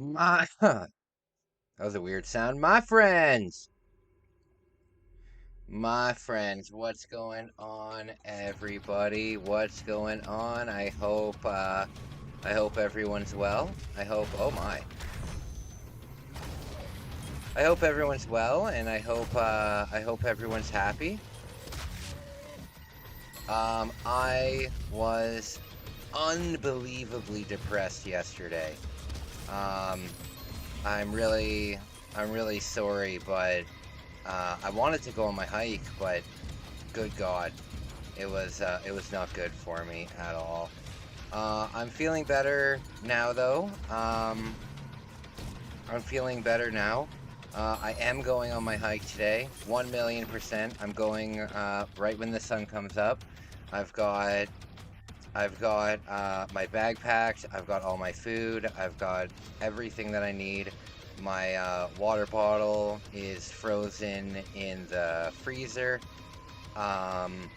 That was a weird sound. My friends, what's going on, everybody? What's going on? I hope everyone's well. Oh my. I hope everyone's well, and I hope everyone's happy. I was unbelievably depressed yesterday. Um, I'm really, I'm really sorry, but I wanted to go on my hike, but good God, it was not good for me at all. I'm feeling better now, though. I'm feeling better now. I am going on my hike today, 1,000,000%. I'm going right when the sun comes up. I've got my bag packed. I've got all my food. I've got everything that I need. My water bottle is frozen in the freezer. Um,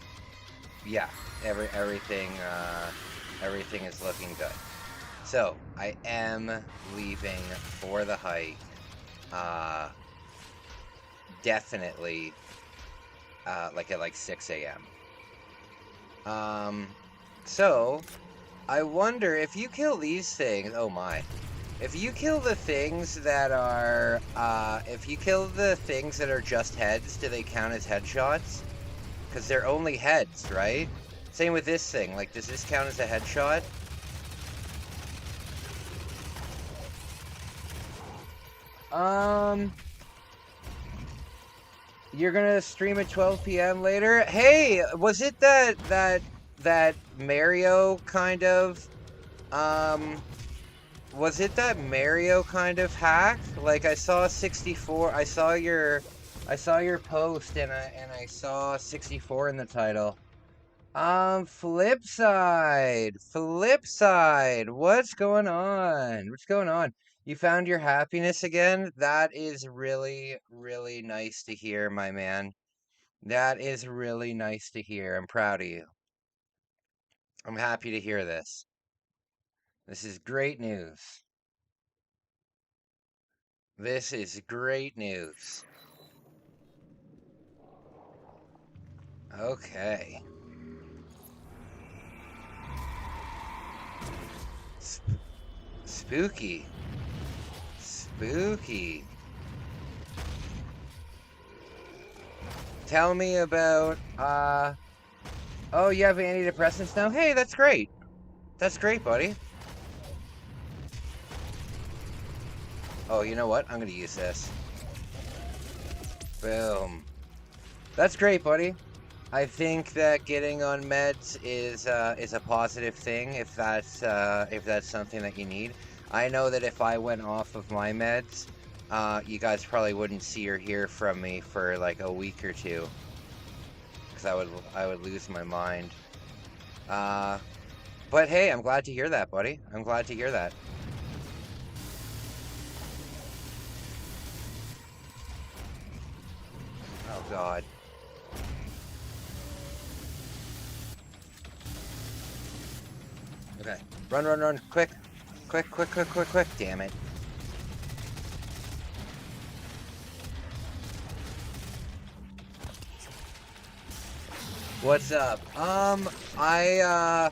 yeah, everything is looking good. So I am leaving for the hike. Uh, Definitely, like at like 6 a.m. Um, so I wonder if you kill these things. Oh my. If you kill the things that are, if you kill the things that are just heads, do they count as headshots? Because they're only heads, right? Same with this thing. Like, does this count as a headshot? Um, you're gonna stream at 12 p.m. later? Hey, was it that Mario kind of, um, was it that Mario kind of hack? Like I saw 64. I saw your post and I saw 64 in the title. Flip side. Flip side. What's going on? What's going on? You found your happiness again? That is really, really nice to hear, my man. That is really nice to hear. I'm proud of you. I'm happy to hear this. This is great news. This is great news. Okay. Sp spooky. Spooky. Tell me about, oh, you have antidepressants now? Hey, that's great. That's great, buddy. Oh, you know what? I'm gonna use this. Boom. That's great, buddy. I think that getting on meds is a positive thing if that's something that you need. I know that if I went off of my meds, you guys probably wouldn't see or hear from me for like a week or two, because I would lose my mind. Uh, but hey, I'm glad to hear that, buddy. I'm glad to hear that. Oh God. Okay. Run, run, run. Quick. Quick, quick, quick, quick, quick. Damn it. What's up? I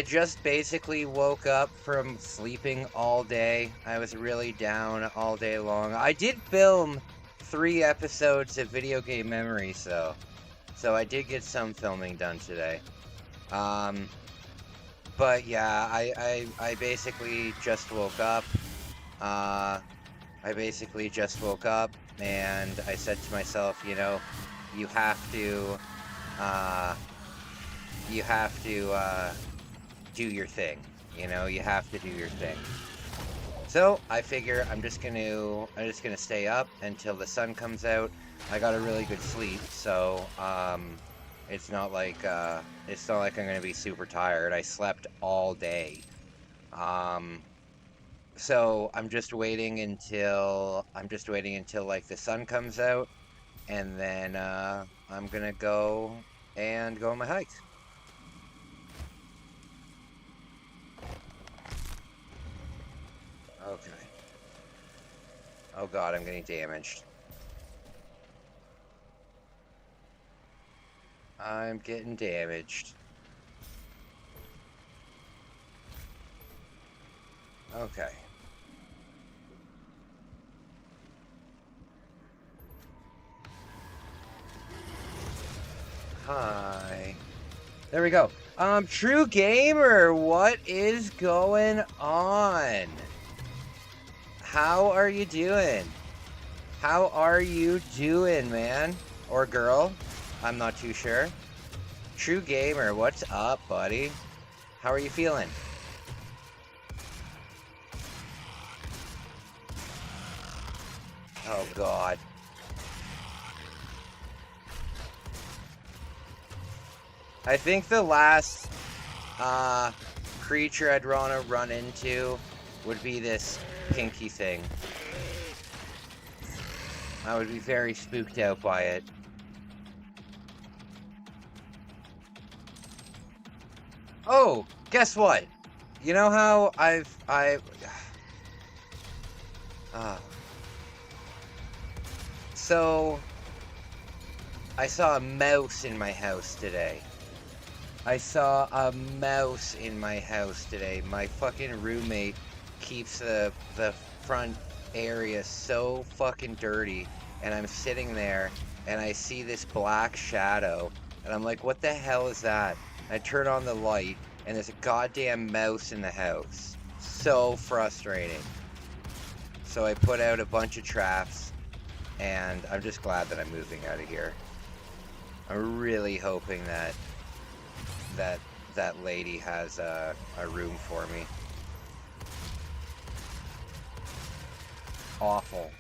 just basically woke up from sleeping all day. I was really down all day long. I did film 3 episodes of Video Game Memories though. So I did get some filming done today. Um, but yeah, I basically just woke up. Uh, I basically just woke up and I said to myself, you have to, uh, you have to, do your thing. You have to do your thing. So I figure I'm just gonna stay up until the sun comes out. I got a really good sleep, so it's not like I'm gonna be super tired. I slept all day. Um, so I'm just waiting until like the sun comes out, and then I'm gonna go on my hike. Okay. Oh god, I'm getting damaged. I'm getting damaged. Okay. Hi. There we go. True Gamer, what is going on? How are you doing? How are you doing, man? Or girl? I'm not too sure. True Gamer, what's up, buddy? How are you feeling? Oh, God. I think the last creature I'd want to run into would be this pinky thing. I would be very spooked out by it. Oh, guess what? You know how so I saw a mouse in my house today. I saw a mouse in my house today. My fucking roommate keeps the front area so fucking dirty, and I'm sitting there and I see this black shadow and I'm like, what the hell is that? I turn on the light and there's a goddamn mouse in the house. So frustrating. So I put out a bunch of traps and I'm just glad that I'm moving out of here. I'm really hoping that lady has a room for me. Awful.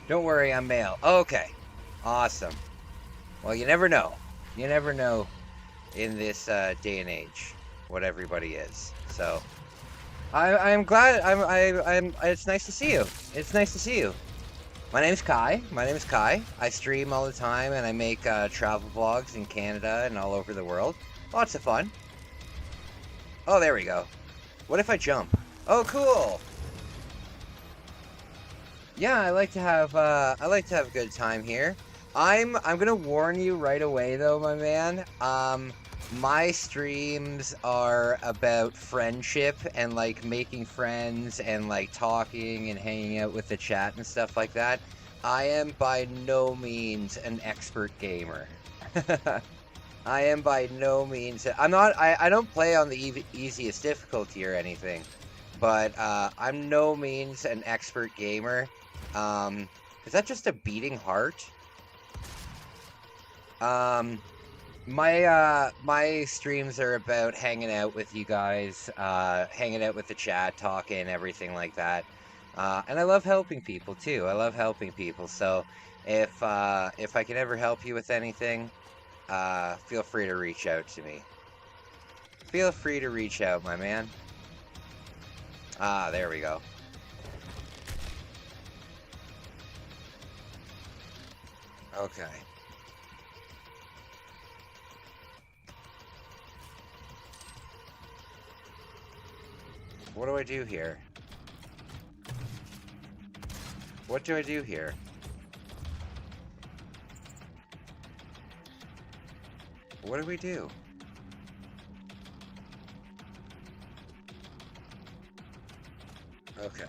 Don't worry, I'm male. Okay. Awesome. Well, you never know. You never know in this day and age what everybody is. So I'm glad. I'm. It's nice to see you. It's nice to see you. My name's Kai. I stream all the time and I make travel vlogs in Canada and all over the world. Lots of fun. Oh, there we go. What if I jump? Oh, cool. Yeah, I like to have a good time here. I'm gonna warn you right away though, my man. My streams are about friendship and like making friends and like talking and hanging out with the chat and stuff like that. I am by no means an expert gamer. I am by no means. I don't play on the easiest difficulty or anything, but I'm no means an expert gamer. Is that just a beating heart? My streams are about hanging out with you guys, hanging out with the chat, talking, everything like that. And I love helping people too. I love helping people. So if I can ever help you with anything, feel free to reach out to me. Feel free to reach out, my man. Ah, there we go. Okay. What do I do here? What do I do here? What do we do? Okay.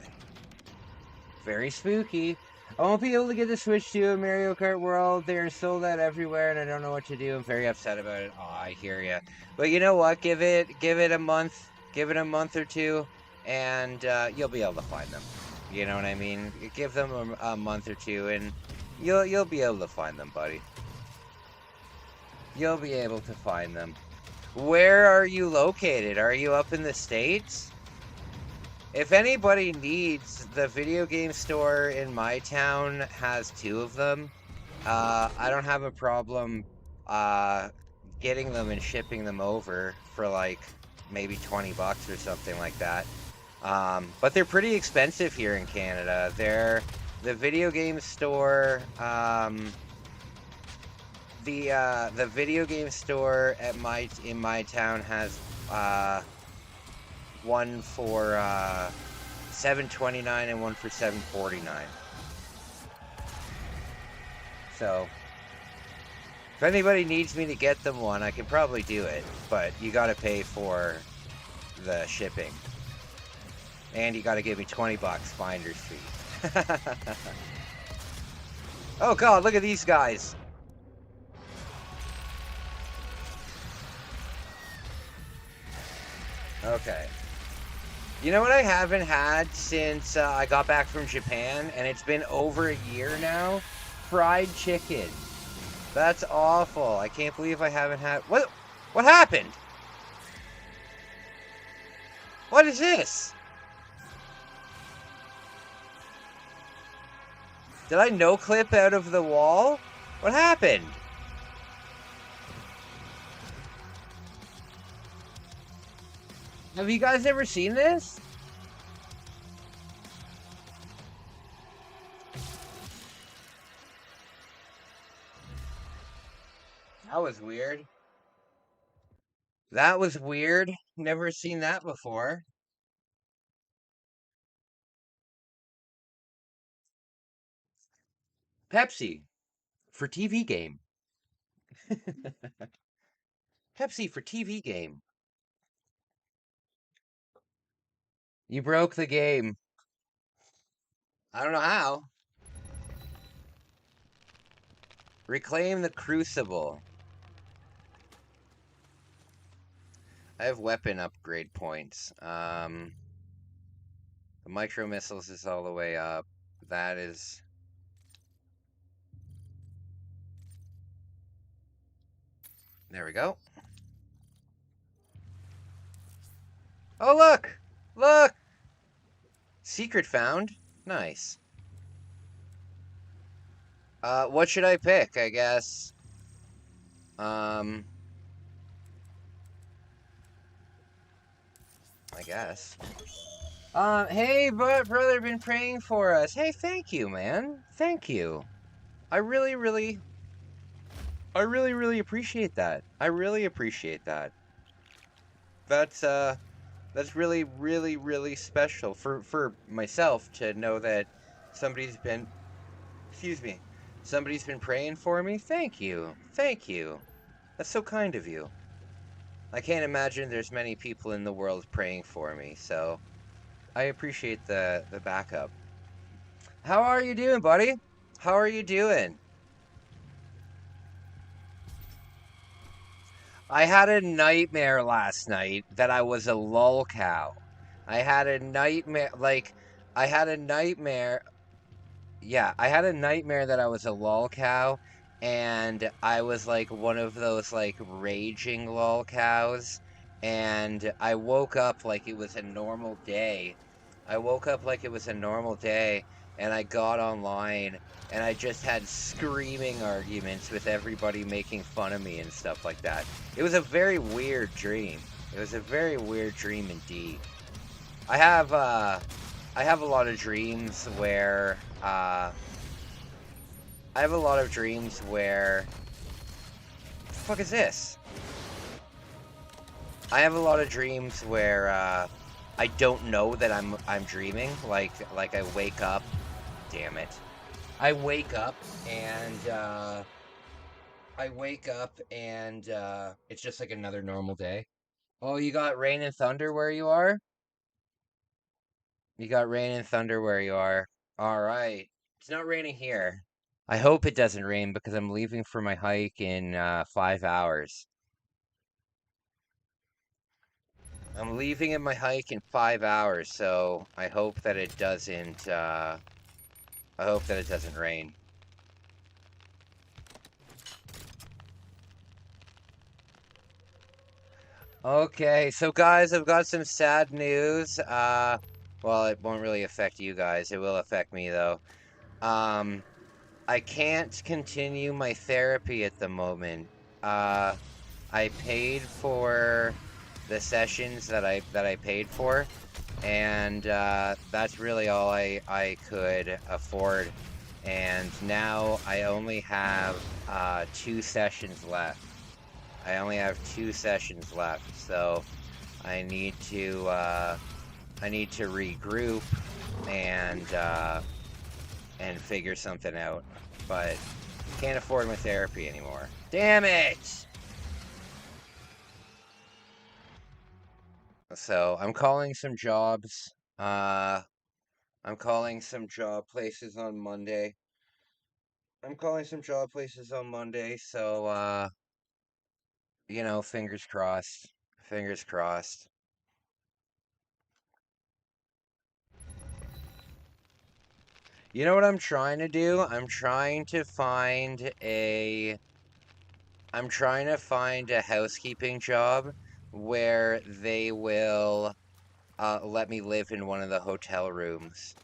Very spooky. I won't be able to get the Switch to a Mario Kart World. They're sold out everywhere, and I don't know what to do. I'm very upset about it. Oh, I hear ya. But you know what? Give it a month. Give it a month or two, and you'll be able to find them. You know what I mean? Give them a month or two, and you'll be able to find them, buddy. You'll be able to find them. Where are you located? Are you up in the States? If anybody needs, the video game store in my town has 2 of them. I don't have a problem getting them and shipping them over for like maybe $20 or something like that. But they're pretty expensive here in Canada. The video game store, the video game store in my town has one for $7.29 and one for $7.49. So, if anybody needs me to get them one, I can probably do it. But you gotta pay for the shipping. And you gotta give me 20 bucks finder's fee. Oh god, look at these guys. Okay. You know what I haven't had since I got back from Japan, and it's been over a year now? Fried chicken. That's awful. I can't believe I haven't had... What happened? What is this? Did I no-clip out of the wall? What happened? Have you guys ever seen this? That was weird. That was weird. Never seen that before. Pepsi for TV game. Pepsi for TV game. You broke the game. I don't know how. Reclaim the Crucible. I have weapon upgrade points. The micro missiles is all the way up. That is... There we go. Oh, look! Look! Secret found. Nice. What should I pick, I guess? I guess. Hey, brother, been praying for us. Hey, thank you, man. Thank you. I really appreciate that. I really appreciate that. That's really special for myself to know that somebody's been, excuse me, somebody's been praying for me. Thank you. Thank you. That's so kind of you. I can't imagine there's many people in the world praying for me, so I appreciate the backup. How are you doing, buddy? How are you doing? I had a nightmare last night that I was a lolcow. I had a nightmare, I had a nightmare. Yeah, I had a nightmare that I was a lolcow, and I was like one of those like raging lolcows, and I woke up like it was a normal day. I woke up like it was a normal day, and I got online, and I just had screaming arguments with everybody making fun of me and stuff like that. It was a very weird dream. It was a very weird dream indeed. I have a lot of dreams where, what the fuck is this? I have a lot of dreams where, I don't know that I'm dreaming, like I wake up, damn it. I wake up and, it's just like another normal day. Oh, you got rain and thunder where you are? You got rain and thunder where you are. All right. It's not raining here. I hope it doesn't rain because I'm leaving for my hike in 5 hours. I'm leaving in my hike in 5 hours, so I hope that it doesn't. I hope that it doesn't rain. Okay, so guys, I've got some sad news. Well, it won't really affect you guys. It will affect me though. Um, I can't continue my therapy at the moment. Uh, I paid for the sessions that I paid for, and that's really all I could afford. And now I only have 2 sessions left. I only have 2 sessions left, so I need to regroup and figure something out. But Can't afford my therapy anymore. Damn it! So, I'm calling some jobs. I'm calling some job places on Monday. So, you know, fingers crossed. Fingers crossed. You know what I'm trying to do? I'm trying to find a housekeeping job where they will let me live in one of the hotel rooms.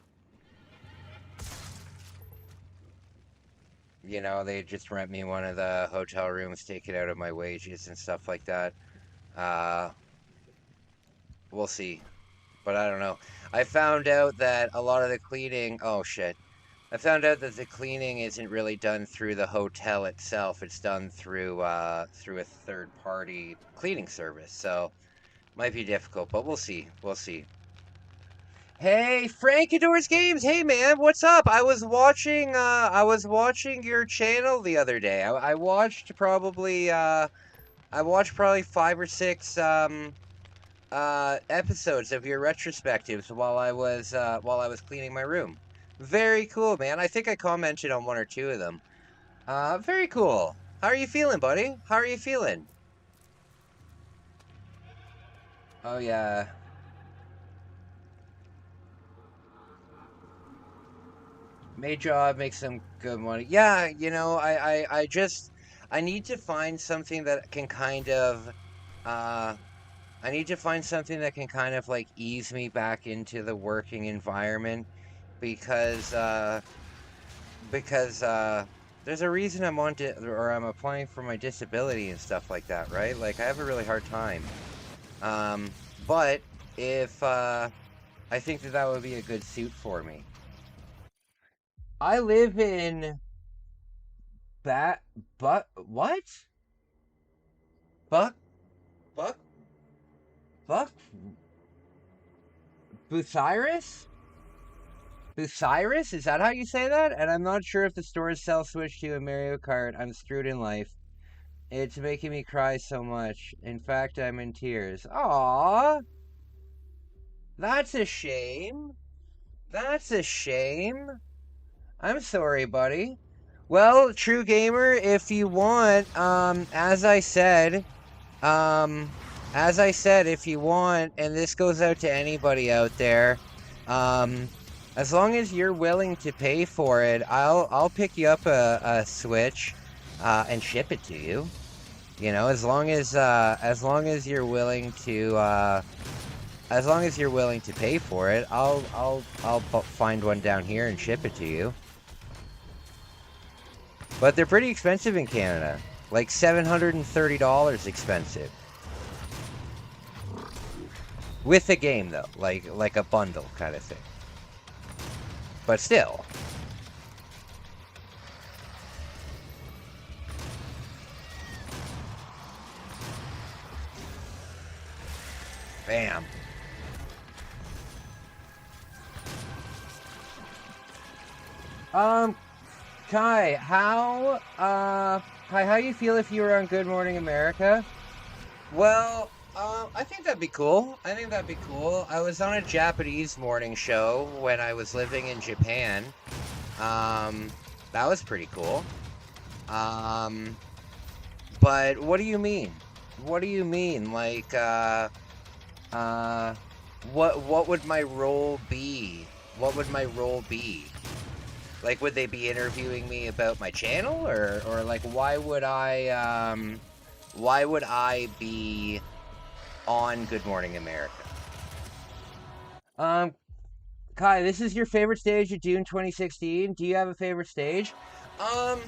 You know, they just rent me one of the hotel rooms, take it out of my wages and stuff like that. Uh, we'll see. But I don't know. I found out that a lot of the cleaning, oh shit. I found out that the cleaning isn't really done through the hotel itself. It's done through a third party cleaning service. So might be difficult, but we'll see. We'll see. Hey, Frank Adores Games. Hey man, what's up? I was watching your channel the other day. I watched probably 5 or 6 episodes of your retrospectives while I was cleaning my room. Very cool, man. I think I commented on 1 or 2 of them. Very cool. How are you feeling, buddy? How are you feeling? Oh yeah. May job, make some good money. Yeah, you know, I need to find something that can kind of uh I need to find something that can kind of like ease me back into the working environment because there's a reason I'm applying for my disability and stuff like that, right? Like I have a really hard time. Um but if I think that would be a good suit for me. I live in Bat but what? Buck Buck Buck Bucyrus? Bucyrus? Is that how you say that? And I'm not sure if the stores sell Switch 2 and Mario Kart. I'm screwed in life. It's making me cry so much. In fact, I'm in tears. Aww. That's a shame. That's a shame. I'm sorry, buddy. Well, True Gamer, if you want, um, as I said, if you want, and this goes out to anybody out there, um, as long as you're willing to pay for it, I'll pick you up a Switch, and ship it to you. You know, as long as you're willing to, as long as you're willing to pay for it, I'll find one down here and ship it to you. But they're pretty expensive in Canada, like $730 expensive. With the game though, like a bundle kind of thing. But still. Bam. Kai, how you feel if you were on Good Morning America? Well, I think that'd be cool. I think that'd be cool. I was on a Japanese morning show when I was living in Japan. That was pretty cool. Um, but what do you mean? What do you mean? Like, uh, what would my role be? What would my role be? Like, would they be interviewing me about my channel, or like, why would I be on Good Morning America? Um, Kai, this is your favorite stage of Dune 2016. Do you have a favorite stage? Um,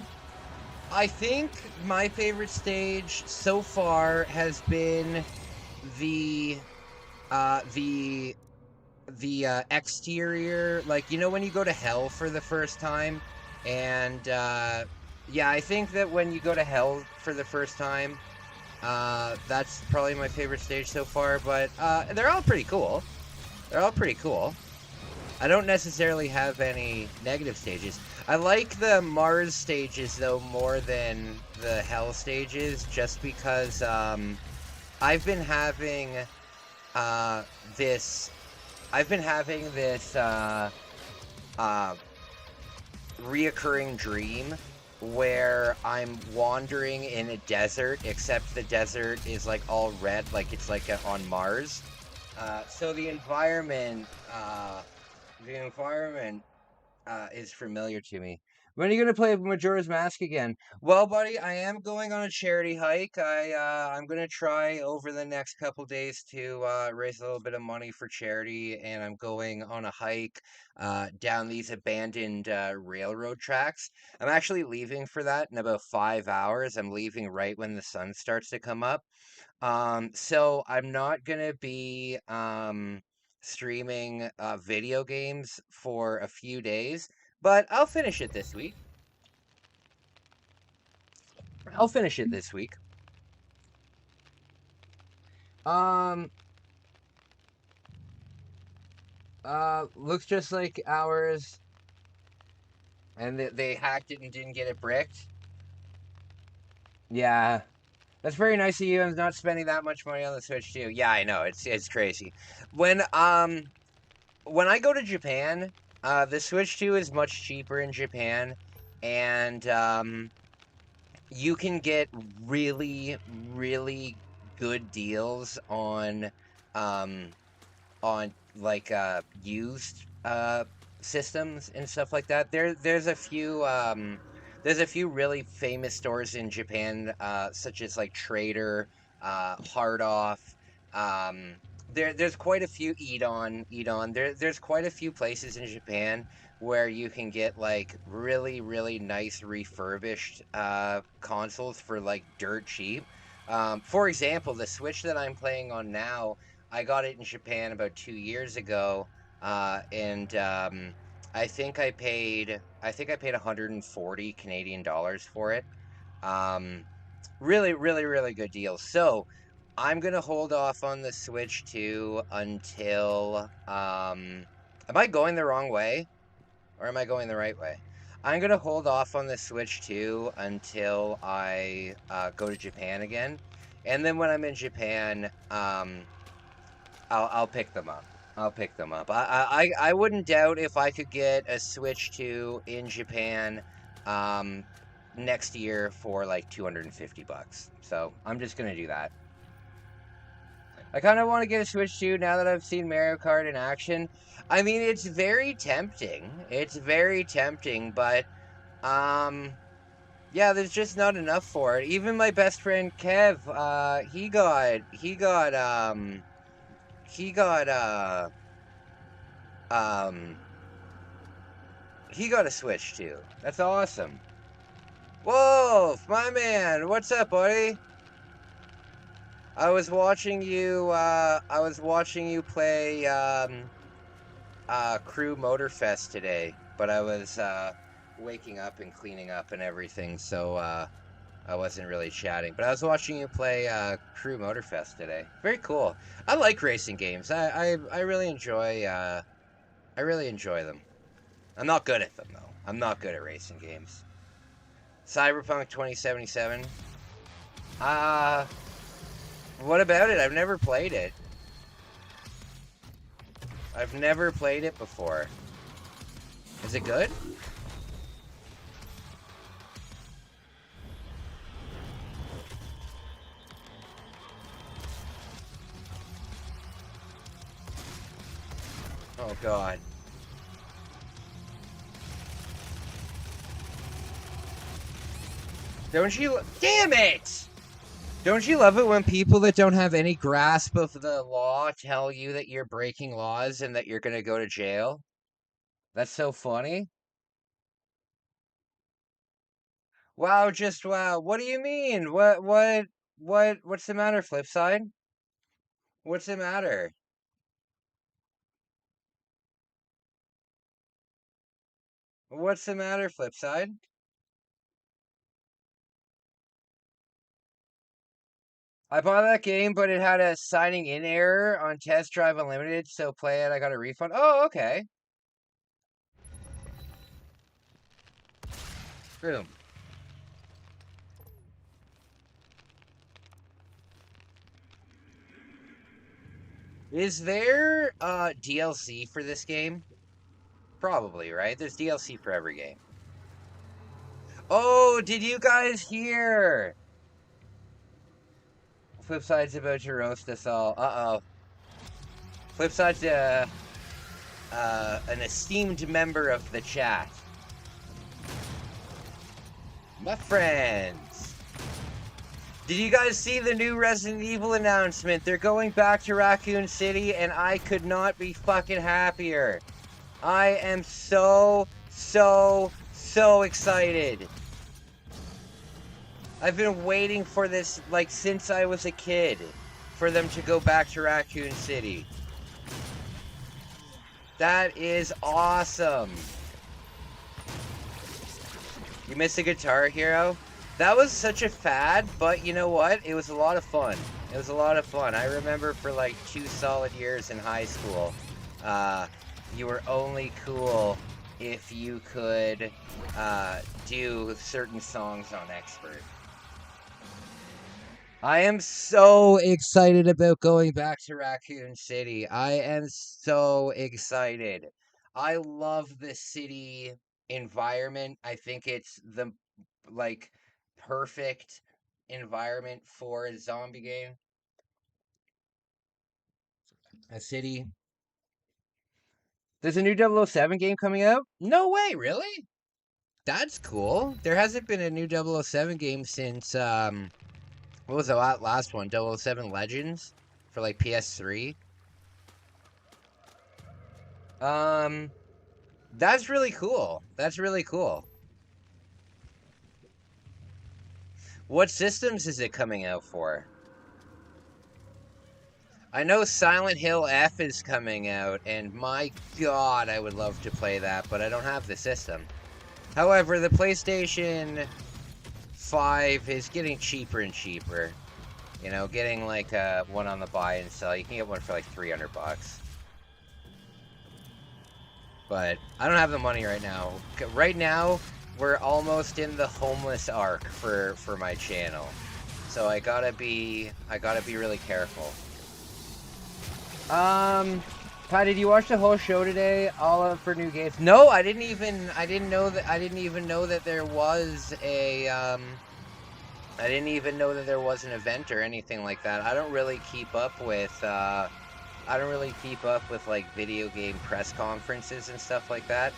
I think my favorite stage so far has been the uh the the exterior, like, you know, when you go to hell for the first time, and yeah, I think that when you go to hell for the first time, that's probably my favorite stage so far. But they're all pretty cool. They're all pretty cool. I don't necessarily have any negative stages. I like the Mars stages though more than the Hell stages, just because I've been having uh this I've been having this uh reoccurring dream where I'm wandering in a desert, except the desert is like all red, like it's like on Mars. So the environment is familiar to me. When are you gonna play Majora's Mask again? Well, buddy, I am going on a charity hike. I'm gonna try over the next couple days to raise a little bit of money for charity, and I'm going on a hike down these abandoned railroad tracks. I'm actually leaving for that in about 5 hours. I'm leaving right when the sun starts to come up. So I'm not gonna be streaming video games for a few days, but I'll finish it this week. I'll finish it this week. Um, looks just like ours, and they hacked it and didn't get it bricked. Yeah, that's very nice of you. I'm not spending that much money on the Switch too. Yeah, I know it's crazy. When when I go to Japan, the Switch 2 is much cheaper in Japan, and you can get really, really good deals um, on like used systems and stuff like that. There's a few really famous stores in Japan, such as like Trader, Hard Off. Um, there's quite a few Eat On. There's quite a few places in Japan where you can get like really, really nice refurbished consoles for like dirt cheap. For example, the Switch that I'm playing on now, I got it in Japan about 2 years ago, and I think I paid 140 Canadian dollars for it. Um, really, really, really good deal. So I'm gonna hold off on the Switch 2 until am I going the wrong way or am I going the right way? I'm gonna hold off on the Switch 2 until I go to Japan again, and then when I'm in Japan, I'll pick them up. I'll pick them up. I wouldn't doubt if I could get a Switch 2 in Japan um next year for like 250 bucks. So I'm just gonna do that. I kind of want to get a Switch 2 now that I've seen Mario Kart in action. I mean, it's very tempting. It's very tempting, but um yeah, there's just not enough for it. Even my best friend Kev, he got um he got a Switch too. That's awesome. Wolf, my man, what's up, buddy? I was watching you play Crew Motorfest today, but I was waking up and cleaning up and everything, so I wasn't really chatting. But I was watching you play Crew Motorfest today. Very cool. I like racing games. I really enjoy them. I'm not good at them though. I'm not good at racing games. Cyberpunk 2077. Uh, what about it? I've never played it. I've never played it before. Is it good? Oh god. Don't you? Damn it! Don't you love it when people that don't have any grasp of the law tell you that you're breaking laws and that you're gonna go to jail? That's so funny. Wow, just wow. What do you mean? What's the matter, Flipside? What's the matter? What's the matter, Flipside? I bought that game, but it had a signing in error on Test Drive Unlimited, so play it, I got a refund. Oh, okay. Boom. Is there DLC for this game? Probably, right? There's DLC for every game. Oh, did you guys hear? Flipside's about to roast us all. Uh-oh. Flipside's an esteemed member of the chat. My friends. Did you guys see the new Resident Evil announcement? They're going back to Raccoon City, and I could not be fucking happier. I am so excited. I've been waiting for this, like, since I was a kid, for them to go back to Raccoon City. That is awesome. You missed a Guitar Hero? That was such a fad, but you know what? It was a lot of fun. It was a lot of fun. I remember for like 2 solid years in high school, you were only cool if you could do certain songs on Expert. I am so excited about going back to Raccoon City. I am so excited. I love the city environment. I think it's the like perfect environment for a zombie game. A city. There's a new 007 game coming out? No way, really? That's cool. There hasn't been a new 007 game since what was the last one? 007 Legends for like PS3. That's really cool. That's really cool. What systems is it coming out for? I know Silent Hill F is coming out, and my god, I would love to play that, but I don't have the system. However, the PlayStation 5 is getting cheaper and cheaper. You know, getting like one on the buy and sell. You can get one for like $300. But I don't have the money right now. Right now, we're almost in the homeless arc for my channel. So I gotta be really careful. Pat, did you watch the whole show today? All up for new games? No, I didn't even know that there was a I didn't even know that there was an event or anything like that. I don't really keep up with like video game press conferences and stuff like that.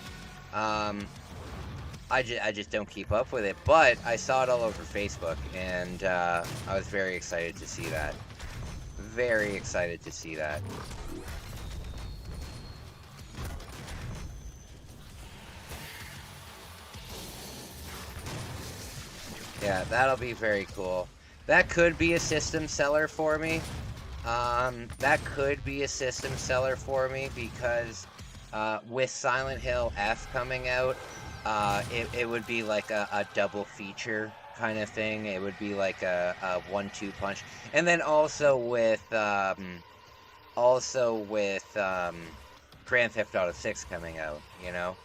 I just don't keep up with it, but I saw it all over Facebook, and I was very excited to see that. Very excited to see that. Yeah, that'll be very cool. That could be a system seller for me. That could be a system seller for me because with Silent Hill F coming out, it would be like a double feature kind of thing. It would be like a 1-2 punch. And then also with Grand Theft Auto 6 coming out, you know?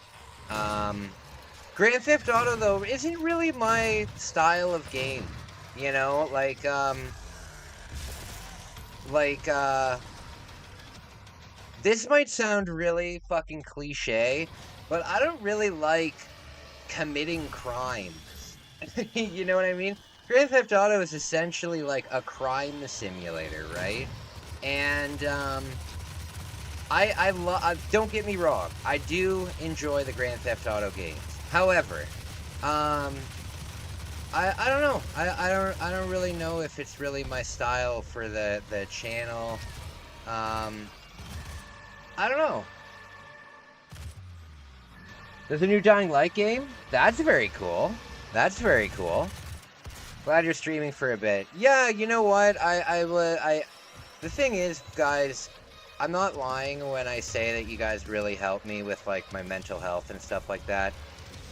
Grand Theft Auto, though, isn't really my style of game, you know? This might sound really fucking cliche, but I don't really like committing crimes. You know what I mean? Grand Theft Auto is essentially like a crime simulator, right? And don't get me wrong, I do enjoy the Grand Theft Auto games. However, I don't know. I don't really know if it's really my style for the channel. I don't know. There's a new Dying Light game? That's very cool. That's very cool. Glad you're streaming for a bit. Yeah, you know what? The thing is, guys, I'm not lying when I say that you guys really helped me with like my mental health and stuff like that.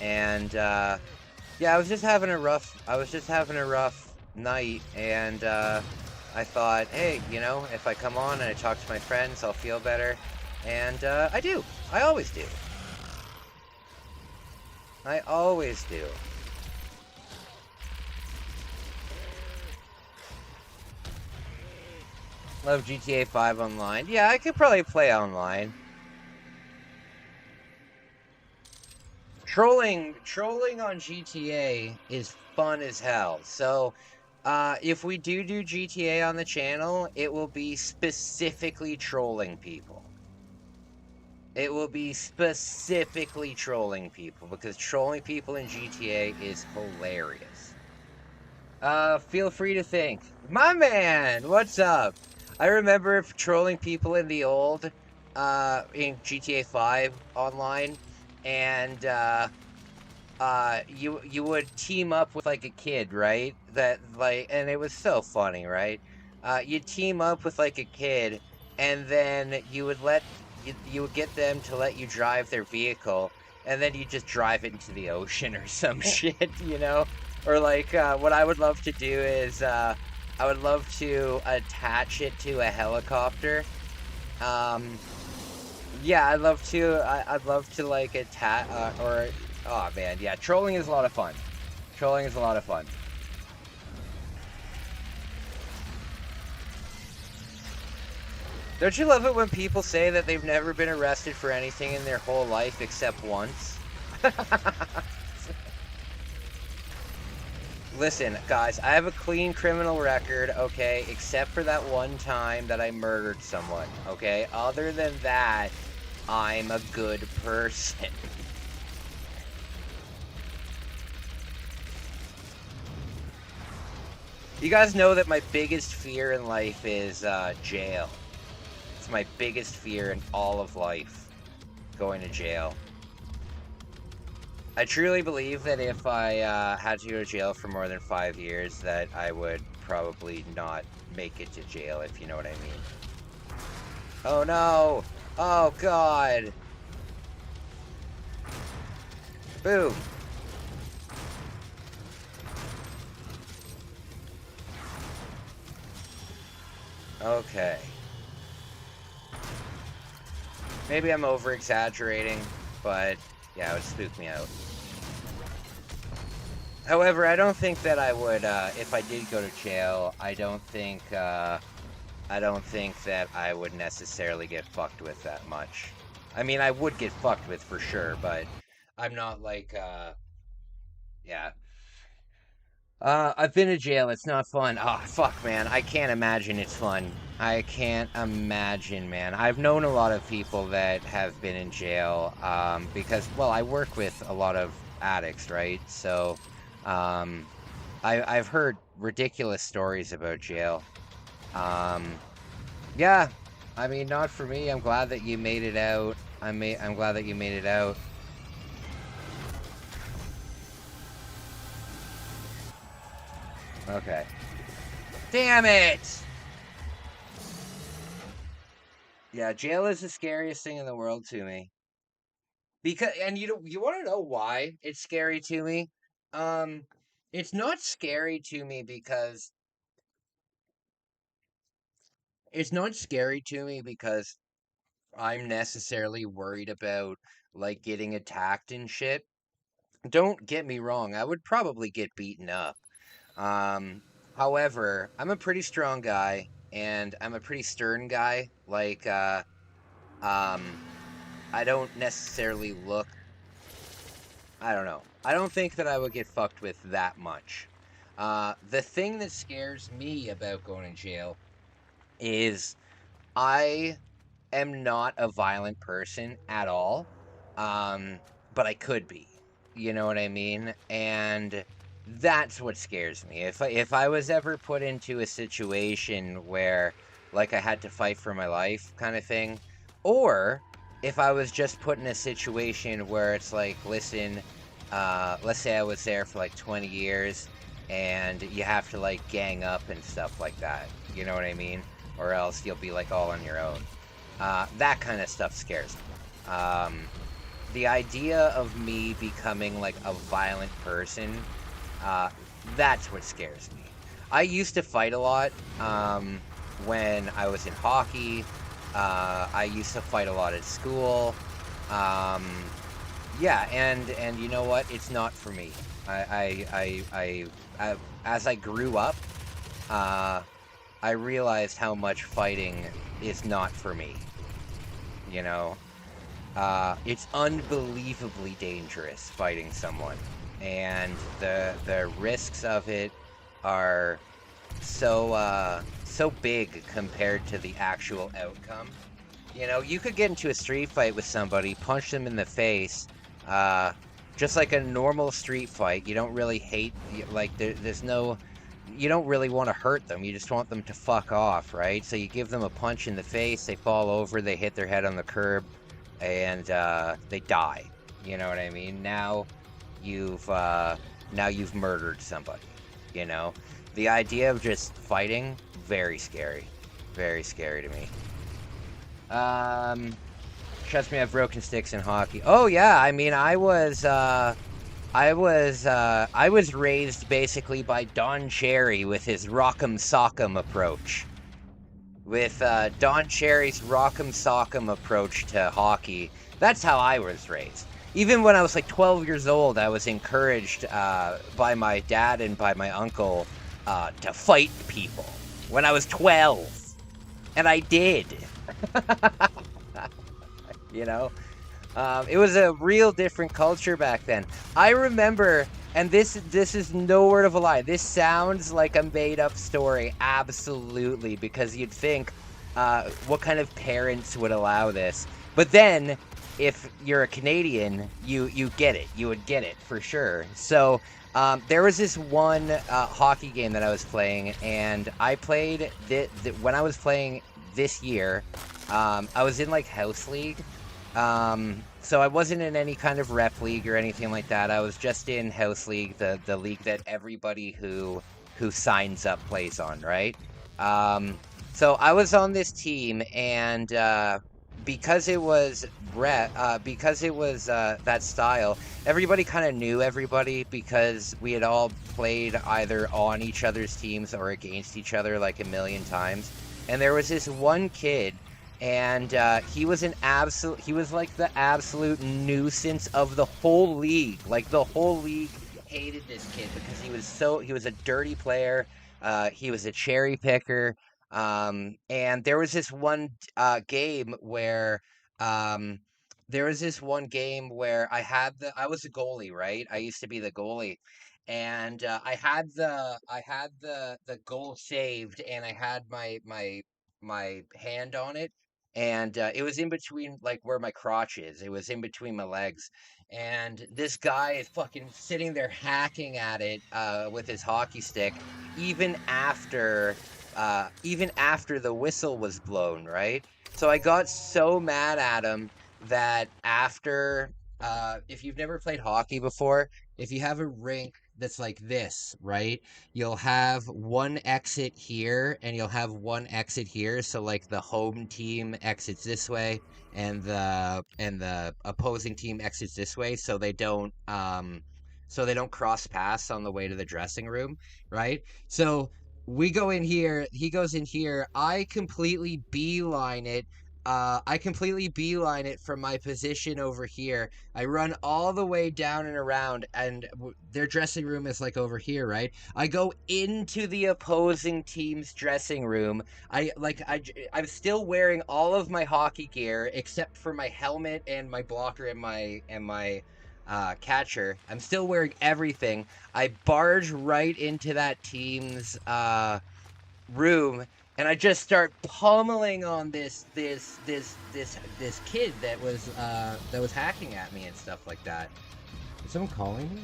And yeah, I was just having a rough night, and I thought, hey, you know, if I come on and I talk to my friends, I'll feel better. And I do. I always do. I always do. Love GTA 5 online. Yeah, I could probably play online. Trolling on GTA is fun as hell. So, if we do GTA on the channel, it will be specifically trolling people. It will be specifically trolling people because trolling people in GTA is hilarious. Feel free to think. My man, what's up? I remember trolling people in the old, in GTA 5 online, and, you would team up with like a kid, right? That like, and it was so funny, right? You team up with like a kid, and then you would get them to let you drive their vehicle, and then you just drive it into the ocean or some shit, you know? Or like, what I would love to do is, I would love to attach it to a helicopter. Um, yeah, I'd love to like attach, or oh man, yeah, trolling is a lot of fun. Trolling is a lot of fun. Don't you love it when people say that they've never been arrested for anything in their whole life except once? Listen, guys, I have a clean criminal record, okay, except for that one time that I murdered someone, okay? Other than that, I'm a good person. You guys know that my biggest fear in life is jail. It's my biggest fear in all of life, going to jail. I truly believe that if I had to go to jail for more than 5 years, that I would probably not make it to jail, if you know what I mean. Oh no! Oh god! Boom! Okay. Maybe I'm over-exaggerating, but yeah, it would spook me out. However, I don't think that I would, if I did go to jail, I don't think that I would necessarily get fucked with that much. I mean, I would get fucked with for sure, but I'm not like, yeah. I've been to jail. It's not fun. Oh, fuck, man. I can't imagine it's fun. I can't imagine, man. I've known a lot of people that have been in jail, because, well, I work with a lot of addicts, right? So, I've heard ridiculous stories about jail. Yeah, I mean, not for me. I'm glad that you made it out. I'm glad that you made it out. Okay. Damn it! Yeah, jail is the scariest thing in the world to me. Because, and you want to know why it's scary to me? Um, it's not scary to me because it's not scary to me because I'm necessarily worried about like getting attacked and shit. Don't get me wrong, I would probably get beaten up. Um, However, I'm a pretty strong guy and I'm a pretty stern guy. Like, um, I don't necessarily look, I don't know. I don't think that I would get fucked with that much. The thing that scares me about going to jail is I am not a violent person at all. Um, but I could be. You know what I mean? And that's what scares me. If I was ever put into a situation where like I had to fight for my life kind of thing, or if I was just put in a situation where it's like, listen, let's say I was there for like 20 years and you have to like gang up and stuff like that. You know what I mean? Or else you'll be like all on your own. That kind of stuff scares me. The idea of me becoming like a violent person, uh, that's what scares me. I used to fight a lot when I was in hockey. I used to fight a lot at school. Um, yeah, and you know what? It's not for me. As I grew up, uh, I realized how much fighting is not for me, you know? It's unbelievably dangerous fighting someone, and the risks of it are so big compared to the actual outcome. You know, you could get into a street fight with somebody, punch them in the face, uh, just like a normal street fight. You don't really hate, like, there's no, you don't really want to hurt them. You just want them to fuck off, right? So you give them a punch in the face, they fall over, they hit their head on the curb, and they die. You know what I mean? You've uh, now you've murdered somebody. You know, the idea of just fighting, very scary to me. Um, Trust me, I've broken sticks in hockey. Oh yeah, I mean, I was raised basically by Don Cherry with his rock'em sock'em approach. With Don Cherry's rock'em sock'em approach to hockey, that's how I was raised. Even when I was like 12 years old, I was encouraged by my dad and by my uncle to fight people. When I was 12, and I did. You know, it was a real different culture back then. I remember, and this is no word of a lie. This sounds like a made up story, absolutely, because you'd think, what kind of parents would allow this? But then, if you're a Canadian, you get it. You would get it for sure. So. There was this one hockey game that I was playing, and I played when I was playing this year. I was in like house league, so I wasn't in any kind of rep league or anything like that. I was just in house league, the league that everybody who signs up plays on, right? Um, so I was on this team, and because it was because it was that style, everybody kind of knew everybody because we had all played either on each other's teams or against each other like a million times. And there was this one kid, and he was like the absolute nuisance of the whole league. Like the whole league hated this kid because he was a dirty player. He was a cherry picker. And there was this one game where um I was a goalie, right? I used to be the goalie, and I had the goal saved, and I had my hand on it, and it was in between, like, where my crotch is. It was in between my legs, and this guy is fucking sitting there hacking at it with his hockey stick, even after the whistle was blown, right? So I got so mad at him that after, if you've never played hockey before, if you have a rink that's like this, right? You'll have one exit here and you'll have one exit here. So like the home team exits this way and the opposing team exits this way, so they don't cross paths on the way to the dressing room, right? So we go in here, he goes in here, I completely beeline it from my position over here. I run all the way down and around, and their dressing room is like over here, right? I go into the opposing team's dressing room. I'm still wearing all of my hockey gear except for my helmet and my blocker and my catcher. I'm still wearing everything. I barge right into that team's room, and I just start pummeling on this kid that was hacking at me and stuff like that. Is someone calling me?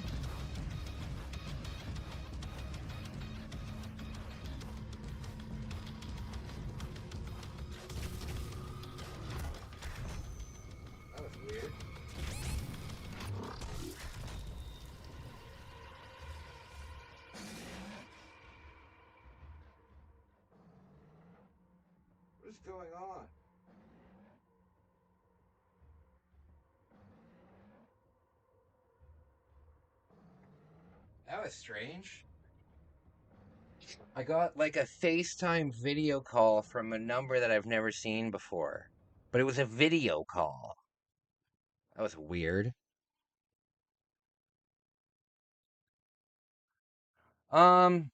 That was weird. What is going on? That was strange. I got like a FaceTime video call from a number that I've never seen before, but it was a video call. That was weird. Um,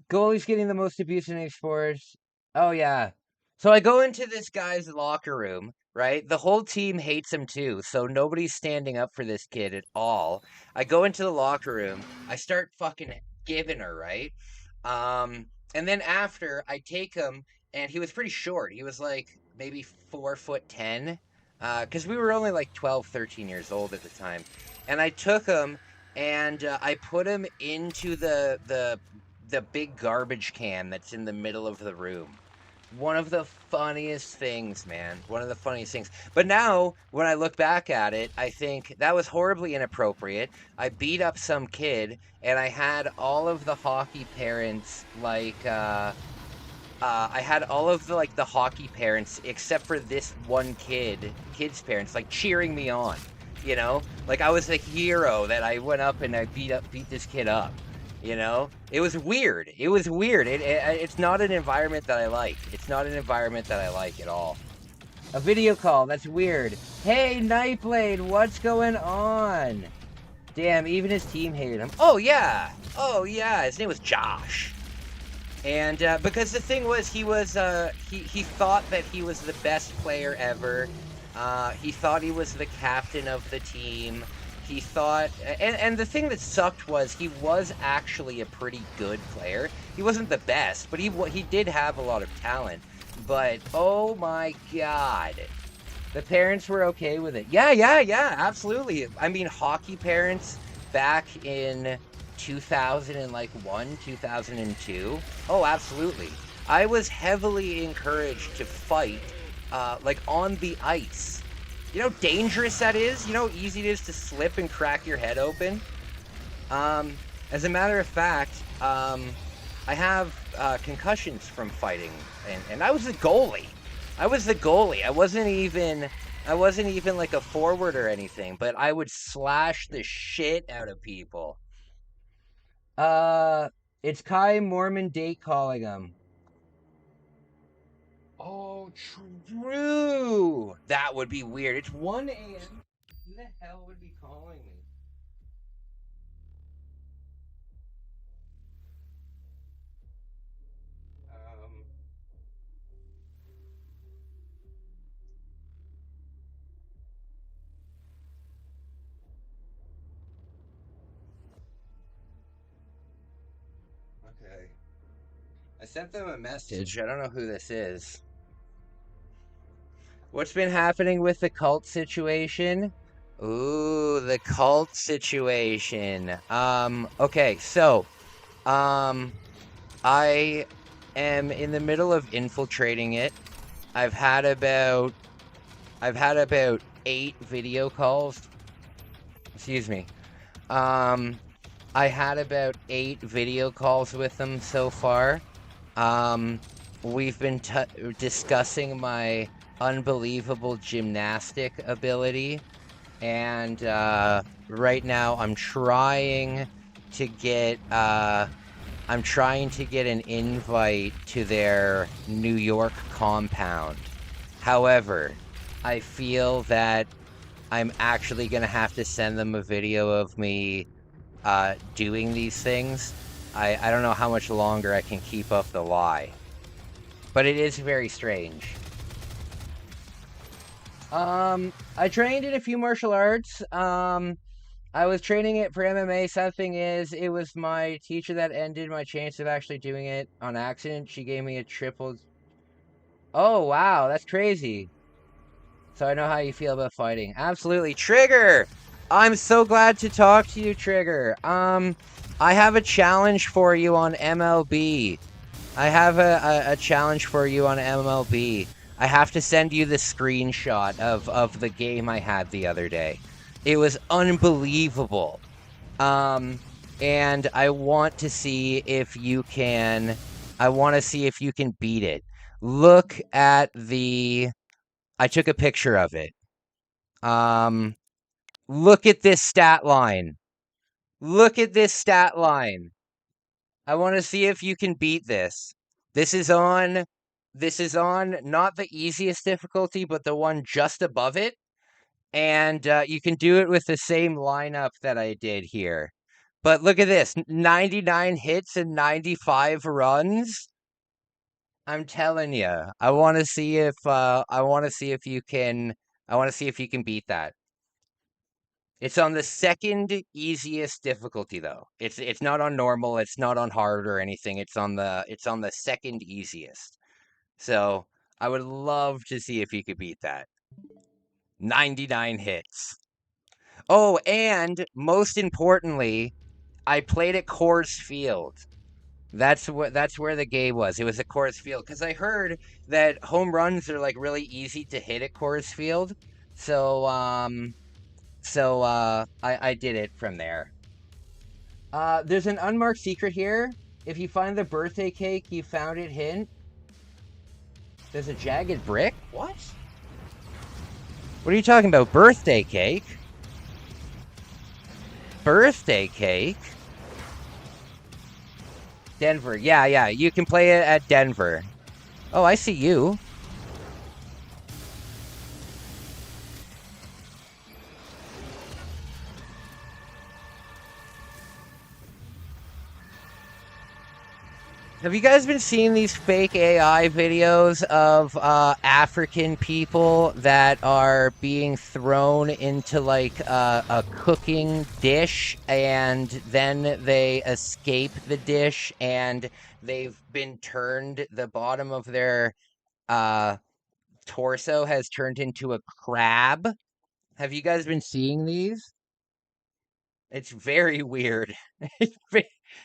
Goalie's getting the most abuse in any sports. Oh yeah. So I go into this guy's locker room, right? The whole team hates him too, so nobody's standing up for this kid at all. I go into the locker room, I start fucking giving her, right? Um, and then after I take him, and he was pretty short. He was like maybe 4'10", because we were only like 12, 13 years old at the time. And I took him and I put him into the big garbage can that's in the middle of the room. One of the funniest things, man. One of the funniest things. But now, when I look back at it, I think that was horribly inappropriate. I beat up some kid, and I had all of the hockey parents I had all of the hockey parents except for this one kid's parents, like cheering me on. Like I was the hero that I went up and I beat this kid up. It was weird. It was weird. It's not an environment that I like. It's not an environment that I like at all. A video call. That's weird. Hey, Nightblade, what's going on? Damn, even his team hated him. Oh yeah. Oh yeah. His name was Josh. And because the thing was, he thought that he was the best player ever. He thought he was the captain of the team. He thought, and the thing that sucked was he was actually a pretty good player. He wasn't the best, but he did have a lot of talent. But oh my god, the parents were okay with it. Yeah, yeah, yeah, absolutely. I mean, hockey parents back in 2001, 2002. Oh, absolutely. I was heavily encouraged to fight, like on the ice. You know how dangerous that is? You know how easy it is to slip and crack your head open? Um, as a matter of fact, I have concussions from fighting, and I was the goalie. I was the goalie. I wasn't even like a forward or anything, but I would slash the shit out of people. Uh, it's Kai Mormon date calling him. Oh, true. That would be weird. It's 1 a.m. Who the hell would be calling me? Um, okay. I sent them a message. I don't know who this is. What's been happening with the cult situation? Ooh, the cult situation. Okay, so, um, I am in the middle of infiltrating it. I've had about I've had about 8 video calls. Excuse me. Um, I had about 8 video calls with them so far. Um, we've been discussing my unbelievable gymnastic ability, and right now to get I'm trying to get an invite to their New York compound. However, I feel that I'm actually gonna have to send them a video of me doing these things. I don't know how much longer I can keep up the lie, but it is very strange. I trained in a few martial arts. I was training it for MMA. Sad thing is, it was my teacher that ended my chance of actually doing it on accident. She gave me a triple. Oh, wow, that's crazy. So I know how you feel about fighting. Absolutely. Trigger! I'm so glad to talk to you, Trigger. I have a challenge for you on MLB. I have a challenge for you on MLB. I have to send you the screenshot of the game I had the other day. It was unbelievable. Um, and I want to see if you can beat it. Look at I took a picture of it. Um, look at this stat line. Look at this stat line. I want to see if you can beat this. This is on not the easiest difficulty, but the one just above it. And you can do it with the same lineup that I did here. But look at this, 99 hits and 95 runs. I'm telling you, I want to see if I want to see if you can. I want to see if you can beat that. It's on the second easiest difficulty though. It's not on normal, it's not on hard or anything. It's on the second easiest. So, I would love to see if you could beat that. 99 hits. Oh, and most importantly, I played at Coors Field. That's where the game was. It was at Coors Field because I heard that home runs are like really easy to hit at Coors Field. So I did it from there. There's an unmarked secret here. If you find the birthday cake you found it hint. There's a jagged brick? What? What are you talking about? Birthday cake? Birthday cake? Denver. Yeah, yeah. You can play it at Denver. Oh, I see you. Have you guys been seeing these fake AI videos of African people that are being thrown into like a cooking dish and then they escape the dish and they've been turned, the bottom of their uh, torso has turned into a crab? Have you guys been seeing these? It's very weird.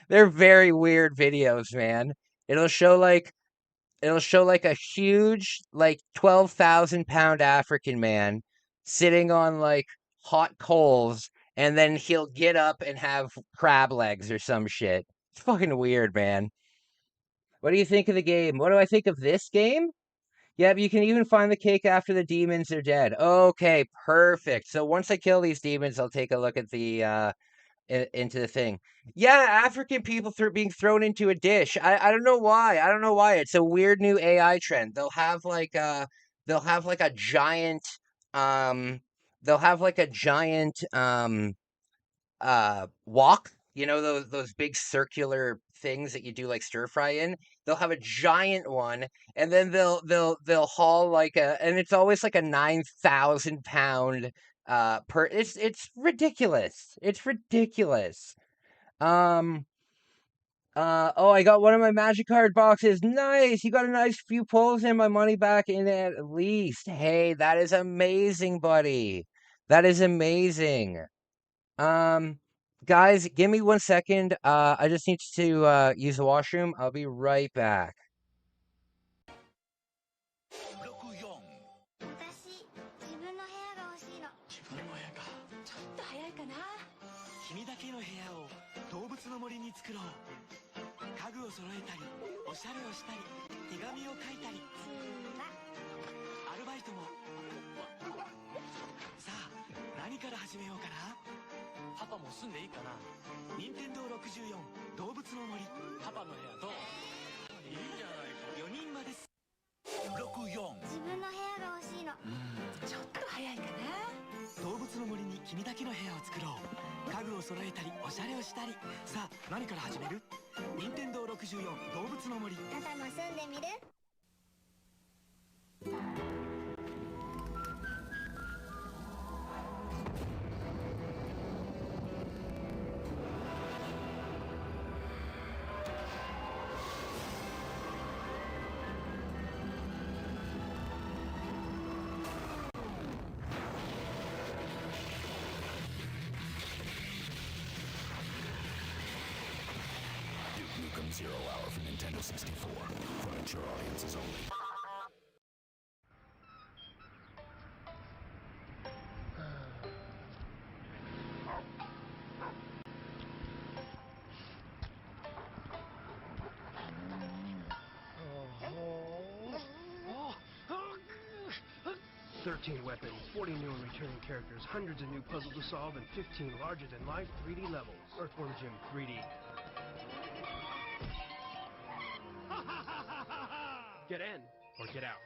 They're very weird videos, man. It'll show like it'll show like a huge, like 12,000 pound African man sitting on like hot coals, and then he'll get up and have crab legs or some shit. It's fucking weird, man. What do you think of the game? What do I think of this game? Yeah, but you can even find the cake after the demons are dead. Okay, perfect. So once I kill these demons, I'll take a look at the into the thing. Yeah, African people being thrown into a dish. I don't know why. I don't know why. It's a weird new AI trend. They'll have like a giant um they'll have like a giant wok, you know, those big circular things that you do like stir fry in. They'll have a giant one, and then they'll haul like a, and it's always like a 9,000 pound per, it's ridiculous. It's ridiculous. um oh, I got one of my magic card boxes. Nice. You got a nice few pulls and my money back in it at least. Hey, that is amazing, buddy. That is amazing. Um, guys, give me 1 second. I just need to use the washroom. I'll be right back. 私、自分の部屋が欲しいの。自分の部屋か。ちょっと早いかな。君だけの部屋を動物の森に作ろう。家具を揃えたり、おしゃれをしたり、手紙を書いたり。アルバイトも。さあ、何から始めようかな。パパも住んでいいかな。任天堂64動物の森。パパの部屋どう？いいじゃないか。4人まで。64。自分の部屋が欲しいの。ちょっと早いかな。動物の森に君だけの部屋を作ろう。家具を揃えたり、おしゃれをしたり。さあ、何から始める？任天堂64動物の森。パパも住んでみる？Zero Hour for Nintendo 64. For mature audiences only. Weapons, 40 new and returning characters, hundreds of new puzzles to solve, and 15 larger-than-life 3D levels. Earthworm Jim 3D. Get in, or get out.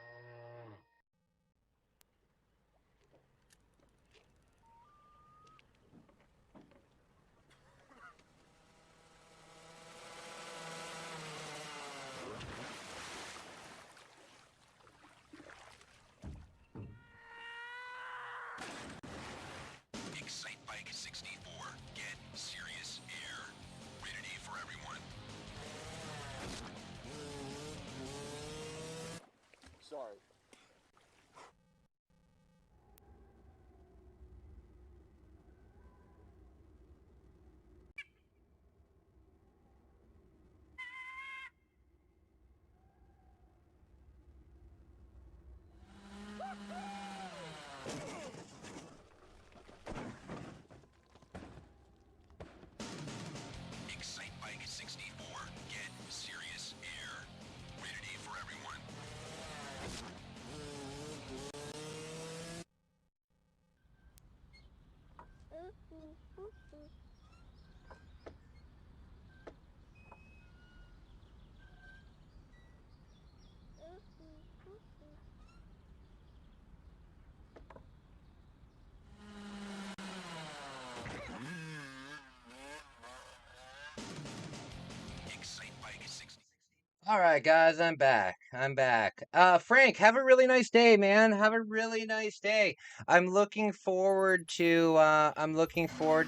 All right, guys, I'm back. I'm back. Frank, have a really nice day, man. Have a really nice day. I'm looking forward to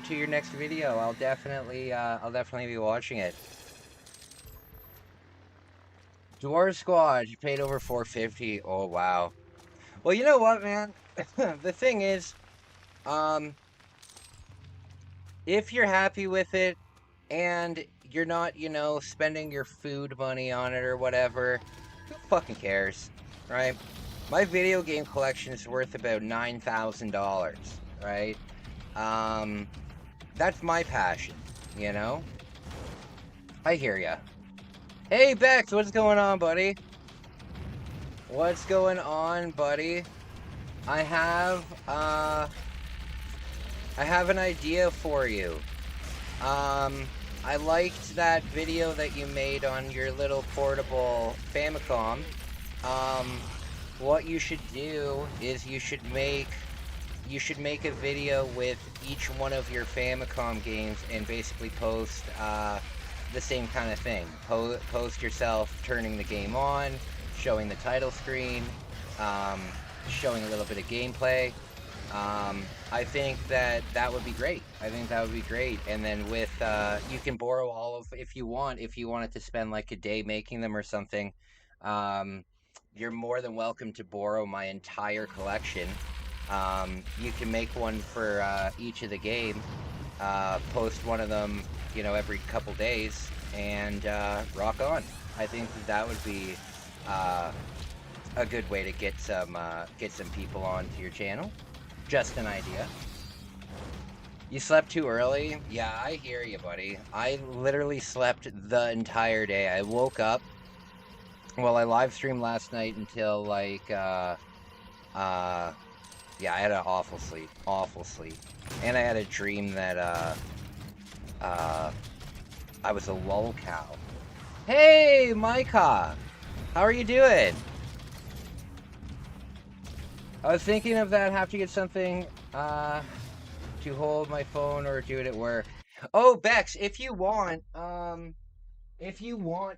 your next video. I'll definitely be watching it. Dwarf Squad, you paid over 450. Oh, wow. Well, you know what, man? The thing is, um, if you're happy with it and you're not, spending your food money on it or whatever, who fucking cares, right? My video game collection is worth about $9,000, right? Um, that's my passion, you know? I hear ya. Hey, Bex, what's going on, buddy? What's going on, buddy? I have an idea for you. I liked that video that you made on your little portable Famicom. What you should do is you should make a video with each one of your Famicom games and basically post the same kind of thing. Post yourself turning the game on, showing the title screen, showing a little bit of gameplay. I think that would be great. And then with, you can borrow if you wanted to spend like a day making them or something, you're more than welcome to borrow my entire collection. You can make one for each of the game, post one of them, every couple days, and rock on. I think that would be a good way to get some people onto your channel. Just an idea. You slept too early? Yeah, I hear you, buddy. I literally slept the entire day. I woke up. Well, I live streamed last night until like, yeah, I had an awful sleep. And I had a dream that, I was a lolcow. Hey, Micah! How are you doing? I was thinking of that. Have to get something to hold my phone or do it at work. Oh, Bex, if you want,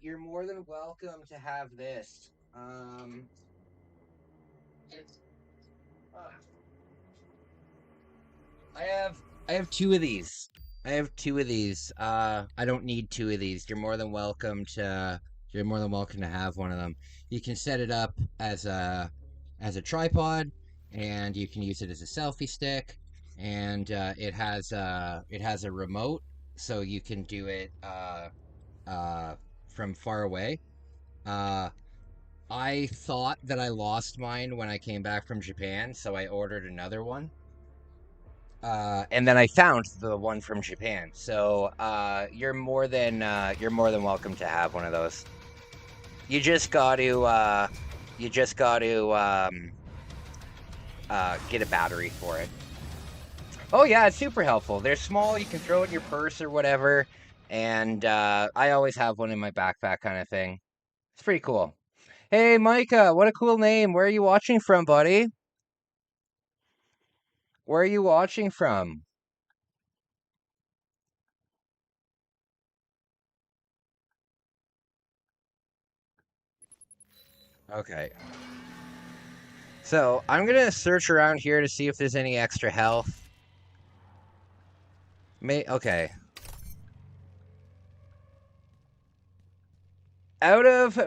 you're more than welcome to have this. It's, uh, I have two of these. I don't need two of these. You're more than welcome to have one of them. You can set it up as a tripod, and you can use it as a selfie stick, and it has a remote, so you can do it from far away. I thought that I lost mine when I came back from Japan, so I ordered another one. And then I found the one from Japan. So you're more than welcome to have one of those. You just got to get a battery for it. Oh yeah, it's super helpful. They're small. You can throw it in your purse or whatever. And I always have one in my backpack, kind of thing. It's pretty cool. Hey, Micah, what a cool name. Where are you watching from, buddy? Where are you watching from? Okay. So, I'm gonna search around here to see if there's any extra health. Okay.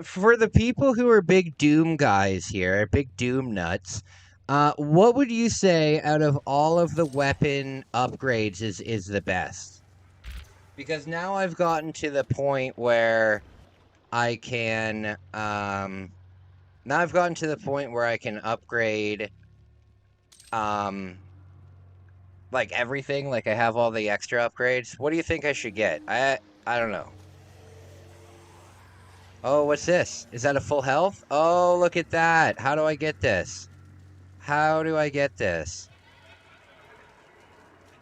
For the people who are big Doom guys here, big Doom nuts, what would you say out of all of the weapon upgrades is the best? Because now I've gotten to the point where I can, upgrade, like everything. Like I have all the extra upgrades. What do you think I should get? I don't know. Oh, what's this? Is that a full health? Oh, look at that. How do I get this? How do I get this?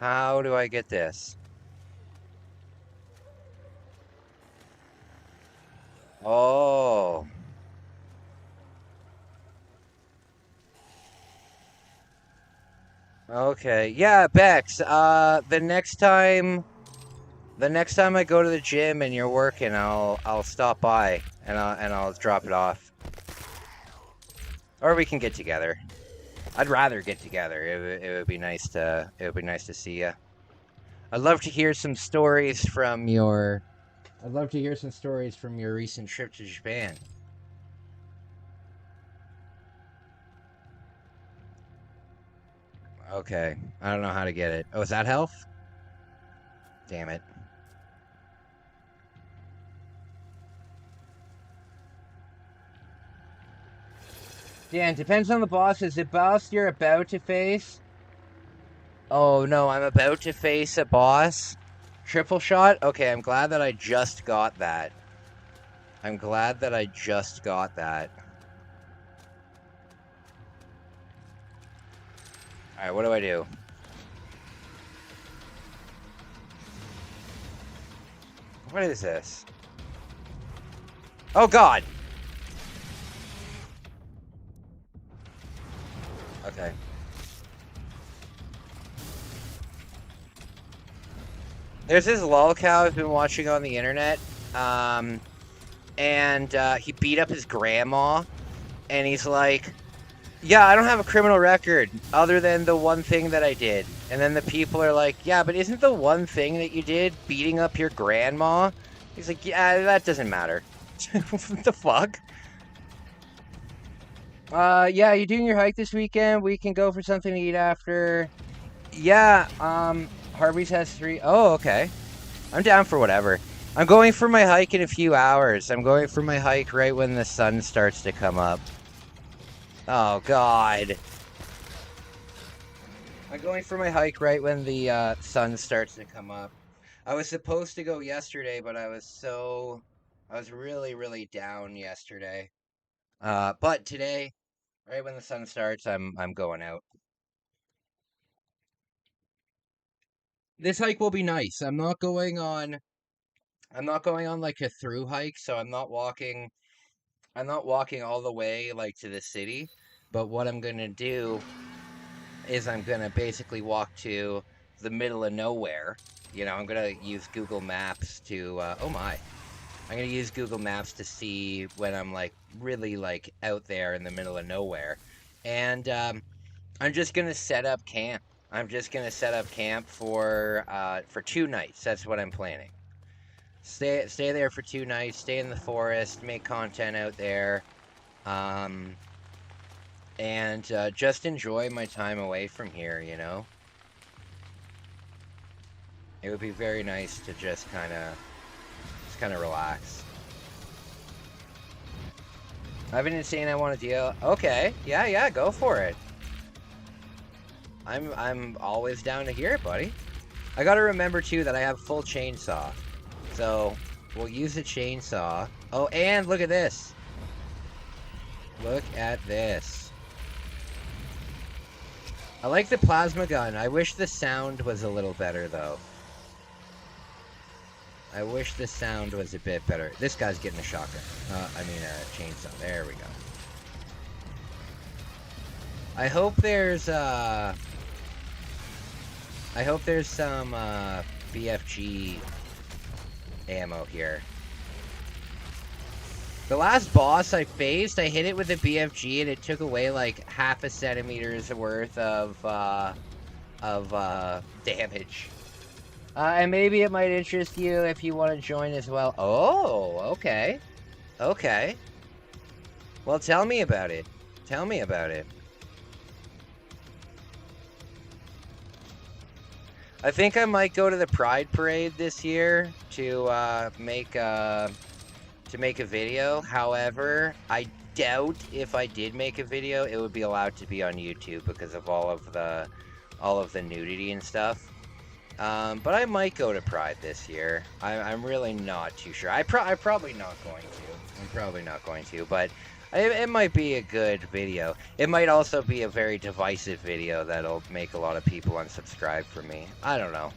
How do I get this? Oh. Okay. Yeah, Bex, the next time I go to the gym and you're working, I'll stop by and I'll drop it off. Or we can get together. I'd rather get together. It would be nice to see you. I'd love to hear some stories from your recent trip to Japan. Okay. I don't know how to get it. Oh, is that health? Damn it. Dan, depends on the boss. Is it boss you're about to face? Oh no, I'm about to face a boss. Triple shot? Okay, I'm glad that I just got that. Alright, what do I do? What is this? Oh god! Okay. There's this lolcow I've been watching on the internet, and he beat up his grandma, and he's like, yeah, I don't have a criminal record other than the one thing that I did. And then the people are like, yeah, but isn't the one thing that you did beating up your grandma? He's like, yeah, that doesn't matter. What the fuck? Yeah, you doing your hike this weekend? We can go for something to eat after. Yeah, Harvey's has 3. Oh, okay. I'm down for whatever. I'm going for my hike in a few hours. I'm going for my hike right when the sun starts to come up. Oh, God. I'm going for my hike right when the sun starts to come up. I was supposed to go yesterday, but I was really, really down yesterday. But today, right when the sun starts, I'm going out. This hike will be nice. I'm not going on like a through hike, so I'm not walking all the way like to the city. But what I'm gonna do is I'm gonna basically walk to the middle of nowhere. You know, I'm gonna use Google Maps to oh my. I'm gonna use Google Maps to see when I'm like really like out there in the middle of nowhere. And I'm just gonna set up camp. I'm just gonna set up camp for 2 nights. That's what I'm planning. Stay there for 2 nights. Stay in the forest. Make content out there, and just enjoy my time away from here. You know, it would be very nice to just kind of relax. I've been saying I want to deal. Okay, yeah, go for it. I'm always down to hear it, buddy. I gotta remember too that I have full chainsaw, so we'll use the chainsaw. Oh, and look at this. Look at this. I like the plasma gun. I wish the sound was a little better though. I wish the sound was a bit better. This guy's getting a shotgun. I mean a chainsaw. There we go. I hope there's some BFG ammo here. The last boss I faced, I hit it with a BFG and it took away like half a centimeter's worth of damage. And maybe it might interest you if you want to join as well. Oh, okay. Okay. Well, tell me about it. Tell me about it. I think I might go to the Pride Parade this year to make a video. However, I doubt if I did make a video, it would be allowed to be on YouTube because of all of the nudity and stuff. But I might go to Pride this year. I'm really not too sure. I'm probably not going to. But It might be a good video. It might also be a very divisive video that'll make a lot of people unsubscribe from me. I don't know.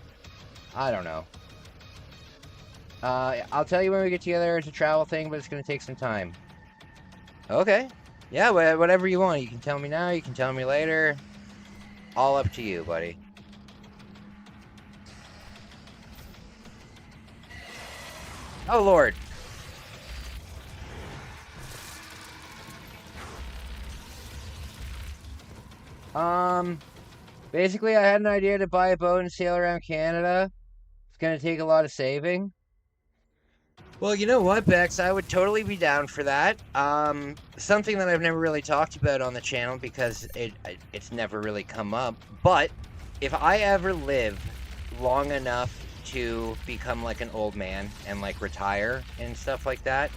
I'll tell you when we get together. It's a travel thing, but it's going to take some time. Okay. Yeah, whatever you want. You can tell me now, you can tell me later. All up to you, buddy. Oh, Lord. Basically, I had an idea to buy a boat and sail around Canada. It's gonna take a lot of saving. Well, you know what, Bex? I would totally be down for that. Something that I've never really talked about on the channel because it's never really come up. But if I ever live long enough to become like an old man and like retire and stuff like that,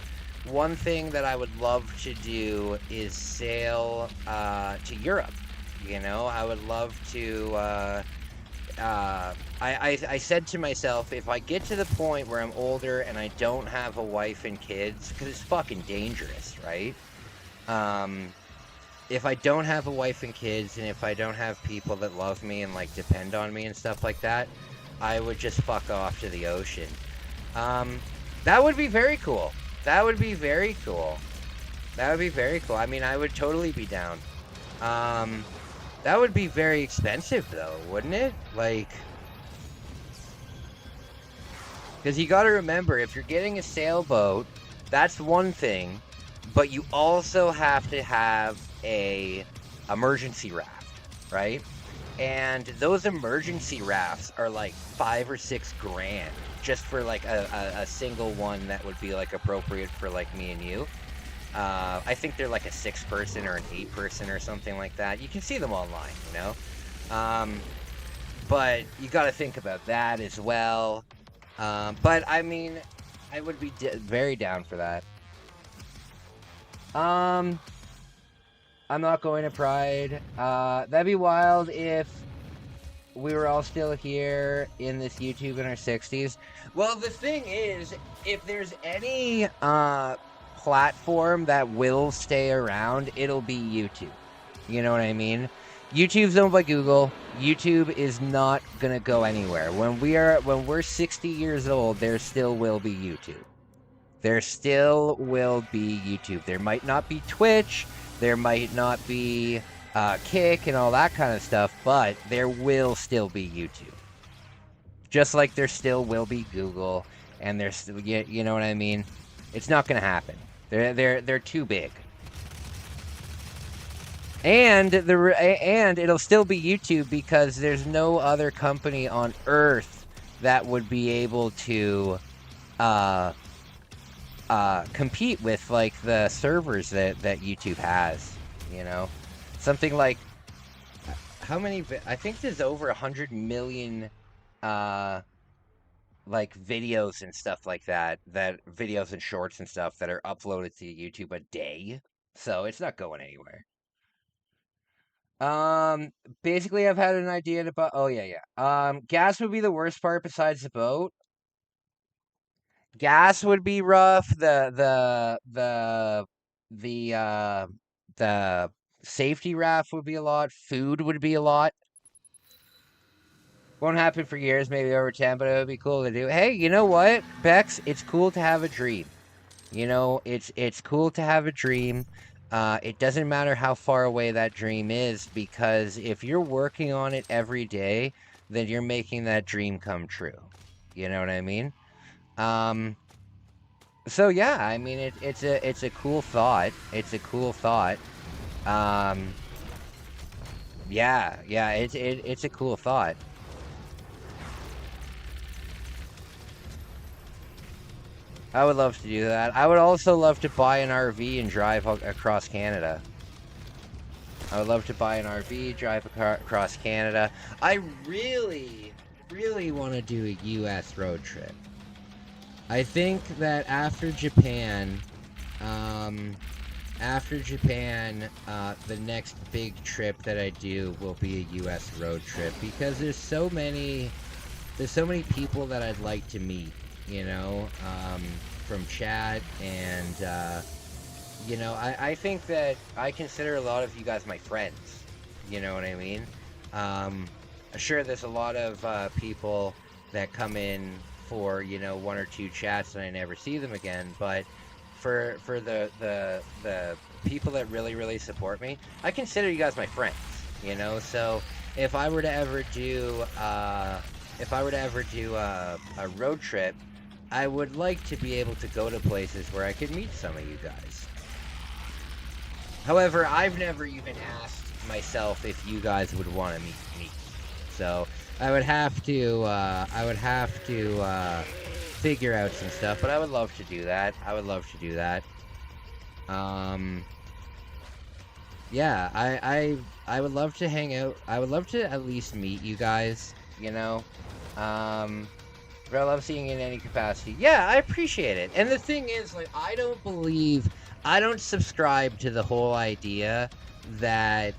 one thing that I would love to do is sail to Europe. You know, I would love to. I said to myself, if I get to the point where I'm older and I don't have a wife and kids, because it's fucking dangerous, right? If I don't have a wife and kids, and if I don't have people that love me and like depend on me and stuff like that, I would just fuck off to the ocean. That would be very cool. That would be very cool. That would be very cool. I mean, I would totally be down. That would be very expensive, though, wouldn't it? Like, because you got to remember, if you're getting a sailboat, that's one thing, but you also have to have a emergency raft, right? And those emergency rafts are like $5 or $6 grand just for like a single one that would be like appropriate for like me and you. I think they're like a 6-person or an 8-person or something like that. You can see them online, you know? But you got to think about that as well. But I mean, I would be very down for that. I'm not going to Pride. That'd be wild if we were all still here in this YouTube in our 60s. Well, the thing is, if there's any platform that will stay around, it'll be YouTube. You know what I mean? YouTube's owned by Google. YouTube is not gonna go anywhere. When we're 60 years old, there still will be YouTube. There still will be YouTube. There might not be Twitch, there might not be Kick and all that kind of stuff, but there will still be YouTube. Just like there still will be Google, and there's still, you know what I mean? It's not gonna happen. They're too big. And it'll still be YouTube because there's no other company on Earth that would be able to compete with like the servers that YouTube has. You know, something like how many? I think there's over 100 million like videos and stuff like that videos and shorts and stuff that are uploaded to YouTube a day, so it's not going anywhere. Basically I've had an idea about gas would be the worst part besides the boat. Gas would be rough. The safety raft would be a lot. Food would be a lot. Won't happen for years, maybe over 10, but it would be cool to do. Hey, you know what, Bex? It's cool to have a dream. You know, it's cool to have a dream. It doesn't matter how far away that dream is, because if you're working on it every day, then you're making that dream come true. You know what I mean? So yeah, I mean, it's a cool thought. It's a cool thought. Yeah, it's a cool thought. I would love to do that. I would also love to buy an RV and drive across Canada. I would love to buy an RV, drive across Canada. I really, really want to do a U.S. road trip. I think that after Japan, the next big trip that I do will be a U.S. road trip, because there's so many people that I'd like to meet. You know, from chat and You know, I think that I consider a lot of you guys my friends. You know what I mean? Sure, there's a lot of people that come in for, you know, 1 or 2 chats and I never see them again, but for the people that really support me, I consider you guys my friends, you know? So if I were to ever do a road trip, I would like to be able to go to places where I could meet some of you guys. However, I've never even asked myself if you guys would want to meet me. So I would have to figure out some stuff, but I would love to do that. Yeah, I would love to hang out. I would love to at least meet you guys, you know. But I love seeing you in any capacity. Yeah, I appreciate it. And the thing is, like, I don't subscribe to the whole idea that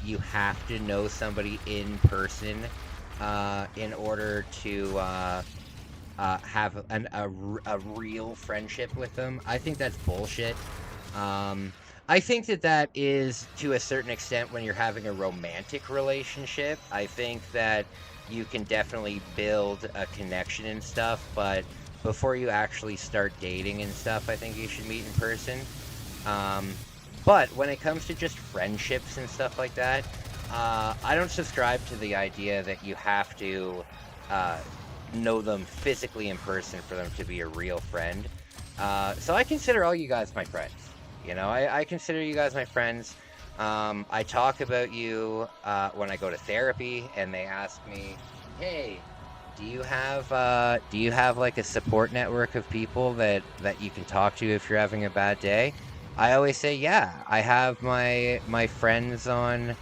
you have to know somebody in person in order to have a real friendship with them. I think that's bullshit. I think that is to a certain extent when you're having a romantic relationship. I think that you can definitely build a connection and stuff, but before you actually start dating and stuff, I think you should meet in person. But when it comes to just friendships and stuff like that, I don't subscribe to the idea that you have to know them physically in person for them to be a real friend. So I consider all you guys my friends. You know, I consider you guys my friends. I talk about you when I go to therapy, and they ask me, "Hey, do you have like a support network of people that you can talk to if you're having a bad day?" I always say, "Yeah, I have my friends on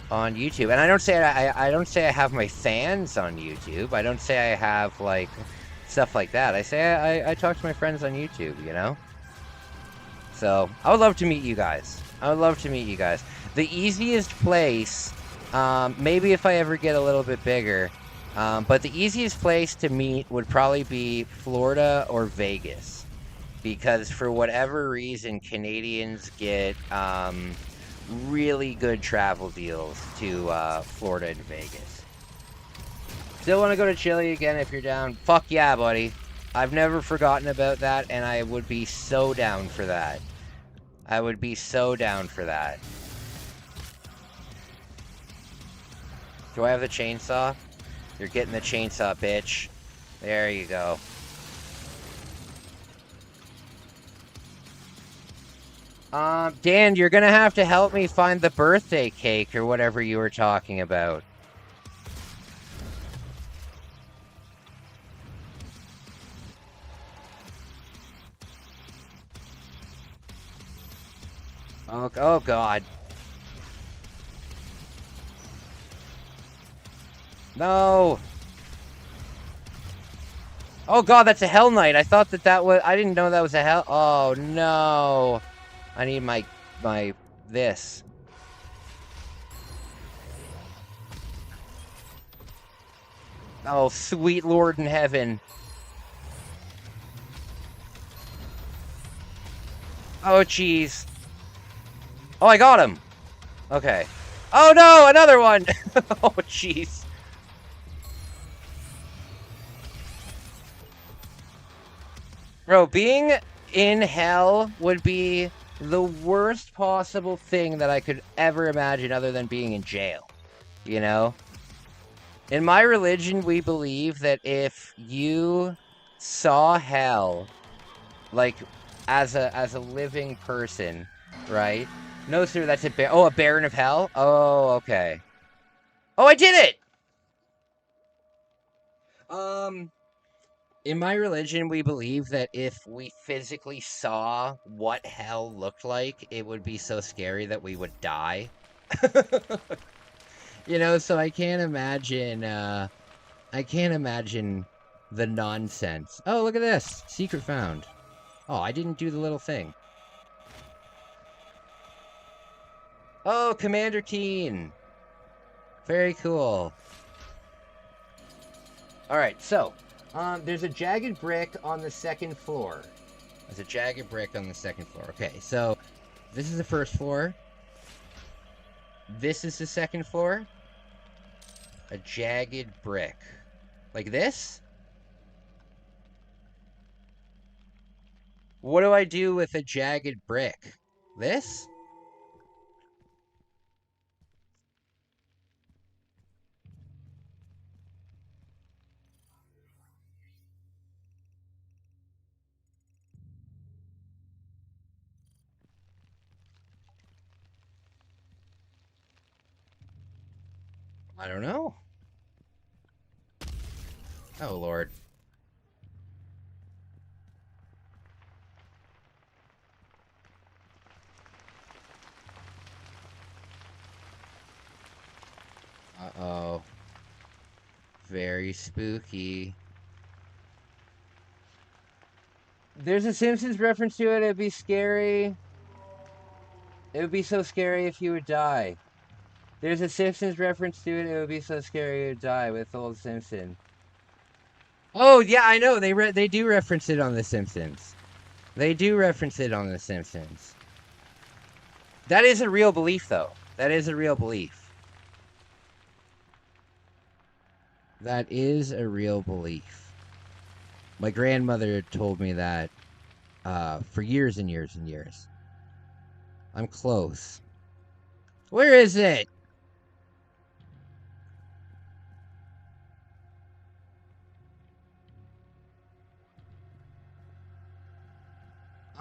YouTube," and I don't say I have my fans on YouTube. I don't say I have like stuff like that. I say I talk to my friends on YouTube. You know. So, I would love to meet you guys. The easiest place, maybe if I ever get a little bit bigger, but the easiest place to meet would probably be Florida or Vegas. Because for whatever reason, Canadians get really good travel deals to Florida and Vegas. Still want to go to Chile again if you're down? Fuck yeah, buddy. I've never forgotten about that, and I would be so down for that. Do I have the chainsaw? You're getting the chainsaw, bitch. There you go. Dan, you're gonna have to help me find the birthday cake or whatever you were talking about. Oh God. No. Oh God, that's a Hell Knight. I thought that was... I didn't know that was a Hell... Oh no. I need my this. Oh, sweet Lord in heaven. Oh, jeez. Oh, I got him. Okay. Oh, no, another one. Oh, jeez. Bro, being in hell would be the worst possible thing that I could ever imagine other than being in jail. You know? In my religion, we believe that if you saw hell, like, as a living person, right? No, sir, that's a bear. Oh, a Baron of Hell? Oh, okay. Oh, I did it! In my religion, we believe that if we physically saw what hell looked like, it would be so scary that we would die. You know, so I can't imagine the nonsense. Oh, look at this. Secret found. Oh, I didn't do the little thing. Oh, Commander Teen. Very cool. Alright, so, there's a jagged brick on the second floor. There's a jagged brick on the second floor. Okay, so this is the first floor. This is the second floor. A jagged brick. Like this? What do I do with a jagged brick? This? I don't know. Oh, Lord. Uh-oh. Very spooky. There's a Simpsons reference to it. It'd be scary. It would be so scary if you would die. There's a Simpsons reference to it. It would be so scary you would die with old Simpson. Oh, yeah, I know. They do reference it on The Simpsons. They do reference it on The Simpsons. That is a real belief, though. That is a real belief. That is a real belief. My grandmother told me that for years and years and years. I'm close. Where is it?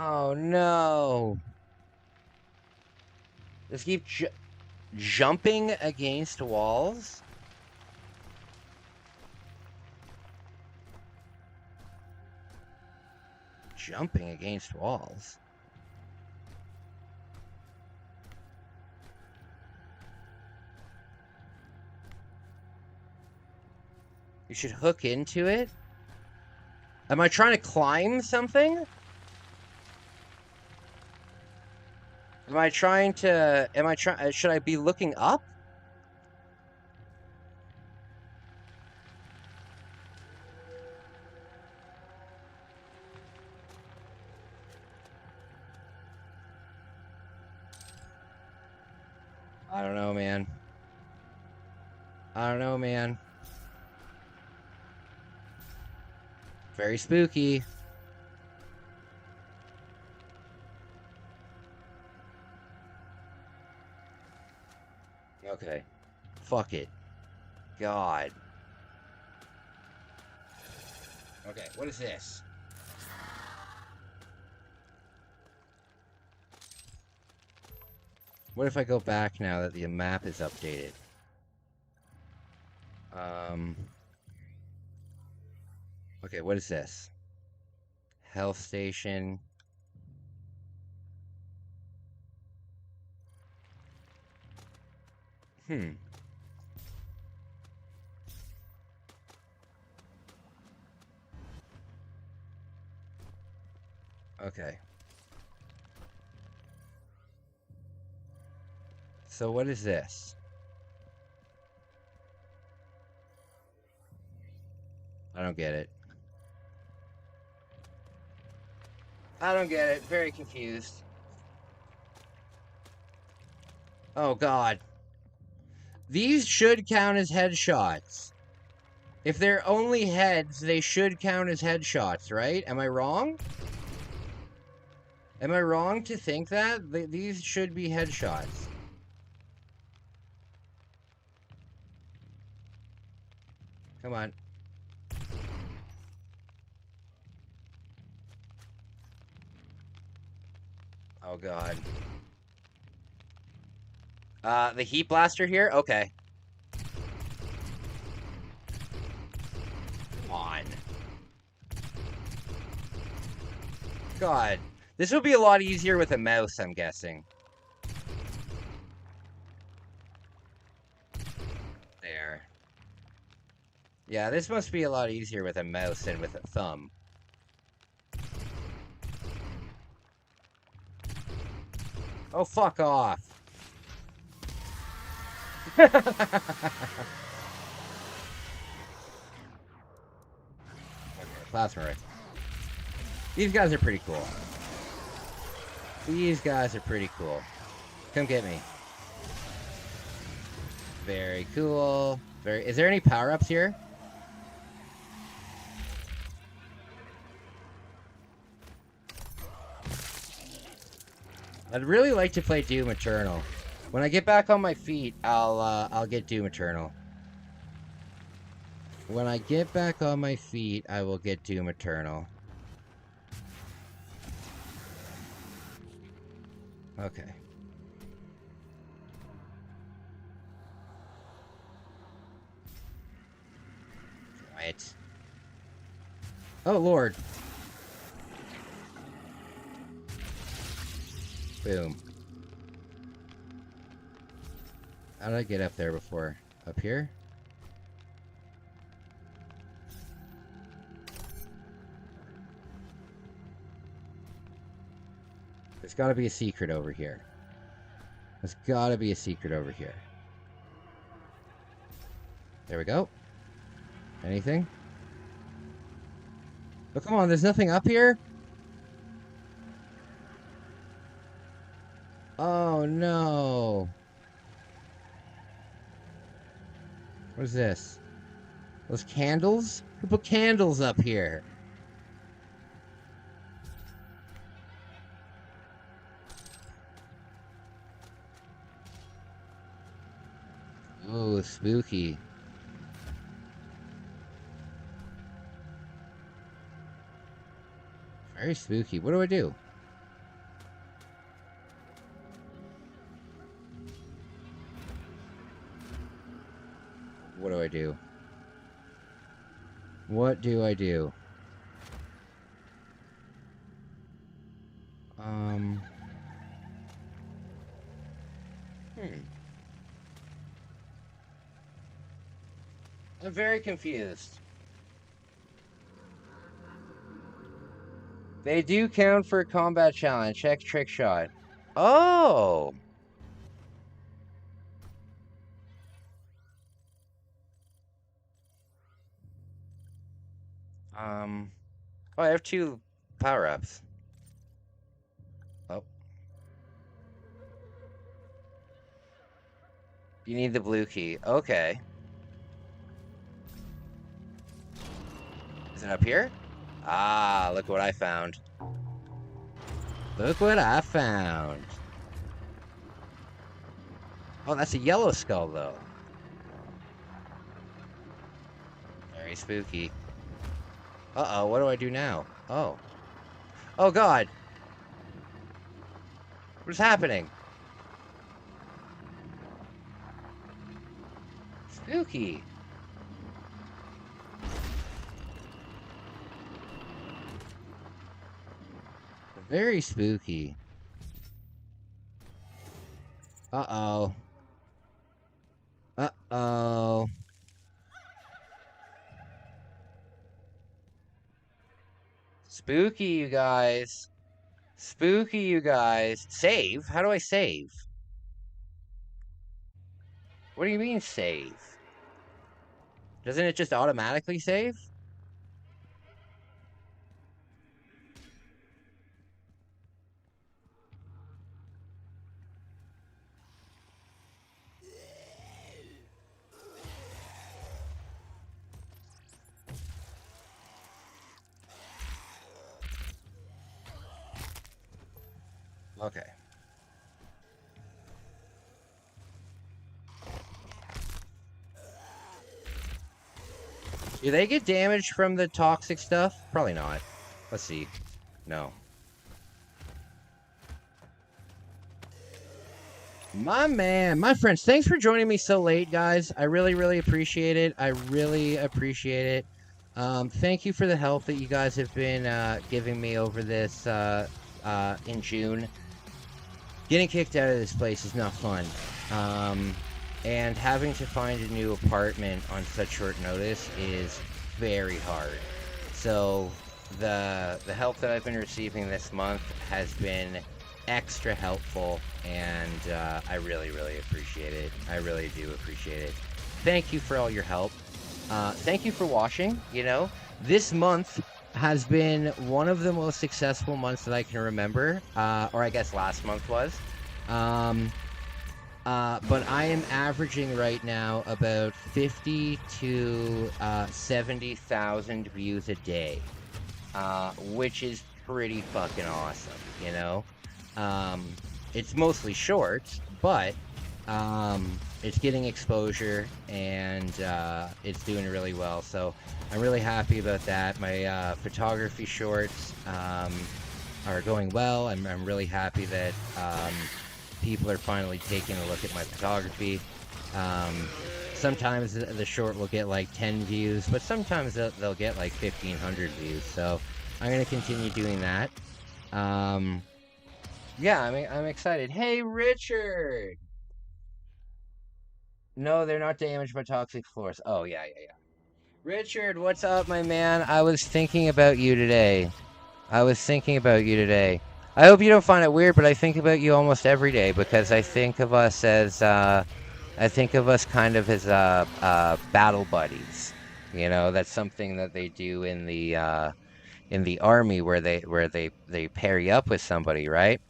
Oh, no. Just keep jumping against walls? Jumping against walls? You should hook into it? Am I trying to climb something? Should I be looking up? I don't know, man. I don't know, man. Very spooky. Okay. Fuck it. God. Okay, what is this? What if I go back now that the map is updated? Okay, what is this? Health station. Okay. So what is this? I don't get it. I don't get it. Very confused. Oh, God. These should count as headshots. If they're only heads, they should count as headshots, right? Am I wrong? Am I wrong to think that? These should be headshots. Come on. Oh, God. The heat blaster here? Okay. Come on. God. This would be a lot easier with a mouse, I'm guessing. There. Yeah, this must be a lot easier with a mouse than with a thumb. Oh, fuck off. Okay, plasma rifle. These guys are pretty cool. These guys are pretty cool. Come get me. Very cool. Is there any power-ups here? I'd really like to play Doom Eternal. When I get back on my feet, I'll get Doom Eternal. When I get back on my feet, I will get Doom Eternal. Okay. Right. Oh, Lord. Boom. How did I get up there before? Up here? There's gotta be a secret over here. There's gotta be a secret over here. There we go. Anything? Oh, come on, there's nothing up here? Oh, no. What is this? Those candles? Who put candles up here? Oh, spooky. Very spooky. What do I do? What do I do? What do I do? I'm very confused. They do count for a combat challenge. Check trick shot. Oh! Oh, I have 2 power-ups. Oh. You need the blue key. Okay. Is it up here? Ah, look what I found. Look what I found. Oh, that's a yellow skull, though. Very spooky. Uh-oh, what do I do now? Oh. Oh, God. What's happening? Spooky. Very spooky. Uh-oh. Uh-oh. Spooky, you guys. Spooky, you guys. Save? How do I save? What do you mean save? Doesn't it just automatically save? Okay. Do they get damaged from the toxic stuff? Probably not. Let's see. No. My man, my friends, thanks for joining me so late, guys. I really, really appreciate it. I really appreciate it. Thank you for the help that you guys have been giving me over this in June. Getting kicked out of this place is not fun. And having to find a new apartment on such short notice is very hard. So the help that I've been receiving this month has been extra helpful, and I really, really appreciate it. I really do appreciate it. Thank you for all your help. Thank you for watching. You know, this month has been one of the most successful months that I can remember, or I guess last month was. But I am averaging right now about 50 to 70,000 views a day, which is pretty fucking awesome, you know? It's mostly shorts, but it's getting exposure and it's doing really well. So I'm really happy about that. My photography shorts are going well. I'm really happy that people are finally taking a look at my photography. Sometimes the short will get like 10 views, but sometimes they'll get like 1,500 views. So I'm going to continue doing that. Yeah, I'm excited. Hey, Richard! No, they're not damaged by toxic floors. Oh, yeah. Richard, what's up, my man? I was thinking about you today. I hope you don't find it weird, but I think about you almost every day because I think of us as, I think of us kind of as battle buddies. You know, that's something that they do in the army where they pair you up with somebody, right?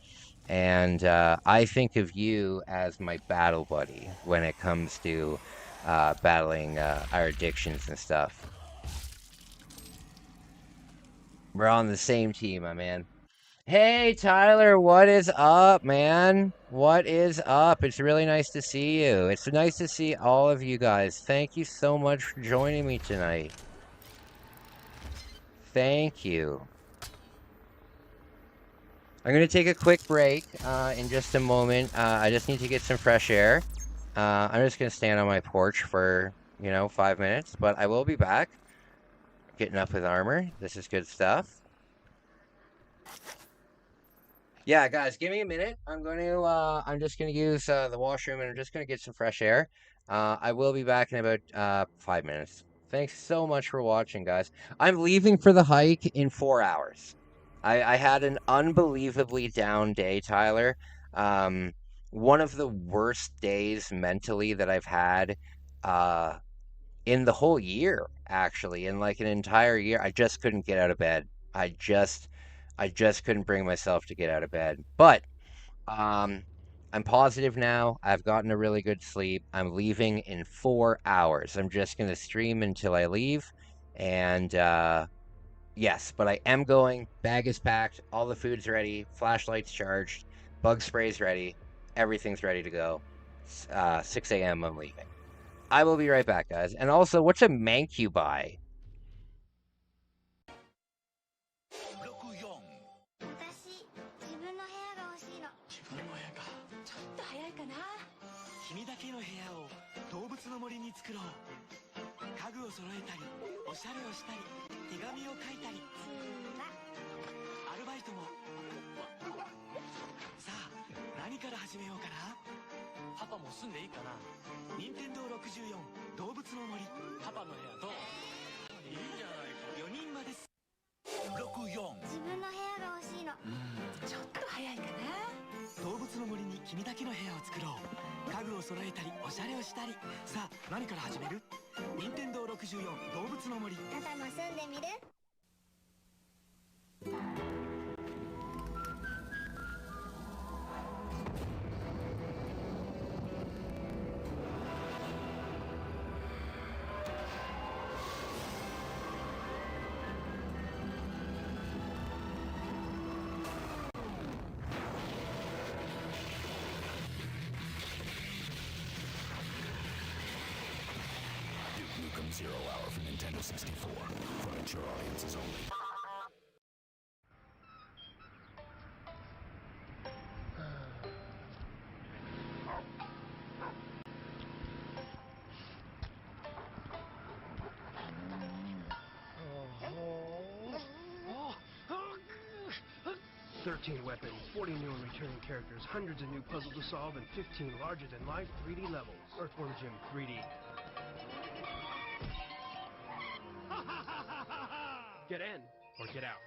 And I think of you as my battle buddy when it comes to battling our addictions and stuff. We're on the same team, my man. Hey, Tyler, what is up, man? What is up? It's really nice to see you. It's nice to see all of you guys. Thank you so much for joining me tonight. Thank you. I'm going to take a quick break in just a moment. I just need to get some fresh air. I'm just going to stand on my porch for, 5 minutes, but I will be back. Getting up with armor. This is good stuff. Yeah, guys, give me a minute. I'm just gonna use the washroom and I'm just gonna get some fresh air. I will be back in about 5 minutes. Thanks so much for watching, guys. I'm leaving for the hike in 4 hours. I had an unbelievably down day, Tyler. Um, one of the worst days mentally that I've had uh, in the whole year, actually, in like an entire year. I just couldn't get out of bed. I just I just couldn't bring myself to get out of bed. But um I'm positive now. I've gotten a really good sleep. I'm leaving in 4 hours. I'm just gonna stream until I leave. And yes, but I am going. Bag is packed, all the food's ready, flashlight's charged, bug spray's ready, everything's ready to go. 6 a.m. I'm leaving. I will be right back, guys. And also, what's a mancubi? 私自分の部屋が欲しいの。自分の部屋か。ちょっと早いかな。君だけの部屋を動物の森に作ろう。家具を揃えたりおしゃれをしたり手紙を書いたりアルバイトも。さあ何から始めようかな。パパも住んでいいかな。任天堂64動物の森。パパの部屋どう？いいじゃないか。4人まで。64。自分の部屋が欲しいの。ちょっと早いかな。動物の森に君だけの部屋を作ろう。家具を揃えたりおしゃれをしたり。さあ何から始める？任天堂64動物の森。パパも住んでみる？ Duke Nukem 0 Hour for Nintendo 64. For mature audiences only. "13 weapons, 40 new and returning characters, hundreds of new puzzles to solve, and 15 larger-than-life 3D levels. Earthworm Jim 3D. Get in, or get out."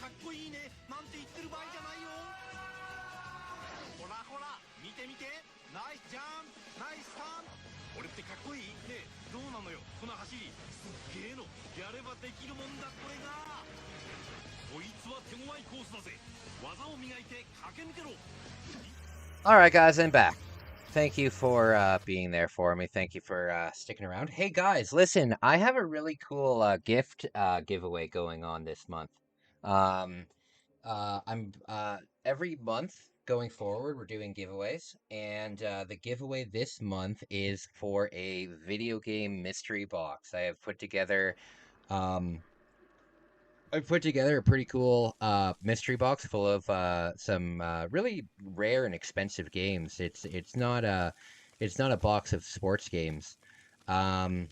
かっこいいねなんて言ってる場合じゃないよ。ほらほら見て見て、ナイスジャンプナイスターン。俺ってかっこいいねえ、どうなのよこの走り、すっげえの、やればできるもんだこれが。こいつは手強いコースだぜ、技を磨いて駆け抜けろ。 All right, guys, I'm back. Thank you for being there for me. Thank you for sticking around. Hey, guys, listen, I have a really cool gift giveaway going on this month. Um, I'm every month going forward, we're doing giveaways, and the giveaway this month is for a video game mystery box. Um, I've put together a pretty cool mystery box full of some really rare and expensive games. It's not a box of sports games. Um,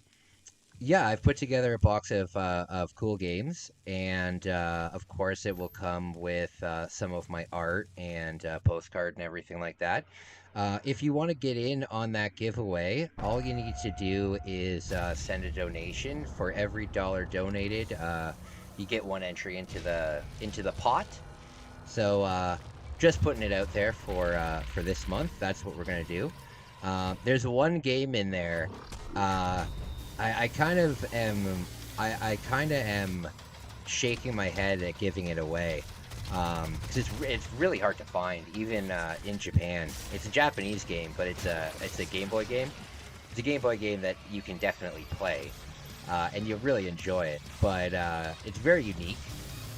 yeah, I've put together a box of cool games, and of course, it will come with some of my art and postcard and everything like that. If you want to get in on that giveaway, all you need to do is send a donation. For every dollar donated, you get one entry into the pot. So just putting it out there for this month. That's what we're gonna do. There's one game in there. Uh, I kind of am I kind of am shaking my head at giving it away. 'Cause it's really hard to find even in Japan. It's a Japanese game, but it's a Game Boy game. It's a Game Boy game that you can definitely play, and you'll really enjoy it. But it's very unique,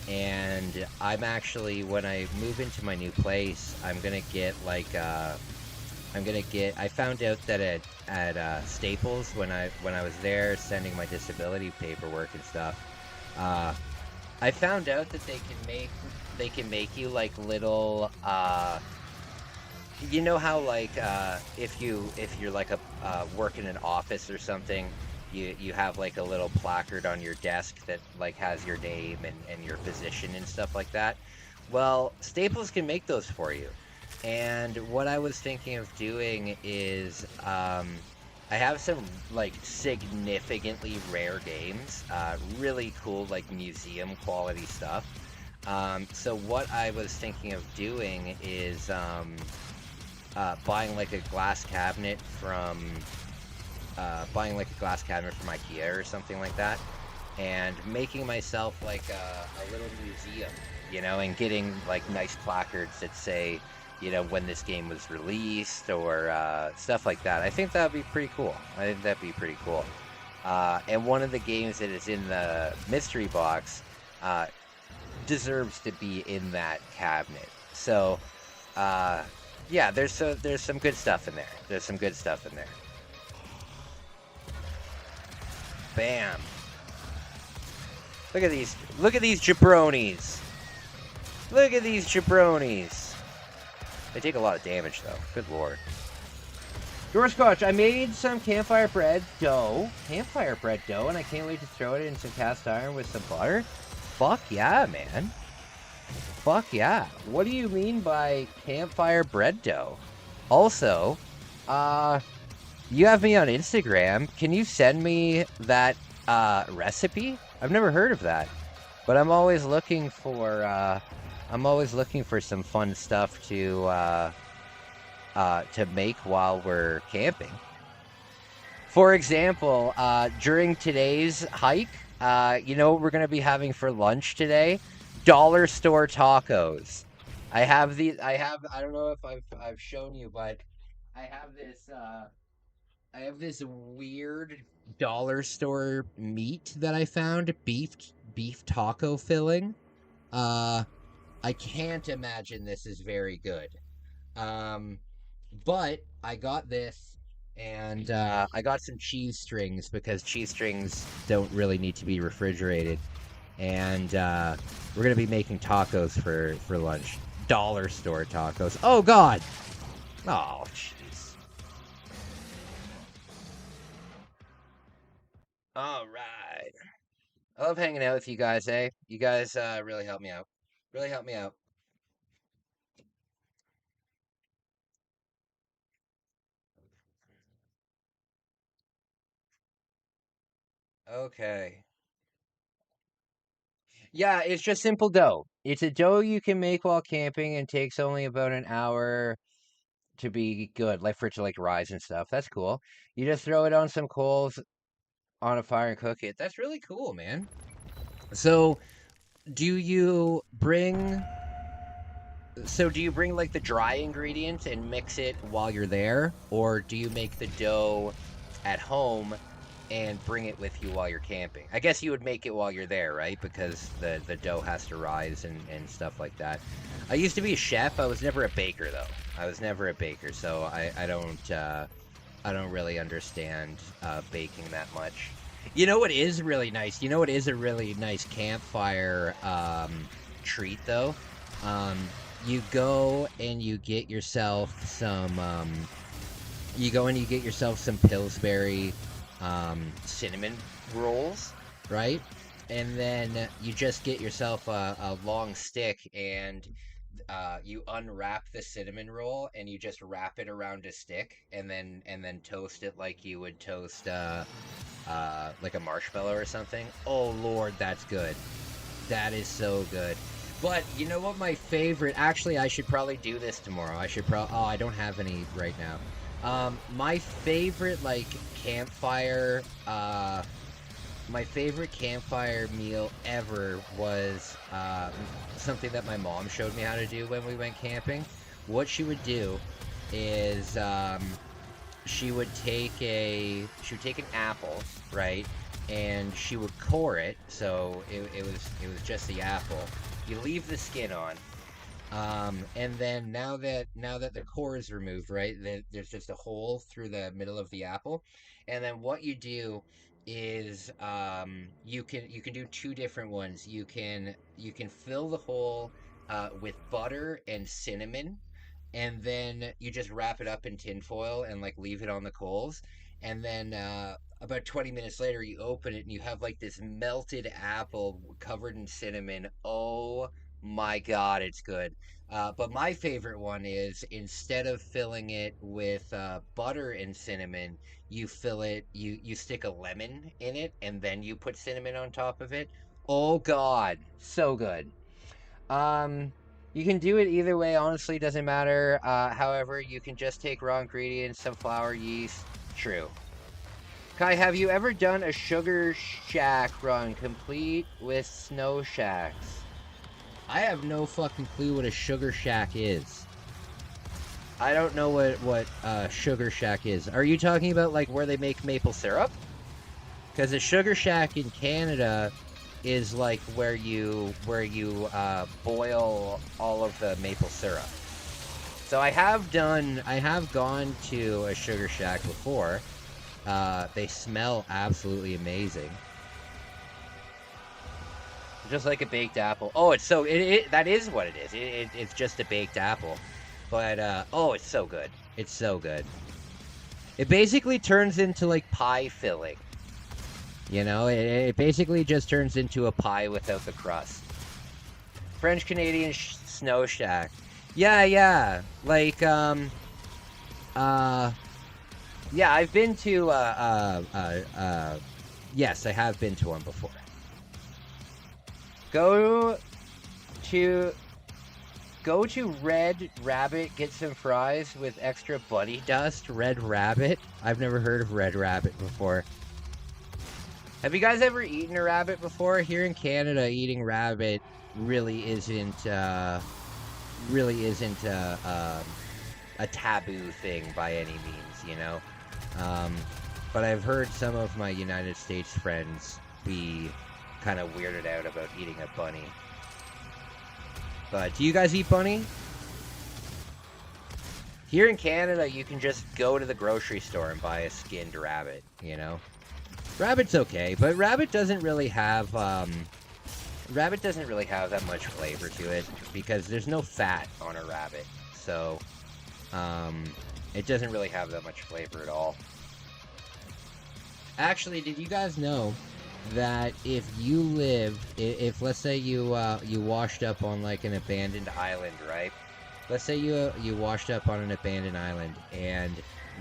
and I'm actually, when I move into my new place, I'm gonna get like I found out that at Staples, when I was there sending my disability paperwork and stuff, uh, I found out that they can make you like little you know how like if you're like a work in an office or something, you have like a little placard on your desk that like has your name and your position and stuff like that. Well, Staples can make those for you. And what I was thinking of doing is I have some like significantly rare games, really cool like museum quality stuff. So what I was thinking of doing is buying like a glass cabinet from IKEA or something like that, and making myself like a little museum, and getting like nice placards that say, when this game was released or stuff like that. I think that'd be pretty cool. And one of the games that is in the mystery box uh, deserves to be in that cabinet. So, yeah, there's some good stuff in there. Bam! Look at these jabronis. They take a lot of damage though. Good lord. George Koch, I made some campfire bread dough, and I can't wait to throw it in some cast iron with some butter. Fuck yeah, man. Fuck yeah. What do you mean by campfire bread dough? Also, you have me on Instagram. Can you send me that recipe? I've never heard of that. But I'm always looking for some fun stuff to make while we're camping. For example, during today's hike, you know what we're gonna be having for lunch today? Dollar store tacos. I don't know if I've shown you, but I have this weird dollar store meat that I found, beef taco filling. Uh, I can't imagine this is very good. Um, but I got this, and I got some cheese strings because cheese strings don't really need to be refrigerated. And we're gonna be making tacos for lunch. Dollar store tacos. Oh God! Oh jeez. All right. I love hanging out with you guys, eh? You guys really help me out. Really help me out. Okay. Yeah, it's just simple dough. It's a dough you can make while camping and takes only about an hour to be good, like for it to like rise and stuff. That's cool. You just throw it on some coals on a fire and cook it. That's really cool, man. So, do you bring do you bring like the dry ingredients and mix it while you're there, or do you make the dough at home and bring it with you while you're camping? I guess you would make it while you're there, right? Because the dough has to rise and stuff like that. I used to be a chef. I was never a baker though. I was never a baker, so I don't really understand baking that much. You know what is really nice? You know what is a really nice campfire treat though? Um, you go and you get yourself some. You go and you get yourself some Pillsbury cinnamon rolls, right? And then you just get yourself a long stick and you unwrap the cinnamon roll and you just wrap it around a stick and then toast it like you would toast like a marshmallow or something. Oh Lord, that's good. That is so good. But you know what my favorite, actually I should probably do this tomorrow. Oh, I don't have any right now. My favorite like campfire my favorite campfire meal ever was something that my mom showed me how to do when we went camping. What she would do is she would take an apple, right, and she would core it, so it was just the apple. You leave the skin on, and then now that the core is removed, right, there's just a hole through the middle of the apple, and then what you do is you can do two different ones. You can fill the hole with butter and cinnamon, and then you just wrap it up in tinfoil and like leave it on the coals, and then about 20 minutes later you open it and you have like this melted apple covered in cinnamon. Oh my god, it's good. But my favorite one is, instead of filling it with butter and cinnamon, you stick a lemon in it and then you put cinnamon on top of it. Oh god, so good. um you can do it either way, honestly, doesn't matter. However, you can just take raw ingredients, some flour, yeast. True. Kai, have you ever done a sugar shack run complete with snow shacks? I have no fucking clue what a sugar shack is. I don't know what sugar shack is. Are you talking about like where they make maple syrup? Because a sugar shack in Canada is like where you boil all of the maple syrup. So I have gone to a sugar shack before. They smell absolutely amazing. Just like a baked apple. Oh, it's so that is what it is. It's just a baked apple, but oh, it's so good. It's so good. It basically turns into like pie filling. You know, it basically just turns into a pie without the crust. French Canadian snow shack. Yeah. Like yeah, I've been to yes, I have been to one before. Go to Red Rabbit, get some fries with extra bunny dust. Red Rabbit? I've never heard of Red Rabbit before. Have you guys ever eaten a rabbit before? Here in Canada, eating rabbit really isn't a taboo thing by any means, you know? But I've heard some of my United States friends be kind of weirded out about eating a bunny. But do you guys eat bunny? Here in Canada, you can just go to the grocery store and buy a skinned rabbit, you know? Rabbit's okay, but rabbit doesn't really have that much flavor to it because there's no fat on a rabbit. So it doesn't really have that much flavor at all. Actually, did you guys know that if let's say you washed up on like an abandoned island, right? Let's say you washed up on an abandoned island and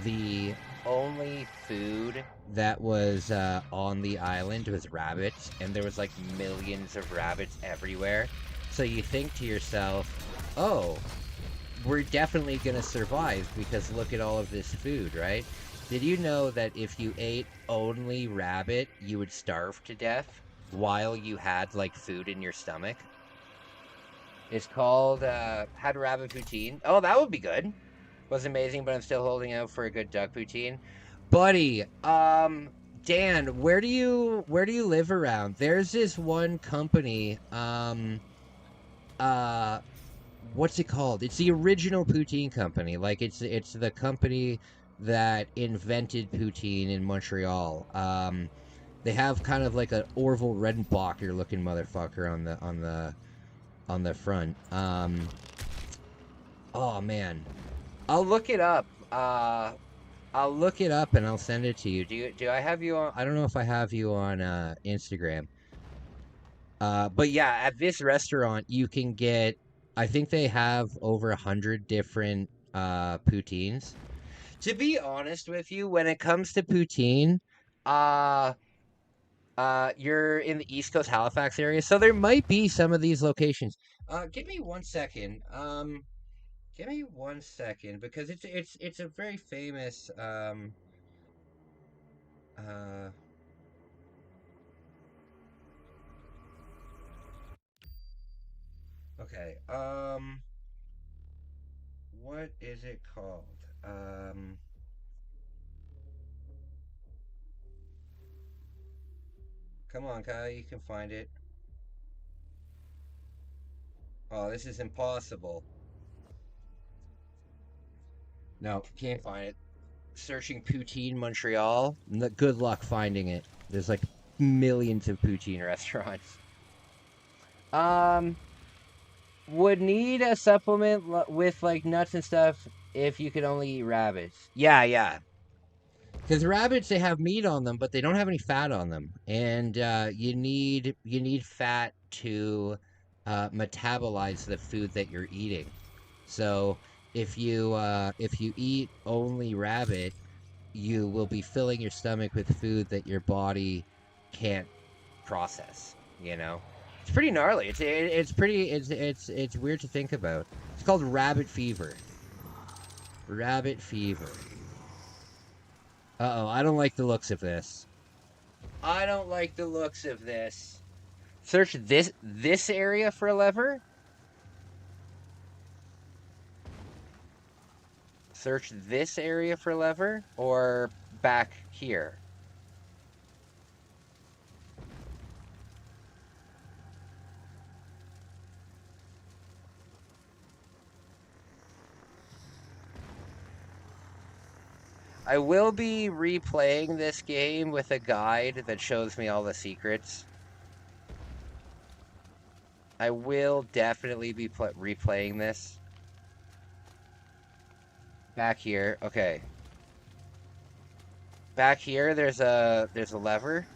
the only food that was on the island was rabbits, and there was like millions of rabbits everywhere. So you think to yourself, oh, we're definitely gonna survive because look at all of this food, right? Did you know that if you ate only rabbit, you would starve to death while you had like food in your stomach? It's called had rabbit poutine. Oh, that would be good. Was amazing, but I'm still holding out for a good duck poutine. Buddy, Dan, where do you live around? There's this one company, uh what's it called? It's the original poutine company. Like it's the company that invented poutine in Montreal. They have kind of like an Orville Redenbacher looking motherfucker on the front. Oh man, I'll look it up. I'll look it up and I'll send it to you. Do I have you on? I don't know if I have you on Instagram. But yeah, at this restaurant you can get. I think they have over 100 different poutines. To be honest with you, when it comes to poutine, uh, you're in the East Coast Halifax area, so there might be some of these locations. Give me 1 second. Give me 1 second because it's a very famous uh okay. What is it called? Um Come on, Kyle, you can find it. Oh, this is impossible. No, can't find it. Searching poutine Montreal. Good luck finding it. There's like millions of poutine restaurants. Um, would need a supplement with like nuts and stuff if you could only eat rabbits. Yeah, yeah. Because rabbits, they have meat on them, but they don't have any fat on them, and you need fat to metabolize the food that you're eating. So if you eat only rabbit, you will be filling your stomach with food that your body can't process. You know, it's pretty gnarly. It's pretty it's weird to think about. It's called rabbit fever. Rabbit fever. Uh-oh, I don't like the looks of this. I don't like the looks of this. Search this area for a lever. Search this area for lever or back here. I will be replaying this game with a guide that shows me all the secrets. I will definitely be replaying this. Back here, okay. Back here, there's a lever.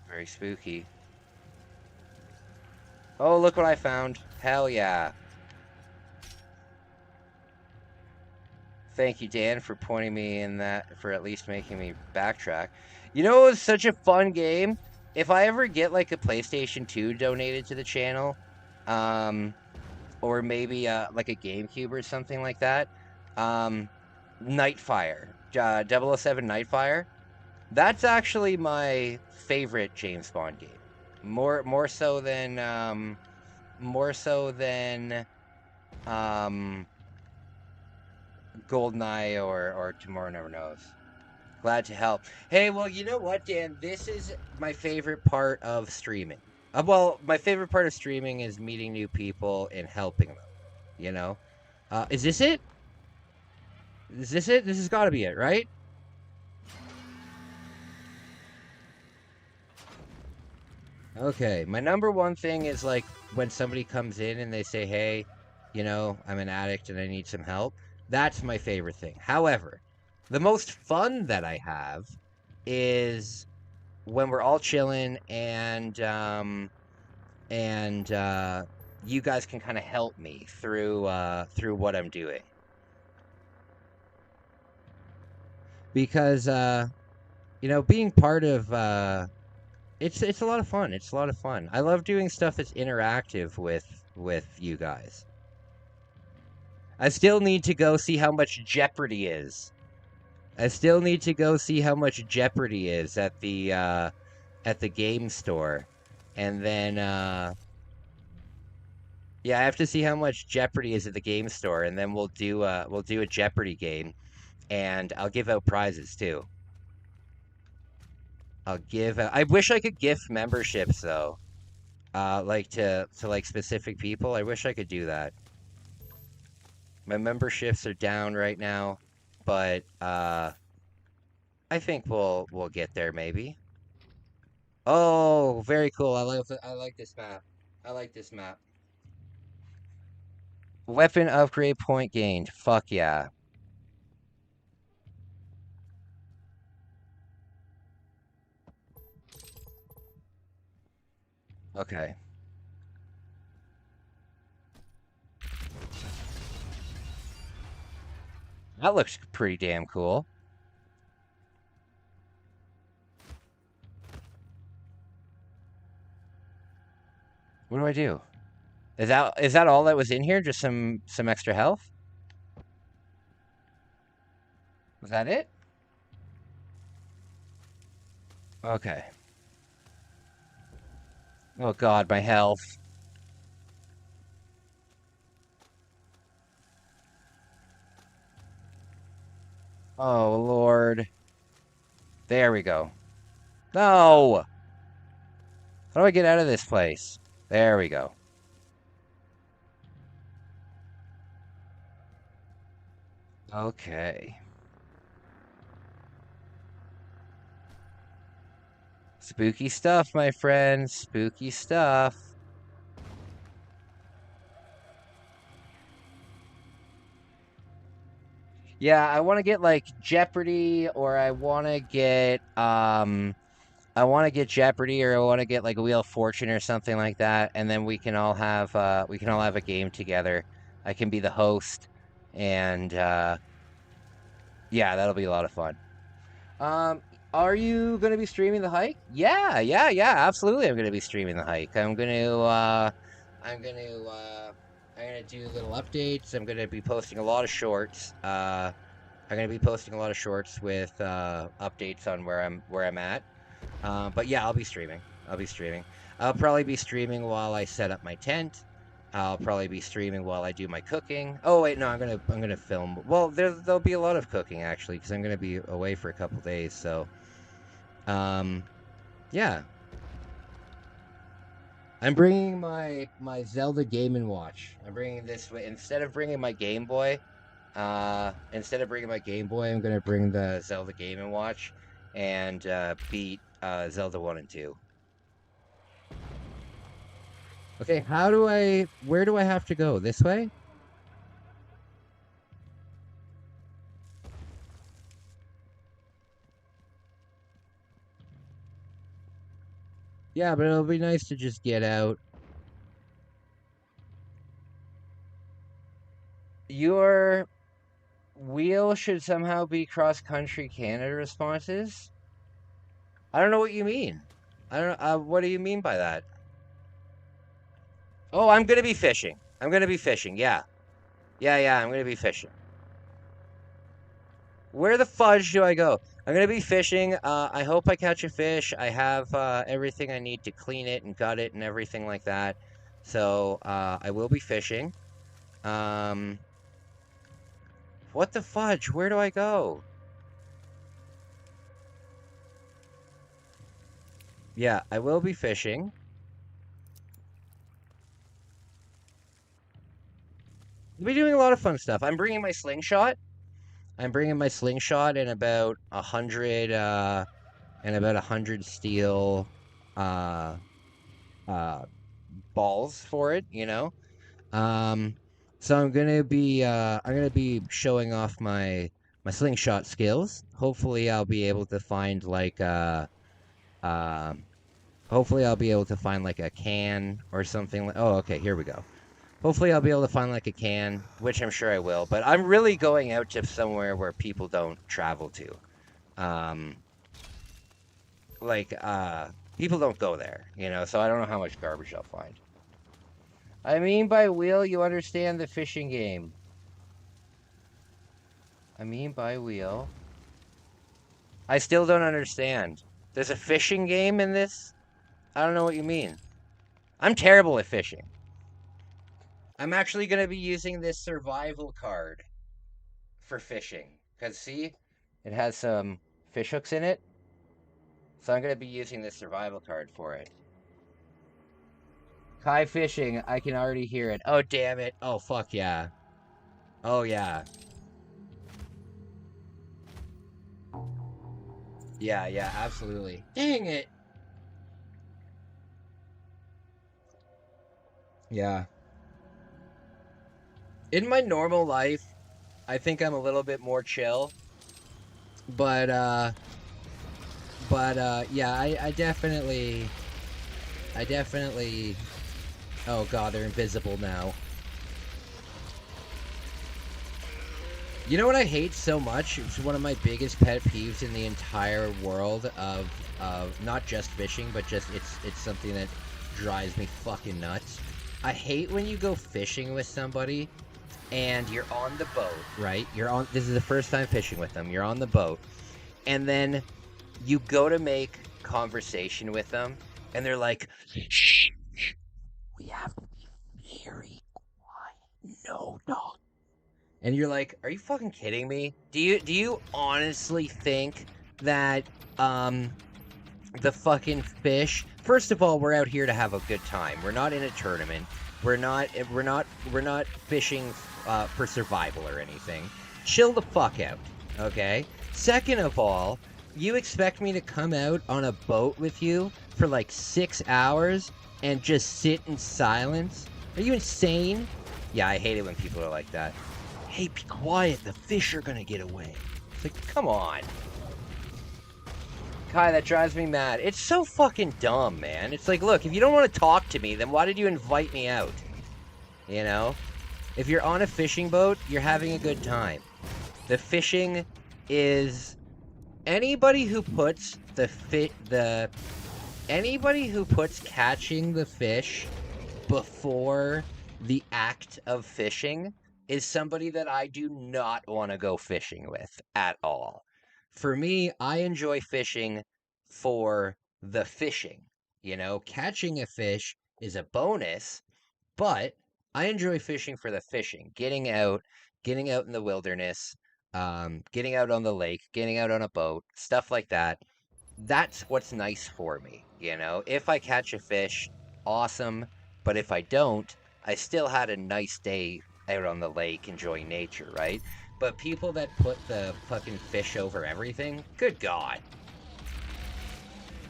Very spooky. Oh, look what I found. Hell yeah. Thank you, Dan, for pointing me in that, for at least making me backtrack. You know, it was such a fun game. If I ever get like a PlayStation 2 donated to the channel, or maybe like a GameCube or something like that, Nightfire, 007 Nightfire, that's actually my favorite James Bond game. More so than GoldenEye or Tomorrow Never Knows. Glad to help. Hey, well, you know what, Dan? This is my favorite part of streaming. Well, my favorite part of streaming is meeting new people and helping them. You know? Is this it? Is this it? This has got to be it, right? Okay, my number one thing is like when somebody comes in and they say, hey, I'm an addict and I need some help. That's my favorite thing. However, The most fun that I have is when we're all chilling and you guys can kind of help me through what I'm doing. Because being part of it's a lot of fun. It's a lot of fun. I love doing stuff that's interactive with you guys. I still need to go see how much Jeopardy is. I still need to go see how much Jeopardy is at the game store. And then yeah, I have to see how much Jeopardy is at the game store, and then we'll do a Jeopardy game, and I'll give out prizes too. I wish I could gift memberships though. Like to like specific people. I wish I could do that. My memberships are down right now, but I think we'll get there maybe. Oh, very cool. I like this map. I like this map. Weapon upgrade point gained. Fuck yeah. Okay. That looks pretty damn cool. What do I do? Is that all that was in here? Just some extra health? Was that it? Okay. Oh God, my health. Oh Lord. There we go. No! How do I get out of this place? There we go. Okay. Spooky stuff, my friends. Spooky stuff. Yeah, I want to get like Jeopardy, or I want to get Jeopardy, or I want to get like Wheel of Fortune or something like that, and then we can all have a game together. I can be the host, and yeah, that'll be a lot of fun. Um, are you gonna be streaming the hike? Yeah, yeah, yeah, absolutely. I'm gonna be streaming the hike. I'm gonna, I'm gonna do little updates. I'm gonna be posting a lot of shorts. I'm gonna be posting a lot of shorts with updates on where I'm at. But yeah, I'll be streaming. I'll be streaming. I'll probably be streaming while I set up my tent. I'll probably be streaming while I do my cooking. Oh wait, no, I'm gonna film. Well, there'll be a lot of cooking actually, because I'm gonna be away for a couple days. So, um, yeah, I'm bringing my Zelda Game and Watch. I'm bringing this instead of bringing my Game Boy. Instead of bringing my Game Boy, I'm gonna bring the Zelda Game and Watch and beat Zelda 1 and 2. Okay, where do I have to go? This way? Yeah, but it'll be nice to just get out. Your wheel should somehow be cross-country Canada responses? I don't know what you mean. I don't know. What do you mean by that? Oh, I'm gonna be fishing. I'm gonna be fishing. Yeah. Yeah, yeah, I'm gonna be fishing. Where the fudge do I go? I'm gonna be fishing. I hope I catch a fish. I have everything I need to clean it and gut it and everything like that. So I will be fishing. Um, what the fudge? Where do I go? Yeah, I will be fishing. I'll be doing a lot of fun stuff. I'm bringing my slingshot. I'm bringing my slingshot and about 100 steel uh uh balls for it, you know. Um so I'm gonna be showing off my slingshot skills. Hopefully I'll be able to find like hopefully I'll be able to find like a can or something. Oh, okay, here we go. Hopefully I'll be able to find like a can, which I'm sure I will. But I'm really going out to somewhere where people don't travel to. Um, like people don't go there, you know. So I don't know how much garbage I'll find. I mean by wheel, you understand the fishing game. I mean by wheel. I still don't understand. There's a fishing game in this? I don't know what you mean. I'm terrible at fishing. I'm actually going to be using this survival card for fishing. Because, see, it has some fish hooks in it. So I'm going to be using this survival card for it. Kai fishing, I can already hear it. Oh, damn it. Oh, fuck yeah. Oh, yeah. Yeah, yeah, absolutely. Dang it. Yeah. In my normal life, I think I'm a little bit more chill. But, yeah, I definitely... Oh god, they're invisible now. You know what I hate so much? It's one of my biggest pet peeves in the entire world of not just fishing, but just it's something that drives me fucking nuts. I hate when you go fishing with somebody and you're on the boat, right? This is the first time fishing with them. You're on the boat. And then you go to make conversation with them and they're like, shh, we have to be very quiet. No, dog. And you're like, are you fucking kidding me? Do you honestly think that the fucking fish? First of all, we're out here to have a good time. We're not in a tournament. We're not fishing for survival or anything. Chill the fuck out, okay? Second of all, you expect me to come out on a boat with you for like 6 hours and just sit in silence? Are you insane? Yeah, I hate it when people are like that. Hey, be quiet, the fish are gonna get away. It's like, come on. Kai, that drives me mad. It's so fucking dumb, man. It's like, look, if you don't want to talk to me, then why did you invite me out? You know? If you're on a fishing boat, you're having a good time. The fishing is... Anybody who puts anybody who puts catching the fish before the act of fishing is somebody that I do not want to go fishing with at all. For me, I enjoy fishing for the fishing. You know, catching a fish is a bonus, but I enjoy fishing for the fishing. Getting out in the wilderness, getting out on the lake, getting out on a boat, stuff like that. That's what's nice for me, you know? If I catch a fish, awesome. But if I don't, I still had a nice day out on the lake enjoying nature, right? But people that put the fucking fish over everything, good God.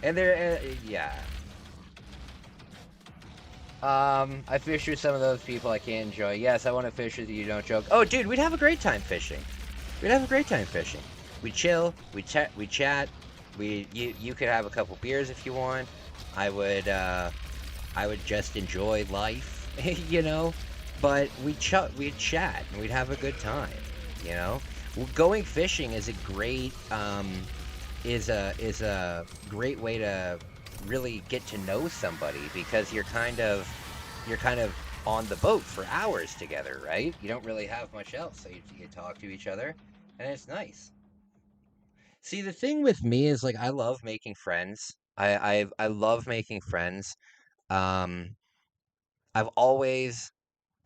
And they're, yeah. I fish with some of those people I can't enjoy. Yes, I want to fish with you, don't joke. Oh, dude, we'd have a great time fishing. We'd have a great time fishing. We'd chill, we'd chat, you could have a couple beers if you want. I would just enjoy life, you know? But we'd chat and we'd have a good time, you know? Going fishing is a great is a great way to really get to know somebody, because you're kind of on the boat for hours together, right? You don't really have much else, so you talk to each other, and it's nice. See, the thing with me is, like, I love making friends. I love making friends. Um, I've always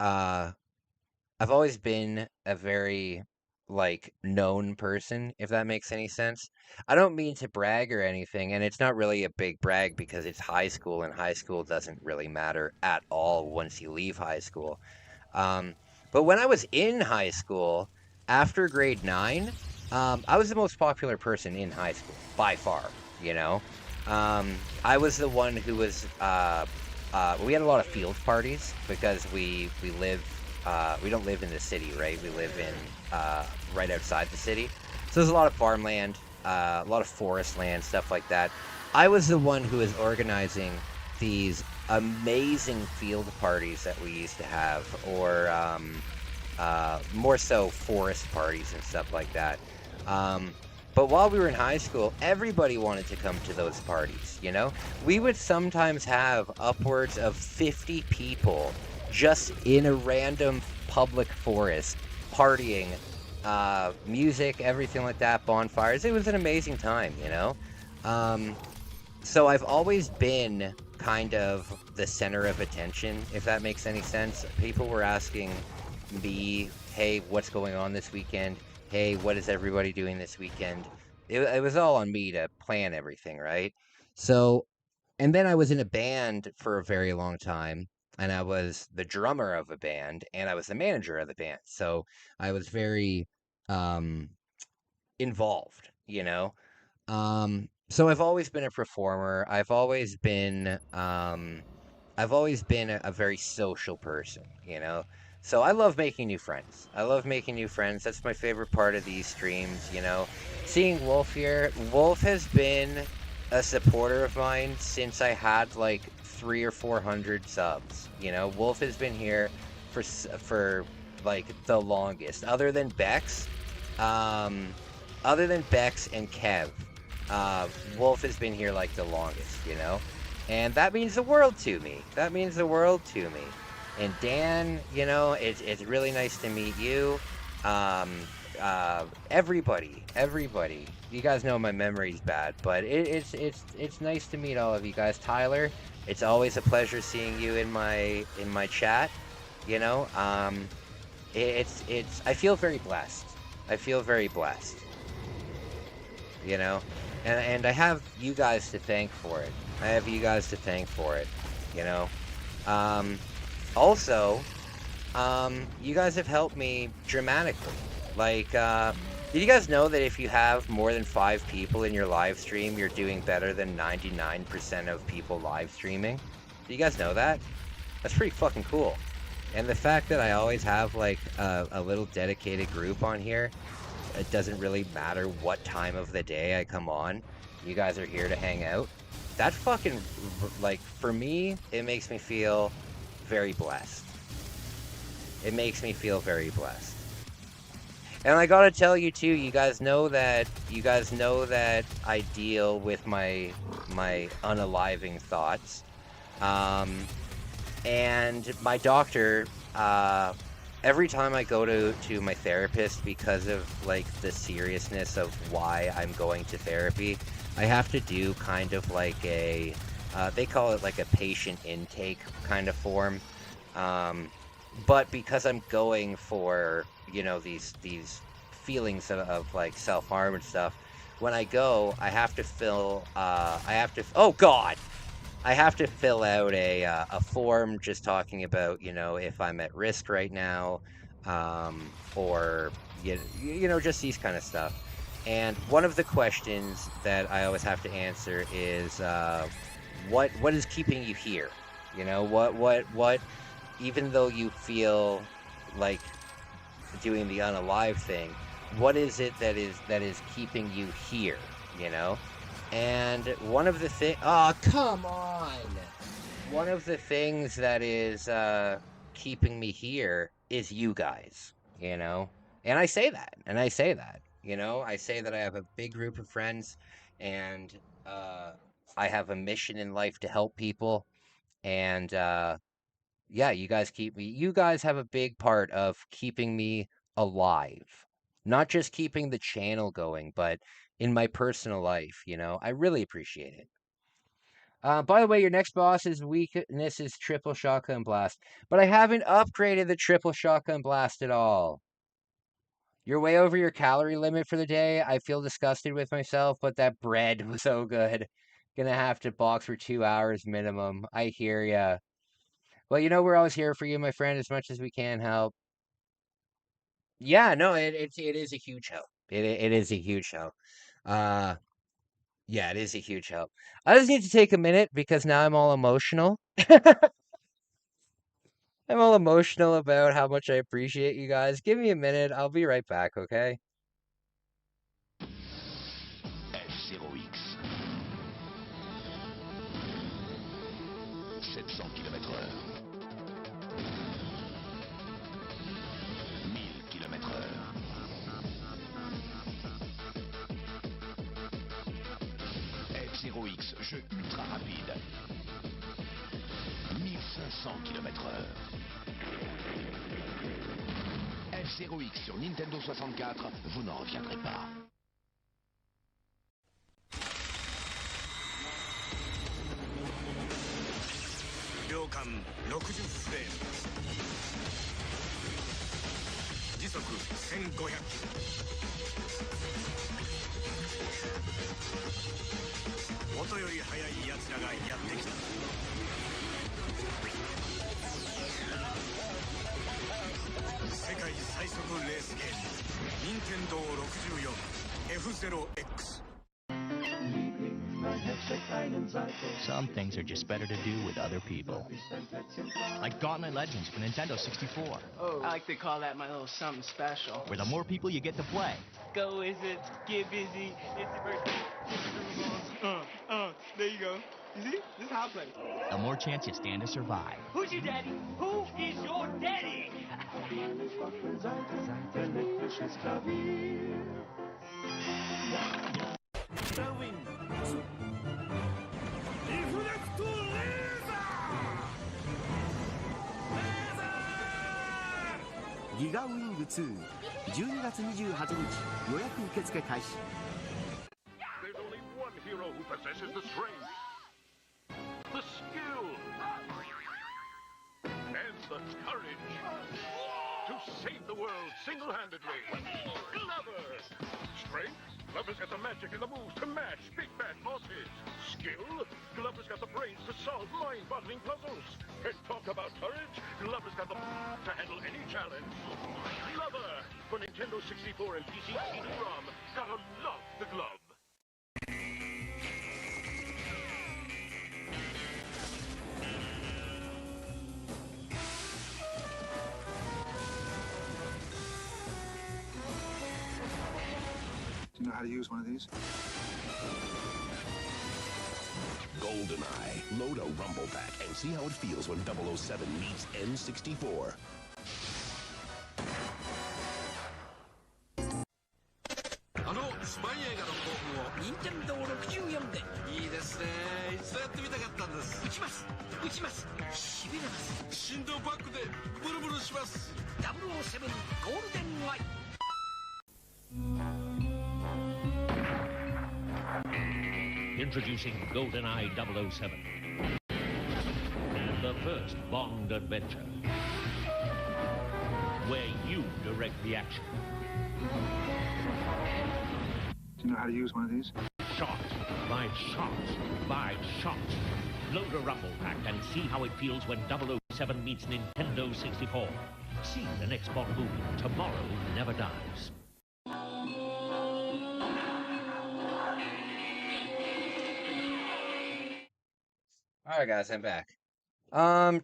uh I've always been a very, like, known person, if that makes any sense. I don't mean to brag or anything, and it's not really a big brag because it's high school, and high school doesn't really matter at all once you leave high school. Um, but when I was in high school, after grade 9, I was the most popular person in high school, by far, you know? I was the one who was, we had a lot of field parties because we don't live in the city, right? We live in, right outside the city. So there's a lot of farmland, a lot of forest land, stuff like that. I was the one who was organizing these amazing field parties that we used to have, or more so forest parties and stuff like that. Um, but while we were in high school, everybody wanted to come to those parties, you know? We would sometimes have upwards of 50 people just in a random public forest partying, music, everything like that, bonfires. It was an amazing time, you know? Um, so I've always been kind of the center of attention, if that makes any sense. People were asking me, hey, what's going on this weekend? Hey, what is everybody doing this weekend? It was all on me to plan everything, right? So, and then I was in a band for a very long time, and I was the drummer of a band, and I was the manager of the band. So I was very um, involved, you know? So I've always been a performer. I've always been a very social person, you know. So I love making new friends. I love making new friends. That's my favorite part of these streams, you know. Seeing Wolf here, Wolf has been a supporter of mine since I had like 300 or 400 subs. You know, Wolf has been here for like the longest, um, other than Bex and Kev. Wolf has been here like the longest, you know? And that means the world to me. That means the world to me. And Dan, you know, it's really nice to meet you. Um, everybody. You guys know my memory's bad, but it's nice to meet all of you guys. Tyler, it's always a pleasure seeing you in my chat. You know, it's I feel very blessed. I feel very blessed, you know, and I have you guys to thank for it. I have you guys to thank for it, you know. Um, Also, you guys have helped me dramatically. Like, did you guys know that if you have more than 5 people in your live stream, you're doing better than 99% of people live streaming? Do you guys know that? That's pretty fucking cool. And the fact that I always have like a little dedicated group on here, it doesn't really matter what time of the day I come on. You guys are here to hang out. That fucking, like, for me, it makes me feel very blessed. It makes me feel very blessed. And I gotta tell you too, you guys know that I deal with my unaliving thoughts. Um, and my doctor, every time I go to my therapist, because of like the seriousness of why I'm going to therapy, I have to do kind of like they call it like a patient intake kind of form. Um, but because I'm going for, you know, these feelings of like self-harm and stuff, when I go, oh God, I have to fill out a form just talking about, you know, if I'm at risk right now, or you know, just these kind of stuff. And one of the questions that I always have to answer is, what is keeping you here? You know, what? Even though you feel like doing the unalive thing, what is it that is keeping you here? You know. And one of the things, oh, come on. One of the things that is keeping me here is you guys, you know? And I say that, you know? I say that I have a big group of friends, and uh, I have a mission in life to help people. And yeah, you guys have a big part of keeping me alive. Not just keeping the channel going, but in my personal life, you know, I really appreciate it. By the way, your next boss's weakness is triple shotgun blast, but I haven't upgraded the triple shotgun blast at all. You're way over your calorie limit for the day. I feel disgusted with myself, but that bread was so good. Gonna have to box for 2 hours minimum. I hear ya. Well, you know, we're always here for you, my friend, as much as we can help. Yeah, no, it is a huge help. It is a huge help. Uh, yeah, it is a huge help. I just need to take a minute because now I'm all emotional. I'm all emotional about how much I appreciate you guys. Give me a minute. I'll be right back, okay? 700 km/h. 1000 km/h. F0X, jeu ultra rapide. 1500 km/h. F0X sur Nintendo 64, vous n'en reviendrez pas. Some things are just better to do with other people. Like Gauntlet Legends for Nintendo 64. Oh, I like to call that my little something special. Where the more people you get to play. Go Wizards, get busy, it's the birthday, it's the groove on. There you go. You see? This is how I play. The more chance you stand to survive. Who's your daddy? Who is your daddy? Giga Wing 2 12月28日予約受付開始 There's only one hero who possesses the strength, the skill, and the courage to save the world single-handedly. Glover! Strength? Glover's got the magic and the moves to match big bad bosses. Skill? Glover's got the brains to solve mind-boggling puzzles. And talk about courage? Glover's got the to handle any challenge. Glover! For Nintendo 64 and PC CD-ROM. Gotta love the glove. Do you know how to use one of these? GoldenEye. Load a Rumble Pack and see how it feels when 007 meets N64. スパイ映画の興奮を任天堂64でいいですね一度やってみたかったんです撃ちます撃ちますしびれます振動バックでブルブルします007ゴールデンアイ Introducing GoldenEye 007 and the first Bond adventure where you direct the action. Do you know how to use one of these? Shot by shot by shot. Load a Rumble Pack and see how it feels when 007 meets Nintendo 64. See the next Bond movie. Tomorrow never dies. Alright guys, I'm back.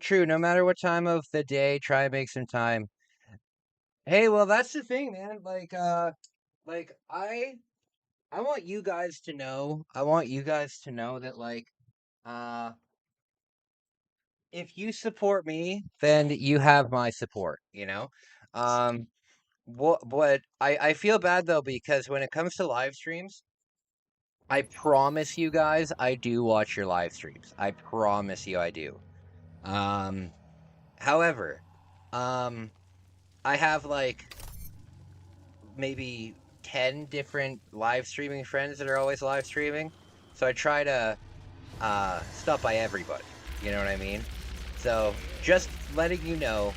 True, no matter what time of the day, try and make some time. Hey, well that's the thing, man. I want you guys to know, that if you support me, then you have my support, you know? What I feel bad though, because when it comes to live streams, I promise you guys, I do watch your live streams. I promise you I do. However, I have maybe 10 different live streaming friends that are always live streaming. So I try to stop by everybody. You know what I mean? So just letting you know,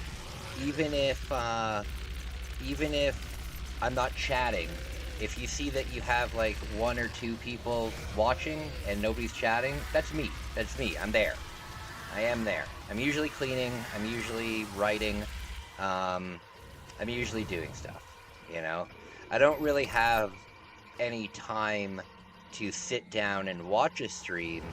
even if I'm not chatting, if you see that you have one or two people watching and nobody's chatting, that's me. That's me. I'm there. I am there. I'm usually cleaning. I'm usually writing. I'm usually doing stuff, you know? I don't really have any time to sit down and watch a stream,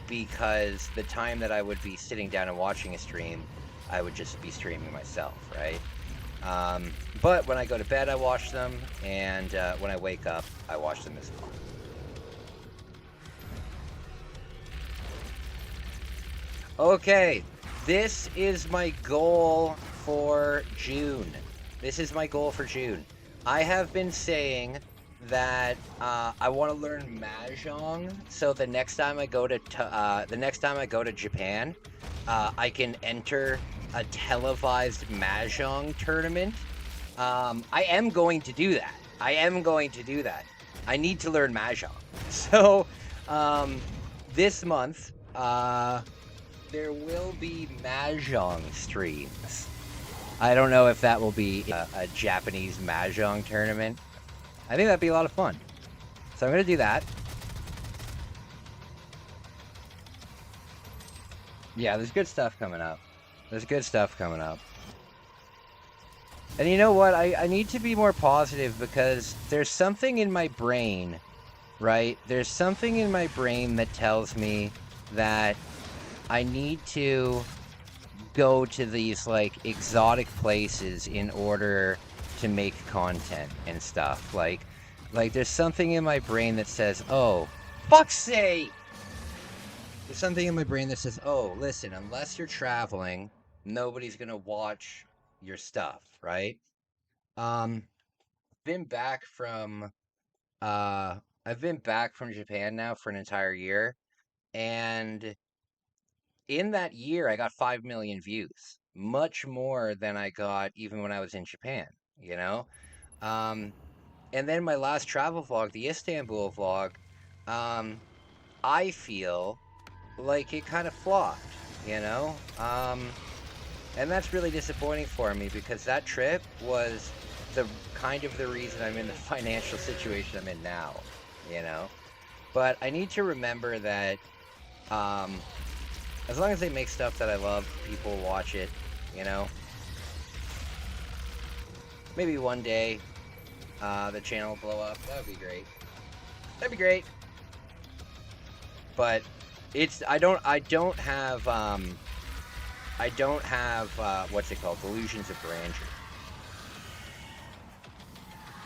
because the time that I would be sitting down and watching a stream, I would just be streaming myself, right? But when I go to bed, I watch them, and when I wake up, I watch them as well. Okay, this is my goal for June. This is my goal for June. I have been saying that I want to learn mahjong, so the next time I go to Japan, I can enter a televised mahjong tournament. I am going to do that. I need to learn mahjong. So, this month, there will be mahjong streams. I don't know if that will be a Japanese mahjong tournament. I think that'd be a lot of fun. So I'm going to do that. Yeah, there's good stuff coming up. And you know what? I need to be more positive because there's something in my brain, right? There's something in my brain that tells me that I need to go to these, like, exotic places in order to make content and stuff. Like there's something in my brain that says, oh, fuck's sake! There's something in my brain that says, oh, listen, unless you're traveling, nobody's gonna watch your stuff, right? Been back from I've been back from Japan now for an entire year, and in that year I got 5 million views, much more than I got even when I was in Japan, you know? And then my last travel vlog, the Istanbul vlog, I feel like it kind of flopped, you know? And that's really disappointing for me because that trip was the reason I'm in the financial situation I'm in now, you know? But I need to remember that as long as they make stuff that I love, people watch it, you know? Maybe one day the channel will blow up. That would be great. That'd be great. But I don't have what's it called? Delusions of grandeur.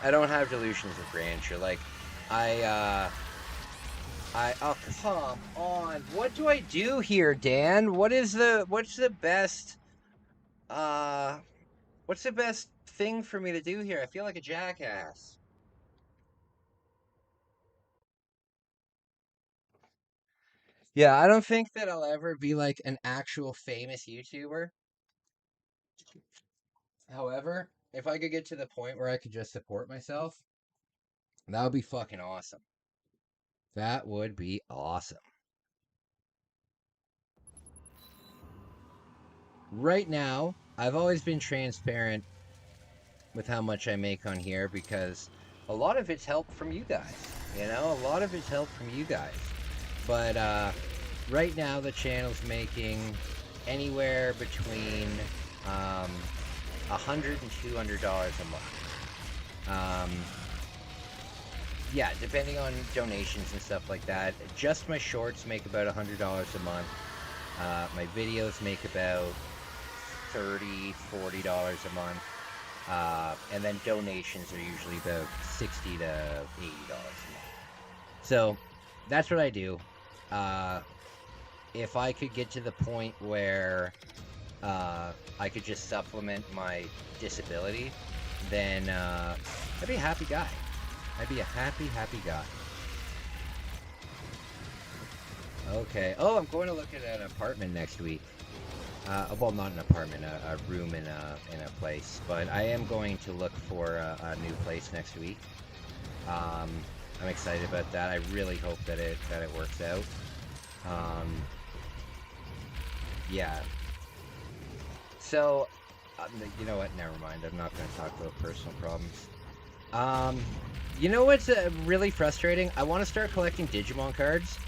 I don't have delusions of grandeur. Like, oh, come on. What do I do here, Dan? What's the best thing for me to do here? I feel like a jackass. Yeah, I don't think that I'll ever be like an actual famous YouTuber. However, if I could get to the point where I could just support myself, that would be fucking awesome. That would be awesome. Right now, I've always been transparent with how much I make on here because a lot of it's help from you guys. You know, a lot of it's help from you guys. But right now the channel's making anywhere between $100 and $200 a month. Yeah, depending on donations and stuff like that. Just my shorts make about $100 a month. My videos make about $30, $40 a month. And then donations are usually about $60 to $80 a month. So that's what I do. If I could get to the point where I could just supplement my disability, then I'd be a happy guy. I'd be a happy guy. Okay. Oh, I'm going to look at an apartment next week. Well, not an apartment, a room in a place. But I am going to look for a new place next week. I'm excited about that. I really hope that it works out. Yeah. So, you know what? Never mind. I'm not going to talk about personal problems. You know what's really frustrating? I want to start collecting Digimon cards,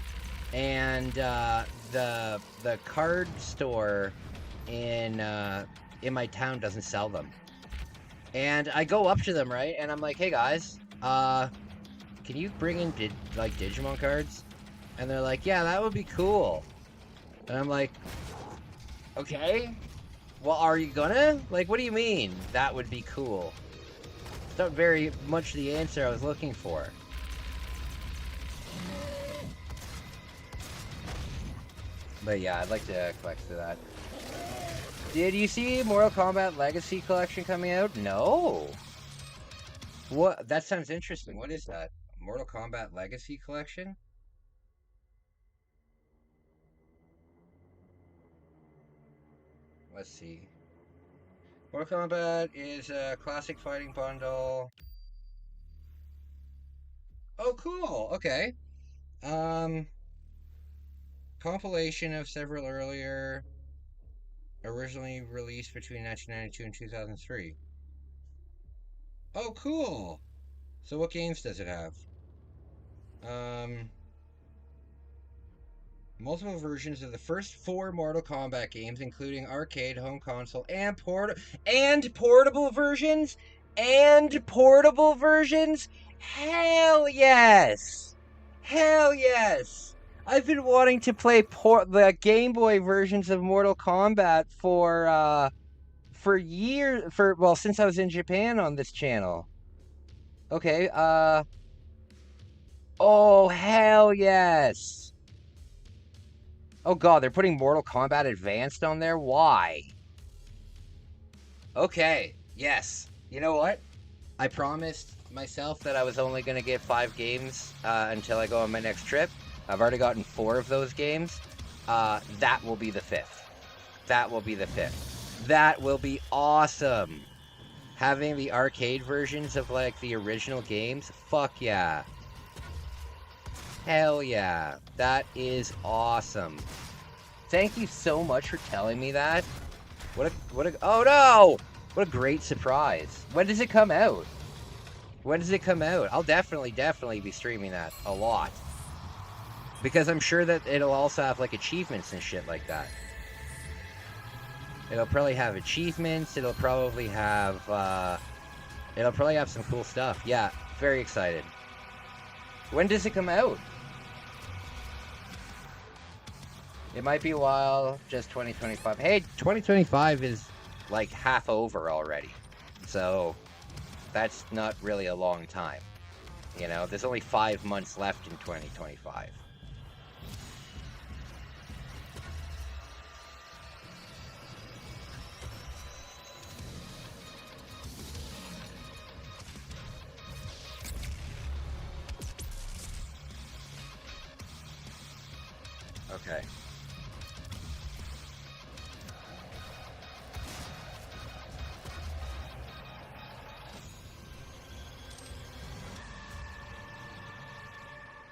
and the card store in my town doesn't sell them. And I go up to them, right? And I'm like, hey guys, can you bring in Digimon cards? And they're like, yeah, that would be cool. And I'm like, okay. Well, are you gonna? Like, what do you mean? That would be cool. It's not very much the answer I was looking for. But yeah, I'd like to collect for that. Did you see Mortal Kombat Legacy Collection coming out? No. What? That sounds interesting. What is that? Mortal Kombat Legacy Collection? Let's see. Mortal Kombat is a classic fighting bundle. Oh, cool. Okay. Compilation of several earlier, originally released between 1992 and 2003. Oh, cool. So what games does it have? Multiple versions of the first 4 Mortal Kombat games, including arcade, home console, and portable versions. And portable versions. Hell yes! Hell yes! I've been wanting to play the Game Boy versions of Mortal Kombat for years. Well, since I was in Japan on this channel. Okay. Oh hell yes! Oh god, they're putting Mortal Kombat Advanced on there? Why? Okay, yes. You know what? I promised myself that I was only going to get 5 games until I go on my next trip. I've already gotten 4 of those games. That will be the 5th. That will be the 5th. That will be awesome. Having the arcade versions of, like, the original games? Fuck yeah. Hell yeah. That is awesome. Thank you so much for telling me that. Oh no! What a great surprise. When does it come out? When does it come out? I'll definitely be streaming that a lot. Because I'm sure that it'll also have, like, achievements and shit like that. It'll probably have achievements, it'll probably have some cool stuff. Yeah, very excited. When does it come out? It might be a while, just 2025. Hey, 2025 is like half over already. So that's not really a long time. You know, there's only 5 months left in 2025. Okay.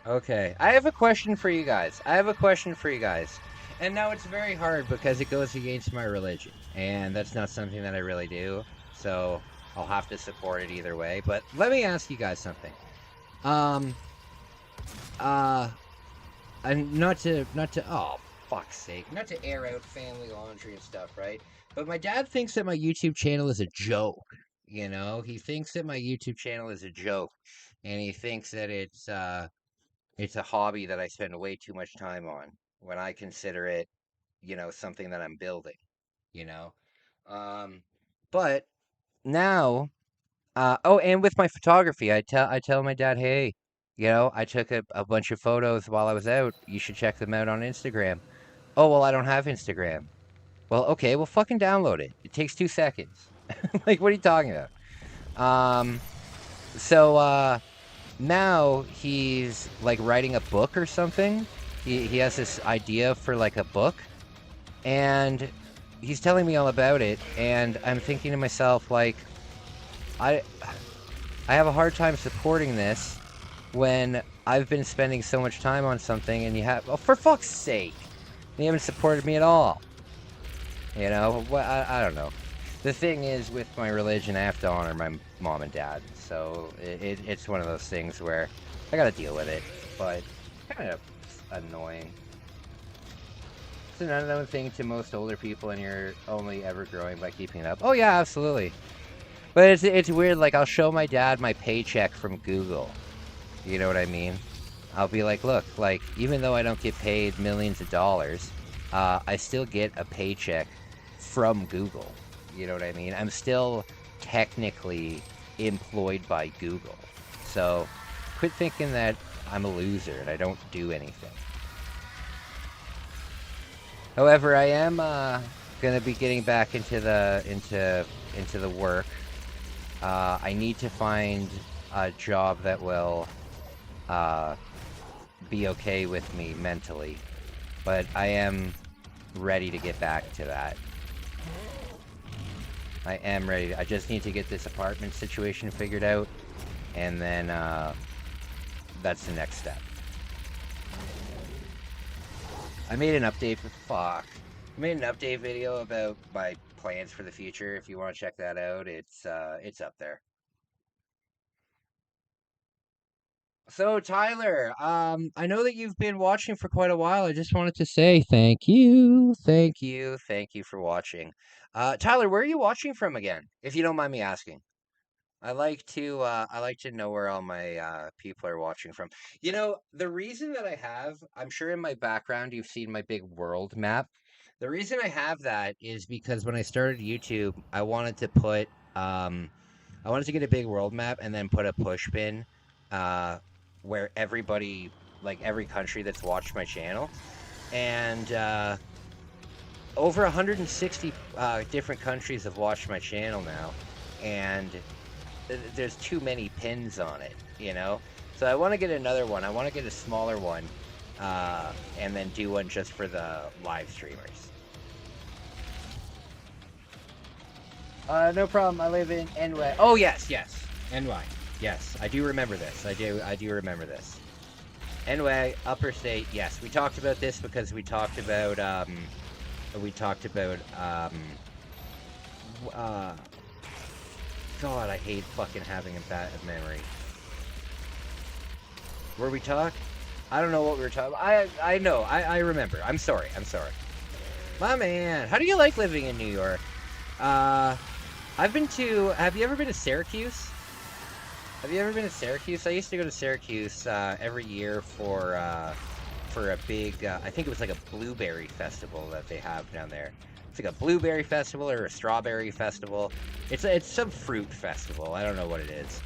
Okay, I have a question for you guys. And now it's very hard because it goes against my religion. And that's not something that I really do. So I'll have to support it either way. But let me ask you guys something. And not to, oh, fuck's sake. Not to air out family laundry and stuff, right? But my dad thinks that my YouTube channel is a joke. You know? He thinks that my YouTube channel is a joke. And he thinks that it's a hobby that I spend way too much time on when I consider it, you know, something that I'm building, you know? But now, oh, and with my photography, I tell my dad, hey, you know, I took a bunch of photos while I was out. You should check them out on Instagram. Oh, well, I don't have Instagram. Well, okay, well, fucking download it. It takes 2 seconds. Like, what are you talking about? So, now he's like writing a book or something. He has this idea for like a book, and he's telling me all about it, and I'm thinking to myself, like, I have a hard time supporting this when I've been spending so much time on something, and you have, oh, for fuck's sake, you haven't supported me at all. You know, I don't know. The thing is, with my religion, I have to honor my mom and dad, so it's one of those things where I gotta deal with it, but kind of annoying. It's another thing to most older people, and you're only ever growing by keeping it up. Oh yeah, absolutely. But it's weird, like, I'll show my dad my paycheck from Google. You know what I mean? I'll be like, look, like, even though I don't get paid millions of dollars, I still get a paycheck from Google. You know what I mean? I'm still technically employed by Google. So quit thinking that I'm a loser and I don't do anything. However, I am gonna be getting back into the work. I need to find a job that will be okay with me mentally, but I am ready to get back to that. I am ready. I just need to get this apartment situation figured out, and then that's the next step. I made an update I made an update video about my plans for the future. If you want to check that out, it's up there. So Tyler, I know that you've been watching for quite a while. I just wanted to say thank you for watching. Tyler, where are you watching from again? If you don't mind me asking. I like to know where all my people are watching from. You know, the reason that I'm sure in my background you've seen my big world map. The reason I have that is because when I started YouTube, I wanted to get a big world map and then put a push pin uh where everybody, like every country that's watched my channel, and over 160 different countries have watched my channel now, and there's too many pins on it, you know? So I want to get another one. I want to get a smaller one, and then do one just for the live streamers. No problem. I live in NY. Oh, yes. NY. Yes, I do remember this. I do remember this. NY, Upper State. Yes, we talked about this because we talked about, God, I hate fucking having a bad memory. Were we talk? I don't know what we were talking about. I know. I remember. I'm sorry. My man, how do you like living in New York? Have you ever been to Syracuse? I used to go to Syracuse every year for a big, I think it was like a blueberry festival that they have down there. It's like a blueberry festival or a strawberry festival. It's some fruit festival. I don't know what it is.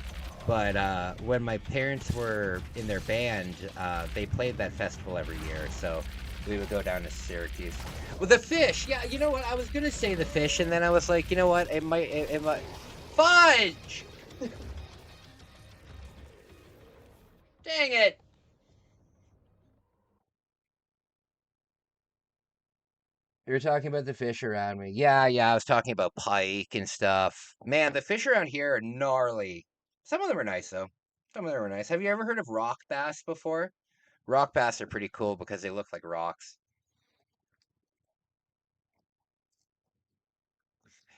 But when my parents were in their band, they played that festival every year. So we would go down to Syracuse. Well, the fish. Yeah, you know what? I was gonna say the fish, and then I was like, you know what? It might. Fudge! Dang it! You were talking about the fish around me. Yeah, I was talking about pike and stuff. Man, the fish around here are gnarly. Some of them are nice, though. Some of them are nice. Have you ever heard of rock bass before? Rock bass are pretty cool because they look like rocks.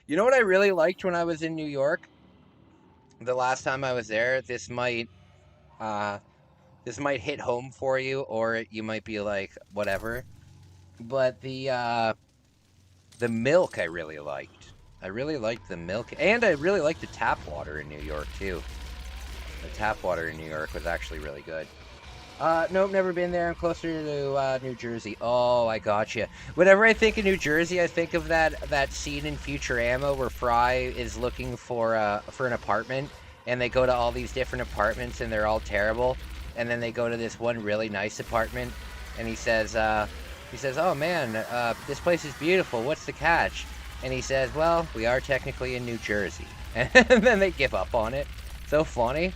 You know what I really liked when I was in New York? The last time I was there, uh this might hit home for you, or you might be like, whatever. But the milk I really liked. I really liked the milk, and I really liked the tap water in New York too. The tap water in New York was actually really good. Nope, never been there. I'm closer to New Jersey. Oh, I gotcha. Whenever I think of New Jersey, I think of that scene in Futurama where Fry is looking for an apartment, and they go to all these different apartments, and they're all terrible. And then they go to this one really nice apartment, and he says, "Oh man, this place is beautiful. What's the catch?" And he says, "Well, we are technically in New Jersey." And then they give up on it. So funny.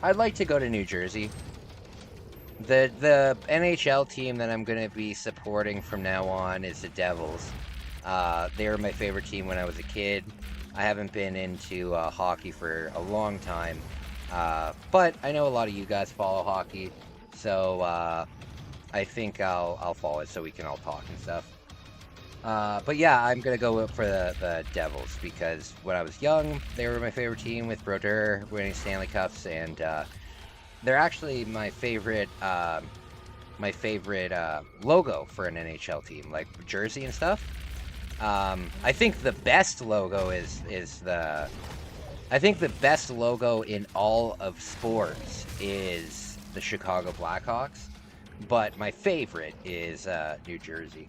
I'd like to go to New Jersey. The NHL team that I'm going to be supporting from now on is the Devils. They were my favorite team when I was a kid. I haven't been into hockey for a long time, but I know a lot of you guys follow hockey, so I think I'll follow it so we can all talk and stuff. But yeah, I'm going to go for the Devils because when I was young, they were my favorite team with Brodeur winning Stanley Cups, and they're actually my favorite logo for an NHL team, like jersey and stuff. I think the best logo I think the best logo in all of sports is the Chicago Blackhawks, but my favorite is New Jersey.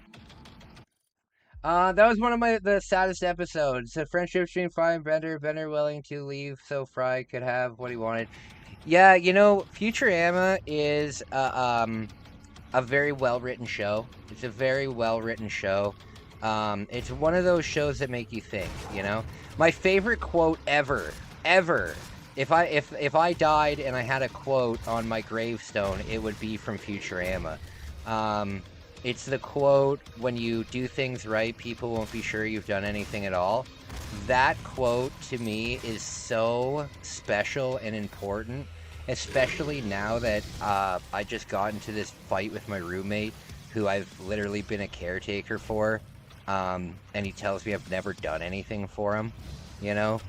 That was one of the saddest episodes. A friendship between Fry and Bender. Bender willing to leave so Fry could have what he wanted. Yeah, you know, Futurama is a very well-written show. It's a very well-written show. It's one of those shows that make you think, you know? My favorite quote ever, if I died and I had a quote on my gravestone, it would be from Futurama. It's the quote, when you do things right, people won't be sure you've done anything at all. That quote, to me, is so special and important, especially now that I just got into this fight with my roommate, who I've literally been a caretaker for, and he tells me I've never done anything for him, you know?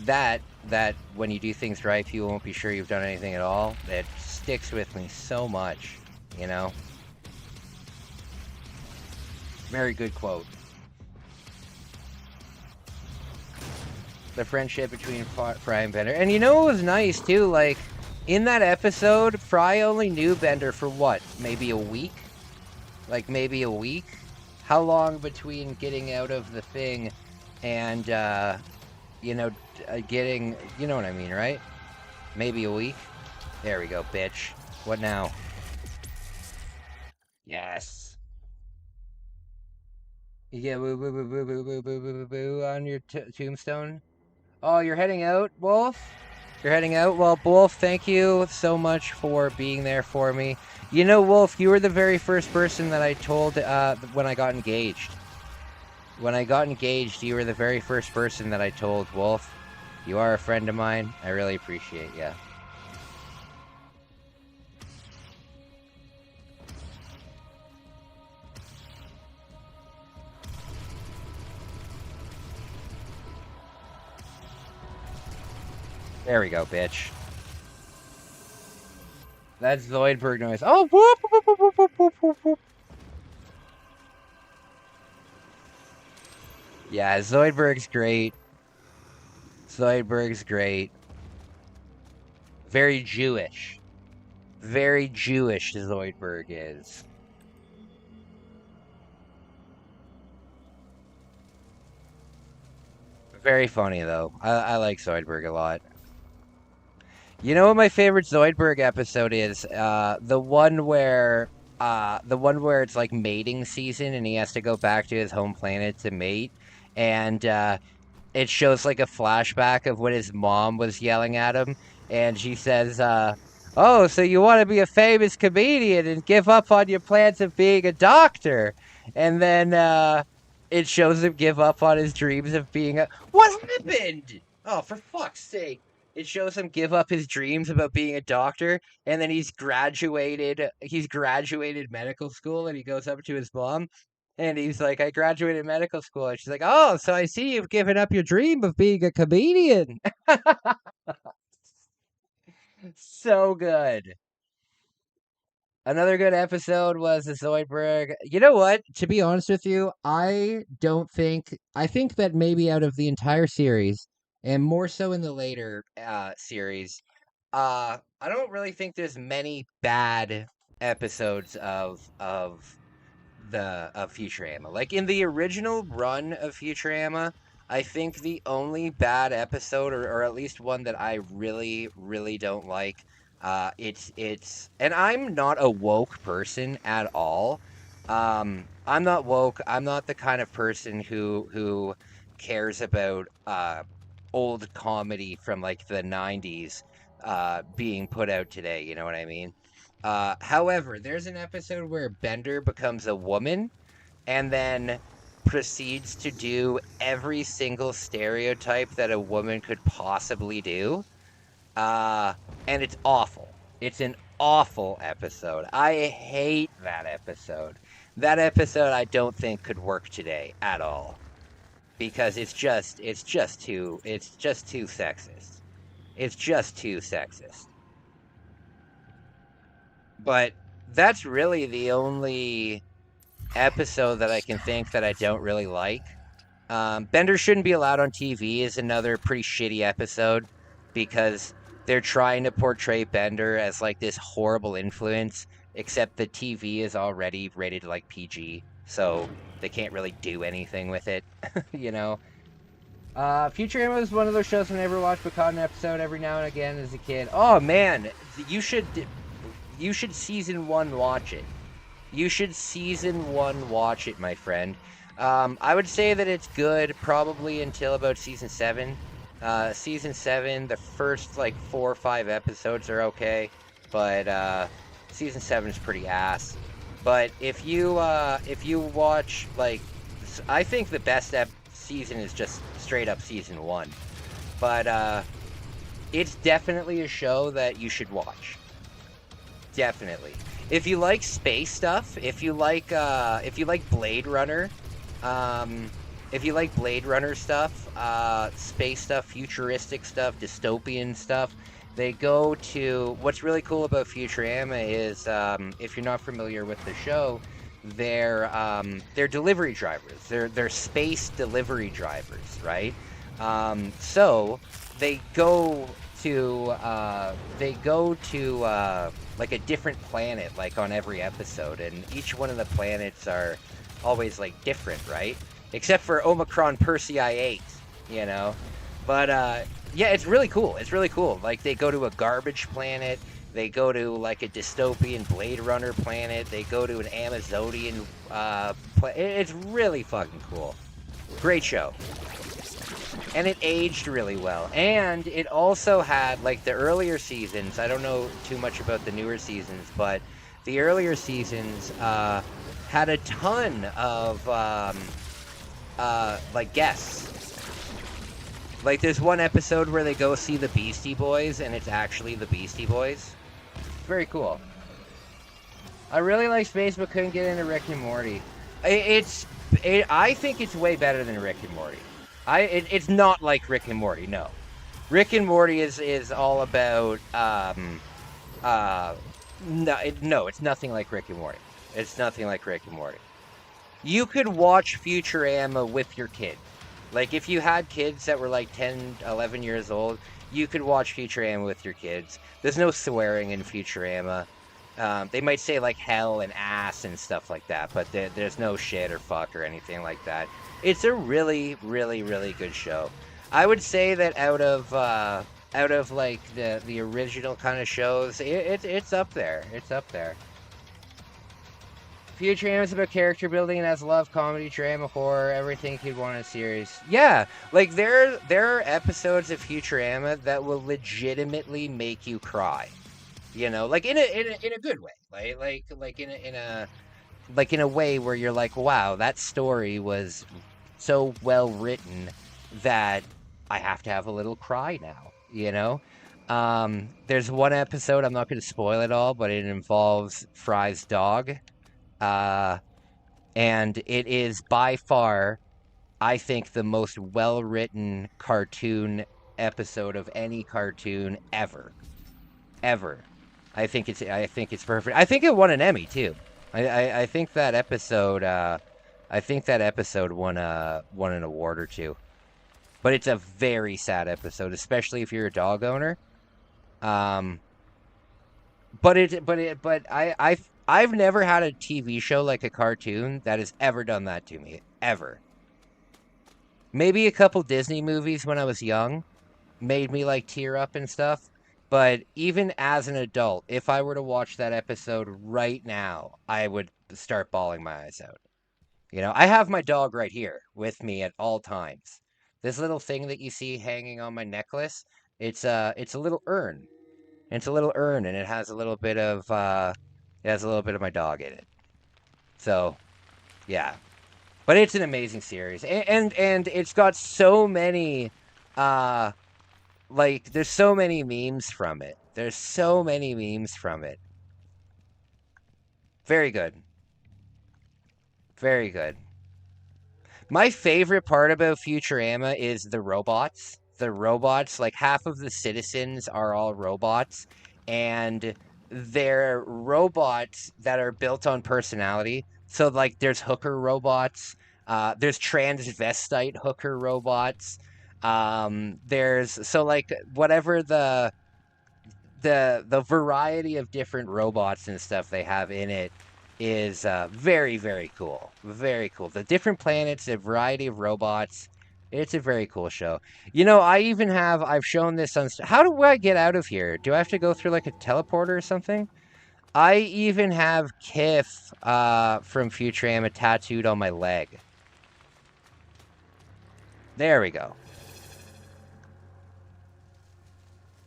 That when you do things right, people won't be sure you've done anything at all, it sticks with me so much, you know? Very good quote. The friendship between Fry and Bender. And you know what was nice, too? Like, in that episode, Fry only knew Bender for what? Maybe a week? Like, maybe a week? How long between getting out of the thing and, you know, getting... You know what I mean, right? Maybe a week? There we go, bitch. What now? Yes. You get boo boo boo boo boo boo boo boo boo on your tombstone? Oh, you're heading out, Wolf? You're heading out? Well, Wolf, thank you so much for being there for me. You know, Wolf, you were the very first person that I told when I got engaged. When I got engaged, you were the very first person that I told, Wolf. You are a friend of mine. I really appreciate you. There we go, bitch. That's Zoidberg noise. Oh, whoop, whoop, whoop, whoop, whoop, whoop, whoop, whoop. Yeah, Zoidberg's great. Zoidberg's great. Very Jewish. Very Jewish, Zoidberg is. Very funny, though. I like Zoidberg a lot. You know what my favorite Zoidberg episode is? The one where it's like mating season and he has to go back to his home planet to mate, and it shows like a flashback of when his mom was yelling at him, and she says, "Oh, so you want to be a famous comedian and give up on your plans of being a doctor?" And then it shows him give up on his dreams of being a... What happened? Oh, for fuck's sake. It shows him give up his dreams about being a doctor, and then he's graduated medical school, and he goes up to his mom, and he's like, I graduated medical school. And she's like, oh, so I see you've given up your dream of being a comedian. So good. Another good episode was the Zoidberg. You know what? To be honest with you, I think that maybe out of the entire series, and more so in the later series, I don't really think there's many bad episodes of Futurama. Like in the original run of Futurama, I think the only bad episode, or at least one that I really, really don't like, and I'm not a woke person at all. I'm not woke. I'm not the kind of person who cares about old comedy from like the 90s being put out today, you know what I mean? However, there's an episode where Bender becomes a woman and then proceeds to do every single stereotype that a woman could possibly do. And it's awful. It's an awful episode. I hate that episode. That episode I don't think could work today at all. Because it's just too sexist. It's just too sexist. But that's really the only episode that I can think that I don't really like. Bender Shouldn't Be Allowed on TV is another pretty shitty episode because they're trying to portray Bender as like this horrible influence, except the TV is already rated like PG, so they can't really do anything with it, you know? Futurama is one of those shows I never watched, but caught an episode every now and again as a kid. Oh man, you should you should season 1 watch it. You should season 1 watch it, my friend. I would say that it's good probably until about season 7. Season 7, the first like 4 or 5 episodes are okay, but season 7 is pretty ass. But if you watch, like, I think the best season is just straight up season 1. But it's definitely a show that you should watch. Definitely. If you like space stuff, if you like Blade Runner, stuff, space stuff, futuristic stuff, dystopian stuff, they go to, what's really cool about Futurama is, if you're not familiar with the show, they're delivery drivers. They're space delivery drivers, right? So they go to like a different planet, like on every episode, and each one of the planets are always like different, right? Except for Omicron Persei 8, you know. But yeah, it's really cool. It's really cool. Like, they go to a garbage planet, they go to like a dystopian Blade Runner planet, they go to an Amazonian it's really fucking cool. Great show. And it aged really well. And it also had, like, the earlier seasons, I don't know too much about the newer seasons, but the earlier seasons had a ton of, like, guests. Like, there's one episode where they go see the Beastie Boys, and it's actually the Beastie Boys. Very cool. I really like Space, but couldn't get into Rick and Morty. I think it's way better than Rick and Morty. It's not like Rick and Morty, no. Rick and Morty is all about no, it's nothing like Rick and Morty. It's nothing like Rick and Morty. You could watch Futurama with your kid. Like, if you had kids that were like 10, 11 years old, you could watch Futurama with your kids. There's no swearing in Futurama. They might say like hell and ass and stuff like that, but there's no shit or fuck or anything like that. It's a really, really, really good show. I would say that out of like the original kind of shows, it's up there. It's up there. Futurama is about character building and has love, comedy, drama, horror, everything you'd want in a series. Yeah, like there are episodes of Futurama that will legitimately make you cry. You know, like in a good way, like in a way where you're like, wow, that story was so well written that I have to have a little cry now. You know, there's one episode, I'm not going to spoil it all, but it involves Fry's dog, and it is by far, I think, the most well written cartoon episode of any cartoon ever. I think it's perfect. I think it won an Emmy too. I think that episode won an award or two. But it's a very sad episode, especially if you're a dog owner. But I've never had a TV show like a cartoon that has ever done that to me, ever. Maybe a couple Disney movies when I was young made me like tear up and stuff. But even as an adult, if I were to watch that episode right now, I would start bawling my eyes out. You know, I have my dog right here with me at all times. This little thing that you see hanging on my necklace, it's a little urn. It's a little urn, and it has a little bit of my dog in it. So, yeah. But it's an amazing series, and it's got so many like, there's so many memes from it. Very good. Very good. My favorite part about Futurama is the robots. The robots, like half of the citizens are all robots, and they're robots that are built on personality. So, like, there's hooker robots, there's transvestite hooker robots. There's, so, like, whatever the variety of different robots and stuff they have in it is very, very cool. Very cool. The different planets, the variety of robots. It's a very cool show. You know, I've shown this on, how do I get out of here? Do I have to go through like a teleporter or something? I even have Kyph from Futurama tattooed on my leg. There we go.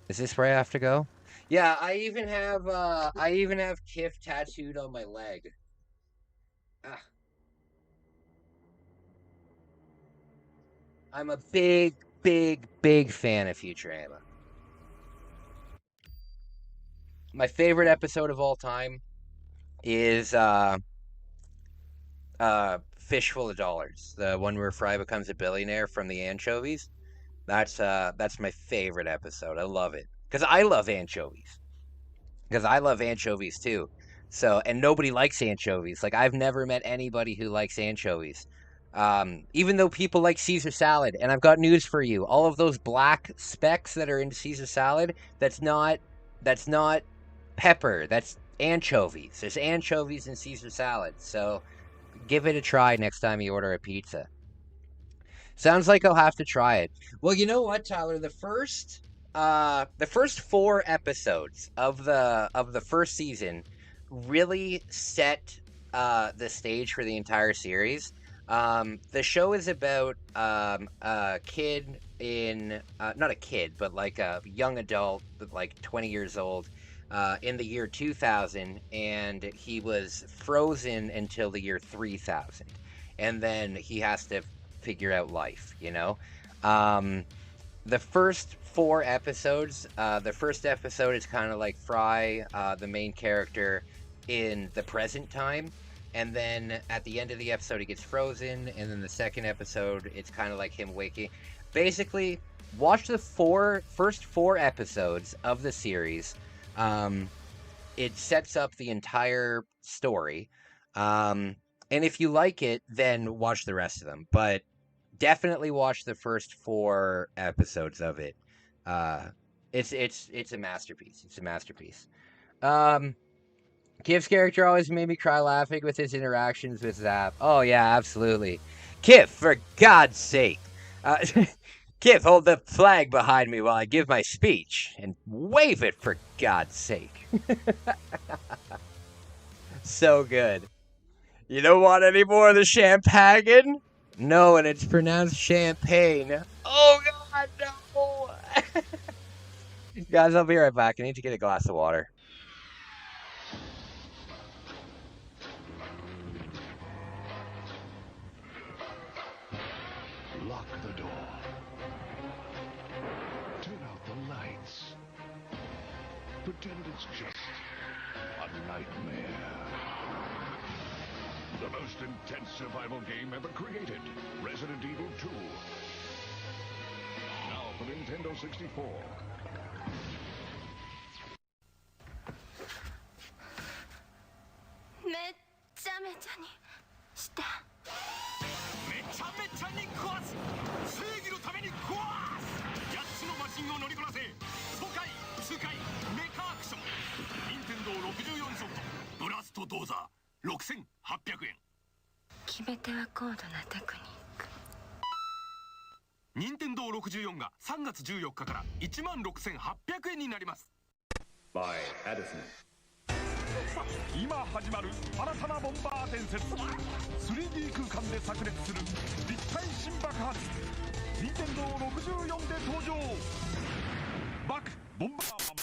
Is this where I have to go? Yeah, I even have Kyph tattooed on my leg. Ah. I'm a big fan of Futurama. My favorite episode of all time is Fishful of Dollars, the one where Fry becomes a billionaire from the anchovies. That's my favorite episode. I love it because I love anchovies. Because I love anchovies too. So, and nobody likes anchovies. Like, I've never met anybody who likes anchovies. Even though people like Caesar salad, and I've got news for you. All of those black specks that are in Caesar salad, that's not pepper. That's anchovies. There's anchovies in Caesar salad. So, give it a try next time you order a pizza. Sounds like I'll have to try it. Well, you know what, Tyler? The first 4 episodes of the first season really set the stage for the entire series. The show is about a kid in not a kid, but like a young adult, like 20 years old, in the year 2000, and he was frozen until the year 3000, and then he has to figure out life. The first 4 episodes, the first episode is kind of like Fry, the main character, in the present time. And then at the end of the episode, he gets frozen. And then the second episode, it's kind of like him waking. Basically, watch the first 4 episodes of the series. It sets up the entire story. And if you like it, then watch the rest of them. But definitely watch the first 4 episodes of it. It's a masterpiece. It's a masterpiece. Kyph's character always made me cry laughing with his interactions with Zap. Oh yeah, absolutely. Kyph, for God's sake. Kyph, hold the flag behind me while I give my speech, and wave it for God's sake. So good. You don't want any more of the champagne? No, and it's pronounced champagne. Oh God, no! Guys, I'll be right back. I need to get a glass of water. Lock the door. Turn out the lights. Pretend it's just a nightmare. The most intense survival game ever created. Resident Evil 2. Now for Nintendo 64. Nintendo 64が3月14日から16,800円になります。By Edison。今始まる新たなボンバー伝説。3D 空間で炸裂する立体新爆発。任天堂64で登場。バクボンバーマン。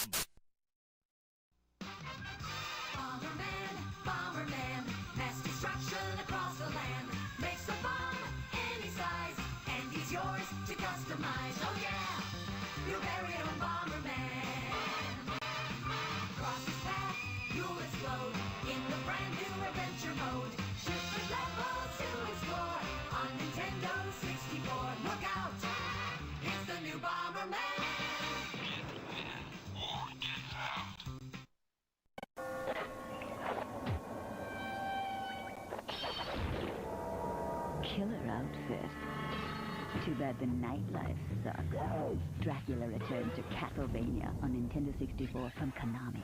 Killer outfit. Too bad the nightlife sucks. Dracula returns to Castlevania on Nintendo 64 from Konami.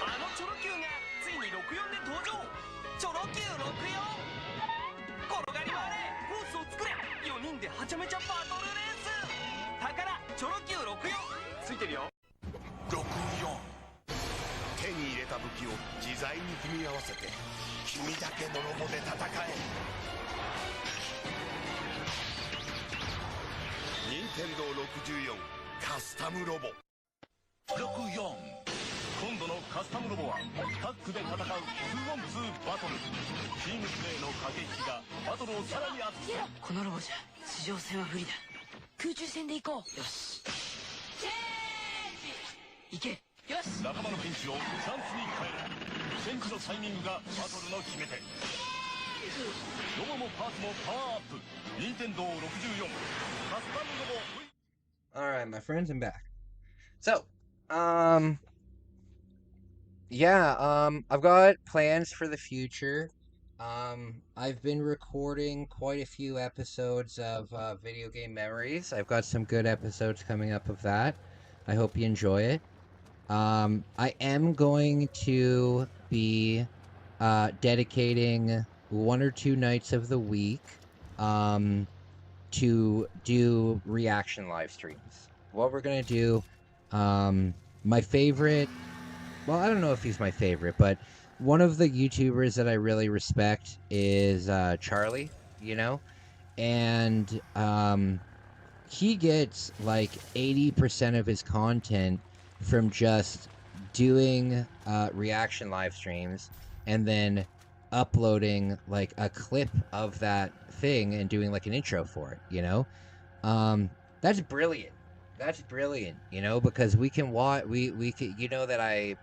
あのチョロ Q がついに64で登場。チョロ Q 64。転がり回れ、コースを作れ。4人ではちゃめちゃバトルレース。宝チョロ Q 64ついてるよ。器を自在に組み合わせて君だけのロボで戦え。任天堂64カスタムロボ。64、今度のカスタムロボはタッグで戦う 2on2 バトル。チームプレーの駆け引きがバトルをさらに熱く。このロボじゃ地上戦は不利だ。空中戦で行こう。よし、行け。よし、仲間のピンチをチャンスに変える。戦時のタイミングがバトルの決め手。ロボもパーツもパワーアップ。任天堂64カスタムロボ。 Alright, my friends, I'm back. So, yeah, I've got plans for the future. I've been recording quite a few episodes of Video Game Memories. I've got some good episodes coming up of that. I hope you enjoy it. I am going to be dedicating 1 or 2 nights of the week to do reaction live streams. What we're gonna do, my favorite, well, I don't know if he's my favorite, but one of the YouTubers that I really respect is Charlie, you know, and he gets like 80% of his content from just doing reaction live streams and then uploading like a clip of that thing and doing like an intro for it, you know. That's brilliant. That's brilliant, you know, because we can watch, we can, you know that I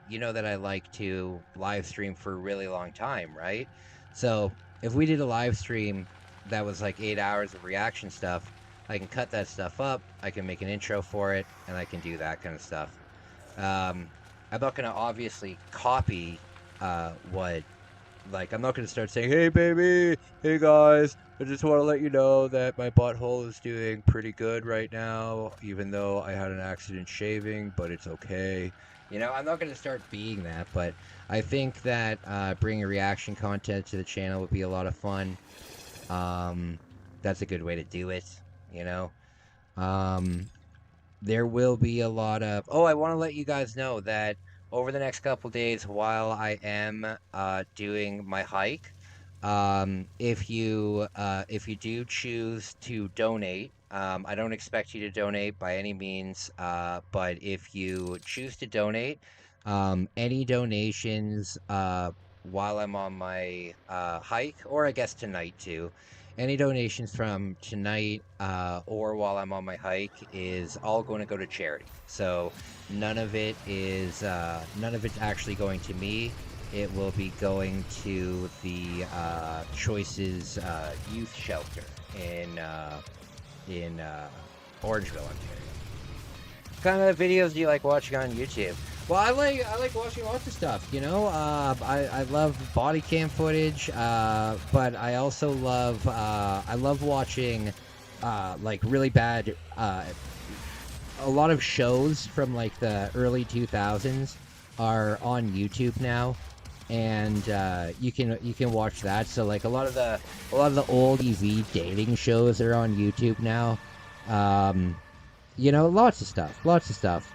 like to live stream for a really long time, right? So if we did a live stream that was like 8 hours of reaction stuff, I can cut that stuff up, I can make an intro for it, and I can do that kind of stuff. I'm not gonna obviously copy what, like, I'm not gonna start saying, hey baby, hey guys, I just want to let you know that my butthole is doing pretty good right now, even though I had an accident shaving, but it's okay. You know, I'm not gonna start being that, but I think that bringing reaction content to the channel would be a lot of fun. That's a good way to do it, you know. There will be a lot of... Oh, I want to let you guys know that over the next couple days, while I am doing my hike, if you do choose to donate, I don't expect you to donate by any means, but if you choose to donate, any donations while I'm on my hike, or I guess tonight too, any donations from tonight or while I'm on my hike is all going to go to charity. So none of it's actually going to me. It will be going to the Choices Youth Shelter in Orangeville, Ontario. What kind of videos do you like watching on YouTube? Well, I like watching lots of stuff, you know. I love body cam footage, but I also love watching like really bad a lot of shows from like the early 2000s are on YouTube now, and you can watch that. So like a lot of the old TV dating shows are on YouTube now. You know, lots of stuff.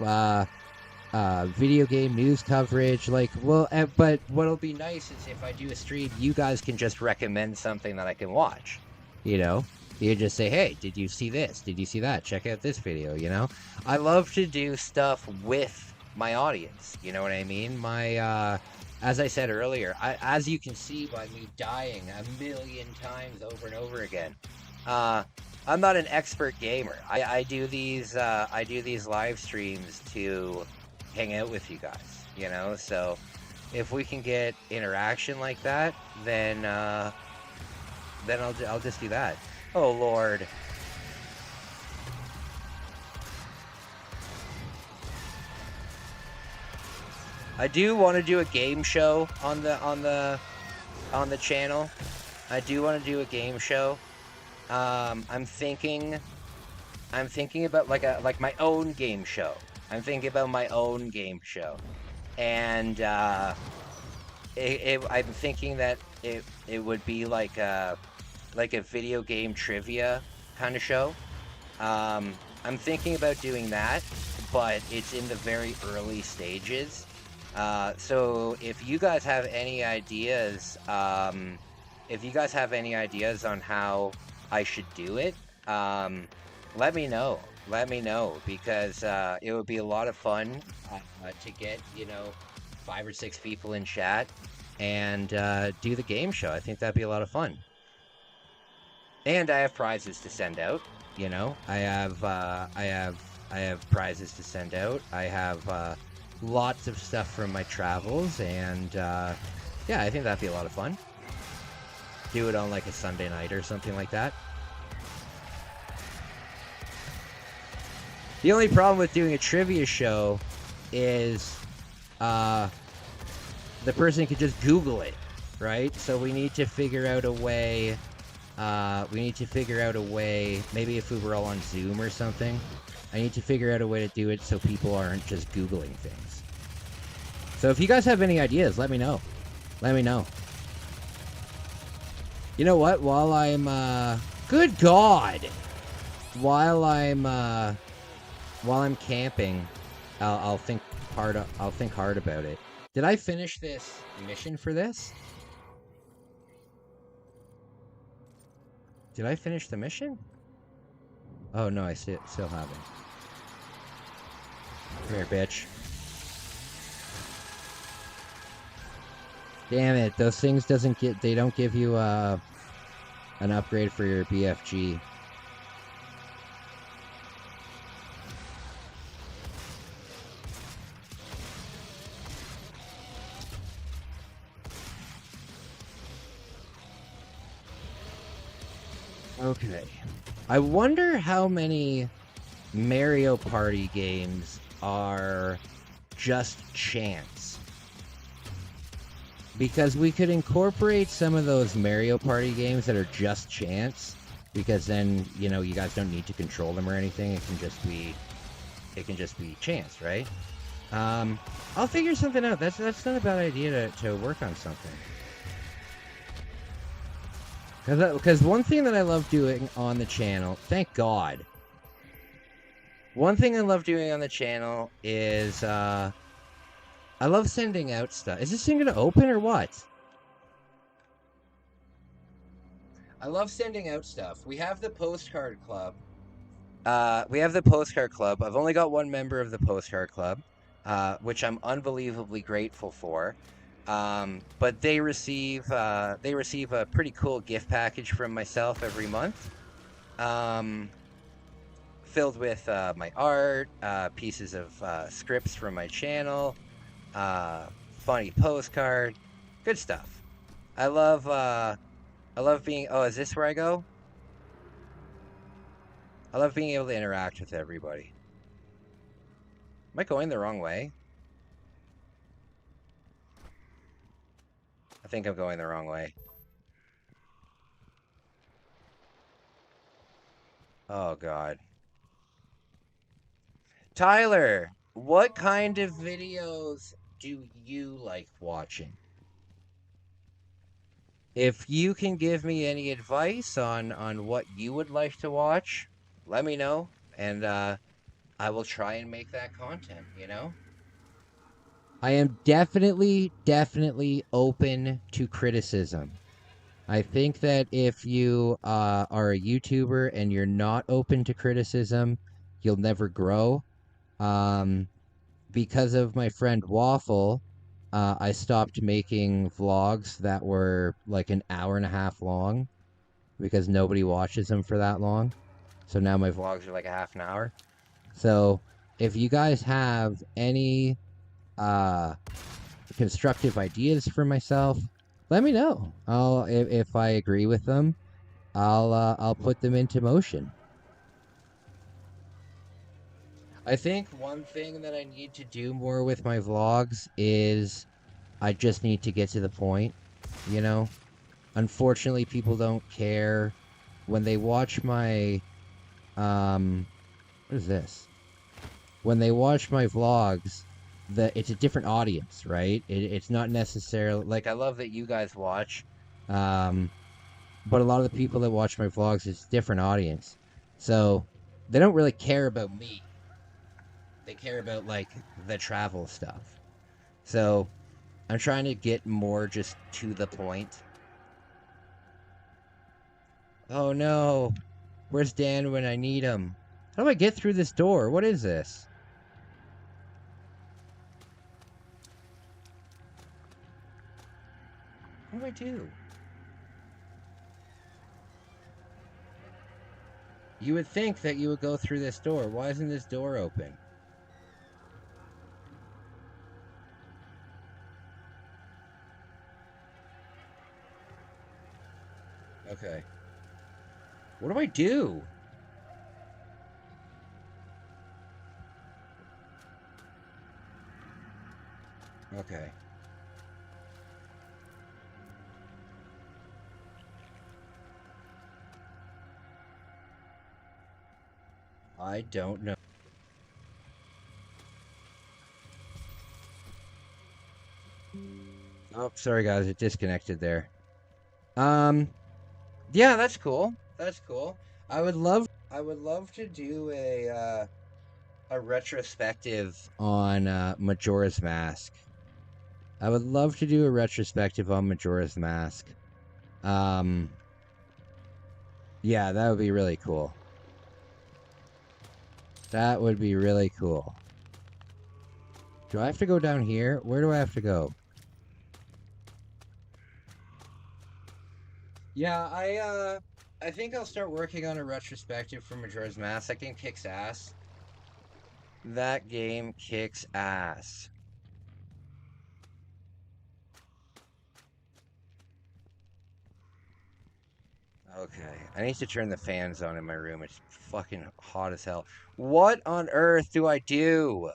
Video game news coverage, like, well, but what'll be nice is if I do a stream, you guys can just recommend something that I can watch, you know? You just say, hey, did you see this? Did you see that? Check out this video, you know? I love to do stuff with my audience, you know what I mean? My, as I said earlier, as you can see by me dying a million times over and over again, I'm not an expert gamer. I do these live streams to hang out with you guys, you know. So if we can get interaction like that, then I'll just do that. Oh Lord. I do want to do a game show on the channel. I do want to do a game show. I'm thinking about like my own game show. I'm thinking about my own game show, and I'm thinking that it would be like a video game trivia kind of show. I'm thinking about doing that, but it's in the very early stages. So if you guys have any ideas, on how I should do it, let me know. Let me know, because it would be a lot of fun to get, 5 or 6 people in chat and do the game show. I think that'd be a lot of fun. And I have prizes to send out. I have prizes to send out. I have lots of stuff from my travels, and yeah, I think that'd be a lot of fun. Do it on like a Sunday night or something like that. The only problem with doing a trivia show is the person could just Google it, right? So we need to figure out a way. Maybe if we were all on Zoom or something, I need to figure out a way to do it so people aren't just Googling things. So if you guys have any ideas, let me know. Let me know. You know what? While I'm, good God! While I'm camping, I'll think hard about it. Did I finish this mission for this? Did I finish the mission? Oh no, I still haven't. Come here, bitch. Damn it, those things they don't give you an upgrade for your BFG. Okay. I wonder how many Mario Party games are just chance. Because we could incorporate some of those Mario Party games that are just chance, because then, you guys don't need to control them or anything. It can just be chance, right? I'll figure something out. That's not a bad idea to work on something. Because one thing that I love doing on the channel, thank God. One thing I love doing on the channel is, I love sending out stuff. Is this thing gonna open or what? I love sending out stuff. We have the postcard club. I've only got one member of the postcard club, which I'm unbelievably grateful for. But they receive a pretty cool gift package from myself every month, filled with my art, pieces of scripts from my channel, funny postcard, good stuff. I love being. Oh, is this where I go? I love being able to interact with everybody. Am I going the wrong way? I think I'm going the wrong way. Oh, God. Tyler, what kind of videos do you like watching? If you can give me any advice on what you would like to watch, let me know, and I will try and make that content, I am definitely open to criticism. I think that if you are a YouTuber and you're not open to criticism, you'll never grow. Because of my friend Waffle, I stopped making vlogs that were like an hour and a half long because nobody watches them for that long. So now my vlogs are like a half an hour. So if you guys have any constructive ideas for myself, let me know. If I agree with them, I'll put them into motion. I think one thing that I need to do more with my vlogs is I just need to get to the point, Unfortunately, people don't care when they watch my what is this? When they watch my vlogs, it's a different audience, right? It's not necessarily like I love that you guys watch, but a lot of the people that watch my vlogs is a different audience, so they don't really care about me. They care about like the travel stuff. So I'm trying to get more just to the point. Oh no. Where's Dan when I need him? How do I get through this door? What is this? What do I do? You would think that you would go through this door. Why isn't this door open? Okay. What do I do? Okay. I don't know. Oh, sorry guys, it disconnected there. Yeah, that's cool. That's cool. I would love to do a retrospective on Majora's Mask. I would love to do a retrospective on Majora's Mask. Yeah, that would be really cool. That would be really cool. Do I have to go down here? Where do I have to go? Yeah, I think I'll start working on a retrospective for Majora's Mask. That game kicks ass. That game kicks ass. Okay, I need to turn the fans on in my room. It's fucking hot as hell. What on earth do I do?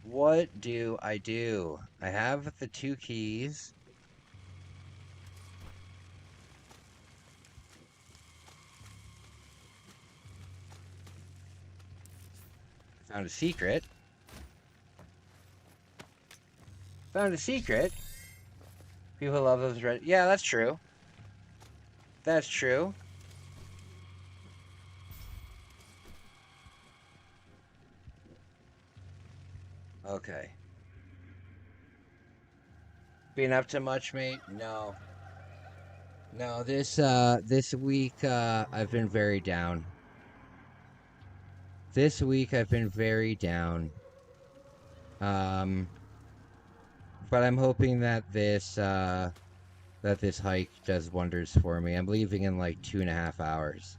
What do I do? I have the 2 keys. Found a secret. Found a secret. People love those red. Yeah, that's true. That's true. Okay. Been up to much, mate? No. No, this week I've been very down. This week I've been very down. But I'm hoping that this hike does wonders for me. I'm leaving in like 2.5 hours.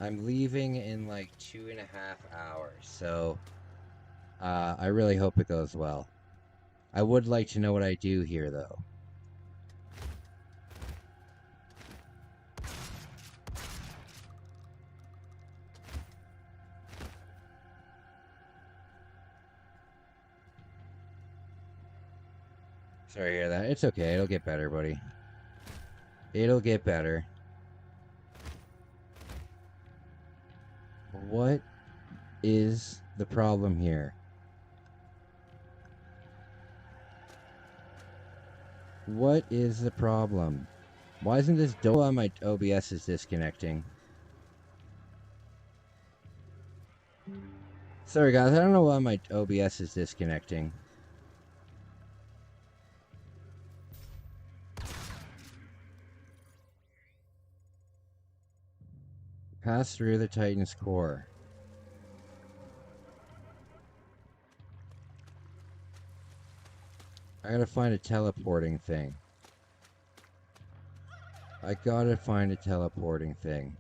I'm leaving in like 2.5 hours, so I really hope it goes well. I would like to know what I do here, though. Sorry to hear that. It's okay. It'll get better, buddy. It'll get better. What is the problem here? What is the problem? Why isn't this door on my OBS is disconnecting? Sorry guys, I don't know why my OBS is disconnecting. Pass through the Titan's core. I gotta find a teleporting thing. I gotta find a teleporting thing.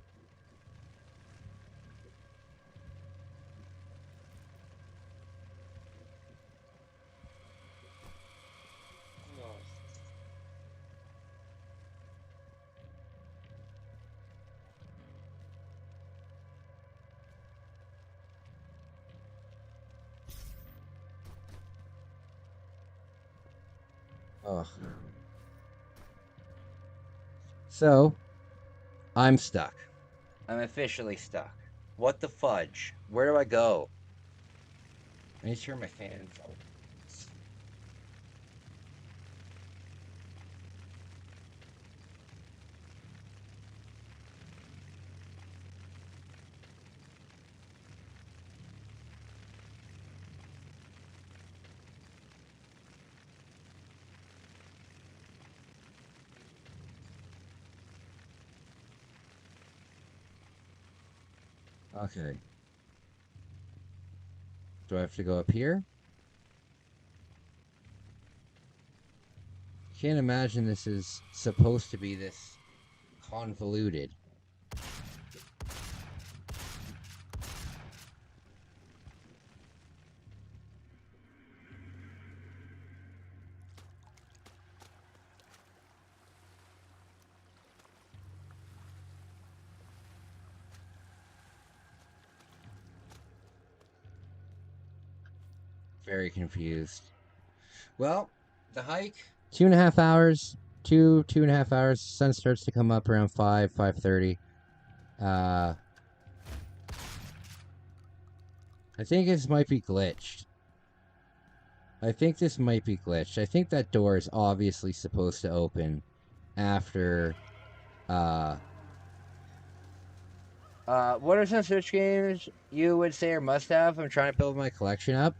Ugh. So, I'm stuck. I'm officially stuck. What the fudge? Where do I go? I need to turn my fans on. Okay. Do I have to go up here? Can't imagine this is supposed to be this convoluted. Very confused. Well, the hike, 2.5 hours. 2.5 hours. Sun starts to come up around 5:30. I think this might be glitched. I think that door is obviously supposed to open after, what are some Switch games you would say are must-have? I'm trying to build my collection up.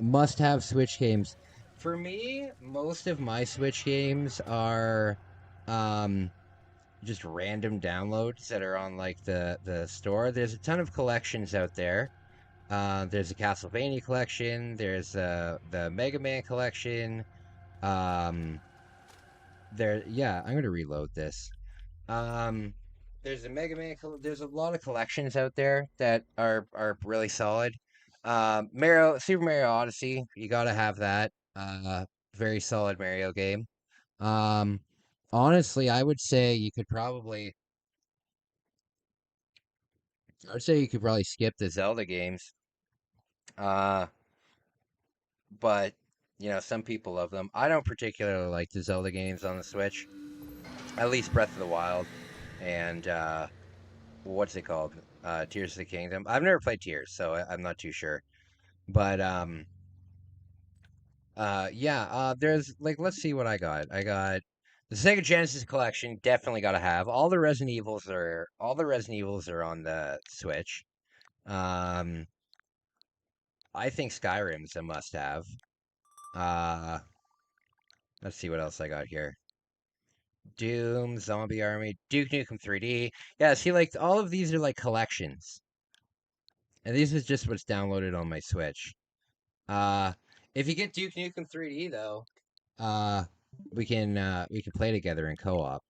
Must-have Switch games. For me, most of my Switch games are, just random downloads that are on, like, the store. There's a ton of collections out there. There's a Castlevania collection. There's the Mega Man collection. Yeah, I'm gonna reload this. There's a Mega Man. There's a lot of collections out there that are really solid. Super Mario Odyssey. You gotta have that. Very solid Mario game. Um, Honestly, I'd say you could probably skip the Zelda games. Uh, but some people love them. I don't particularly like the Zelda games on the Switch. At least Breath of the Wild and what's it called? Tears of the Kingdom. I've never played Tears, so I'm not too sure. But yeah. There's like, let's see what I got. I got the Sega Genesis collection. Definitely got to have all the Resident Evils are on the Switch. Um, I think Skyrim's a must-have. Uh, let's see what else I got here. Doom, Zombie Army, Duke Nukem 3D. Yeah, see, like, all of these are like collections. And this is just what's downloaded on my Switch. Uh, if you get Duke Nukem 3D though, uh, we can play together in co-op.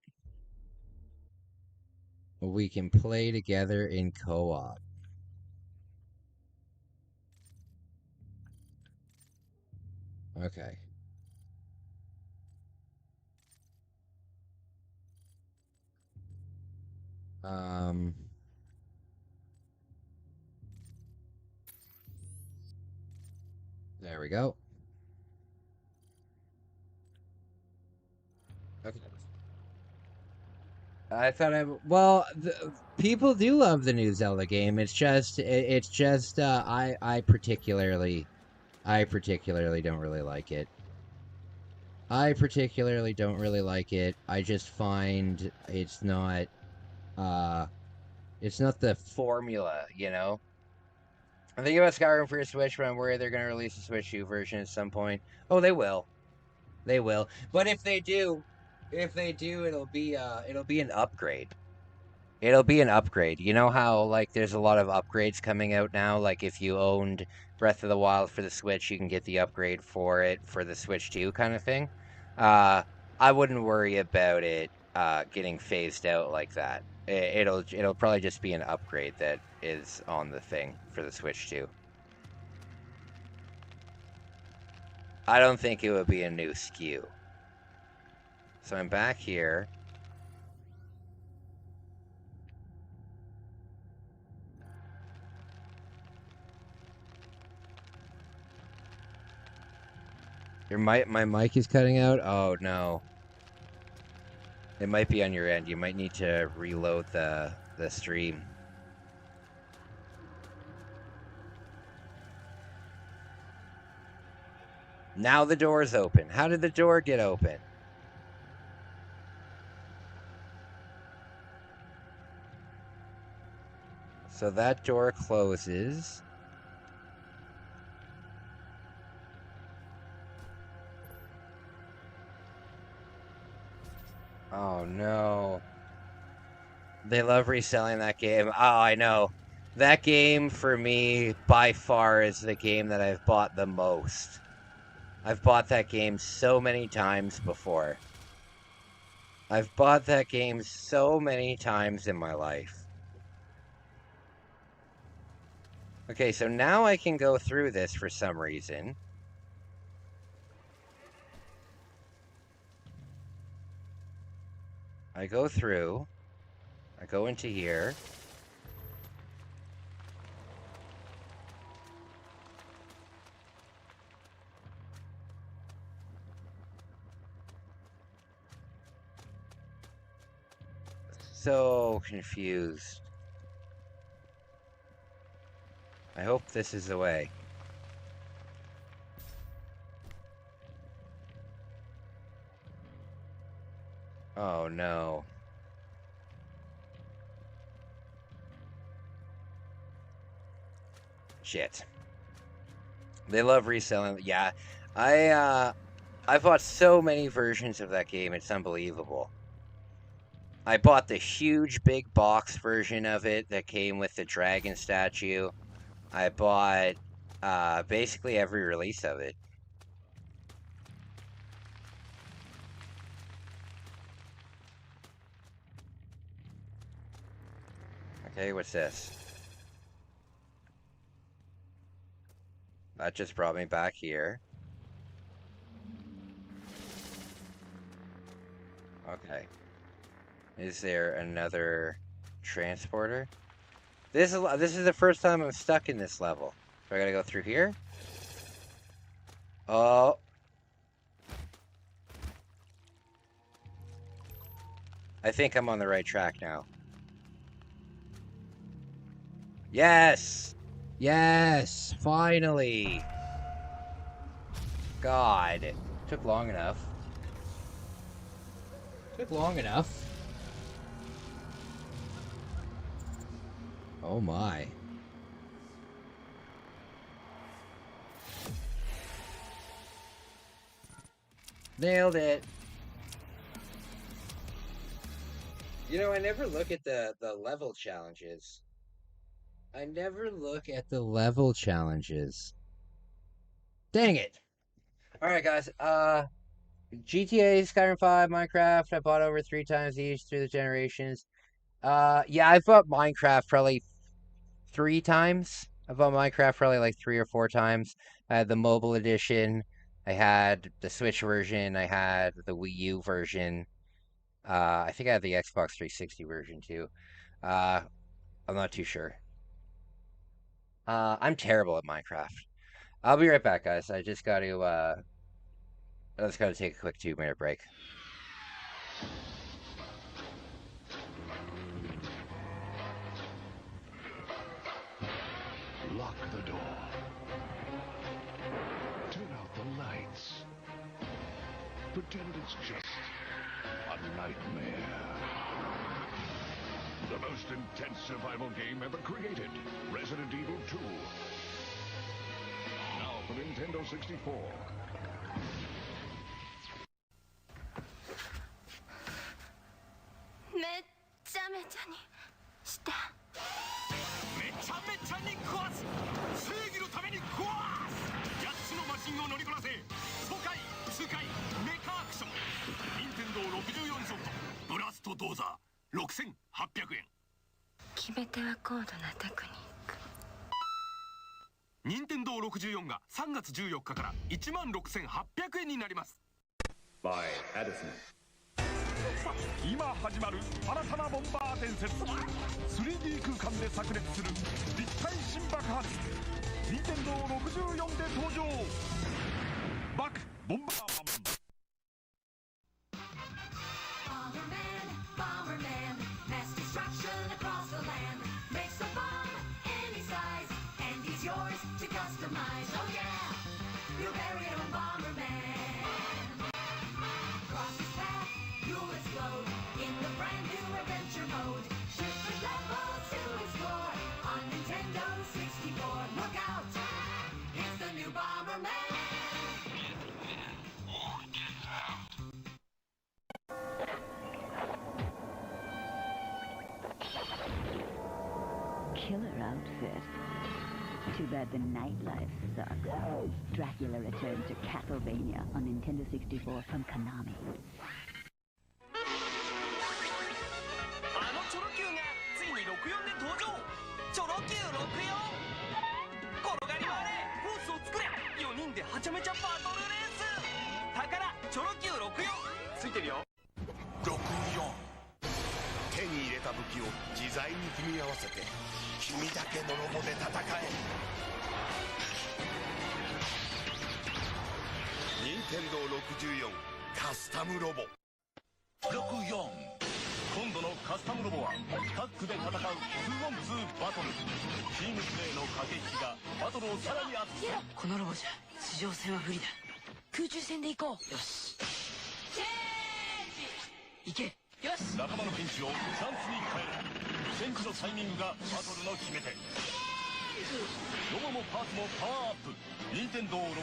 We can play together in co-op. Okay. Um, there we go. Okay. Well, people do love the new Zelda game. I particularly don't really like it. I just find uh, it's not the formula, you know? I'm thinking about Skyrim for your Switch, but I'm worried they're going to release a Switch 2 version at some point. Oh, they will. They will. But if they do, it'll be an upgrade. It'll be an upgrade. You know how, like, there's a lot of upgrades coming out now? Like, if you owned Breath of the Wild for the Switch, you can get the upgrade for it for the Switch 2 kind of thing. Uh, I wouldn't worry about it getting phased out like that. It'll probably just be an upgrade that is on the thing for the Switch 2. I don't think it would be a new SKU. So I'm back here. My mic is cutting out. Oh no. It might be on your end. You might need to reload the stream. Now the door is open. How did the door get open? So that door closes. Oh no. They love reselling that game. Oh, I know. That game, for me, by far, is the game that I've bought the most. I've bought that game so many times before. I've bought that game so many times in my life. Okay, so now I can go through this for some reason. I go through. I go into here. So confused. I hope this is the way. Oh no. Shit. They love reselling. Yeah. I bought so many versions of that game, it's unbelievable. I bought the huge big box version of it that came with the dragon statue. I bought basically every release of it. Okay, what's this? That just brought me back here. Okay. Is there another transporter? This is the first time I'm stuck in this level. So I gotta go through here? Oh. I think I'm on the right track now. Yes! Yes! Finally! God. It took long enough. Took long enough. Oh my. Nailed it. You know, I never look at the level challenges. I never look at the level challenges. Dang it. Alright guys, GTA, Skyrim 5, Minecraft, I bought over 3 times each through the generations. Yeah, I've bought Minecraft probably 3 times. I've bought Minecraft probably like 3 or 4 times. I had the mobile edition, I had the Switch version, I had the Wii U version. I think I had the Xbox 360 version too. I'm not too sure. I'm terrible at Minecraft. I'll be right back, guys. I just gotta take a quick 2-minute break. Lock the door. Turn out the lights. Pretend it's just a nightmare. The most intense survival game ever created. Resident Evil 2. Now for Nintendo 64. Nintendo 64が3月14日から16,800円になります。 By Addison. 今始まる新たなボンバー伝説。 3D 空間で炸裂する立体新爆発。 Nintendo 64で登場。バクボンバーマン。 貴 killer outfit. Too bad the nightlife sucks. Dracula returns to Castlevania on Nintendo 64 from Konami. あのチョロ Q がついに64で登場。チョロ Q64 転がり回れコースを作れ4人ではちゃめちゃバトルレース宝チョロ Q64 ついてるよ。64手に入れた武器を自在に組み合わせて君だけのロボで戦え。任天堂64カスタムロボ。64今度のカスタムロボはタッグで戦う 2on2 バトル。チームプレーの駆け引きがバトルをさらに熱く。このロボじゃ地上戦は不利だ。空中戦で行こう。よし行け。よし仲間のピンチをチャンスに変える。戦時のタイミングがバトルの決め手。ロボもパーツもパワーアップ。任天堂64カ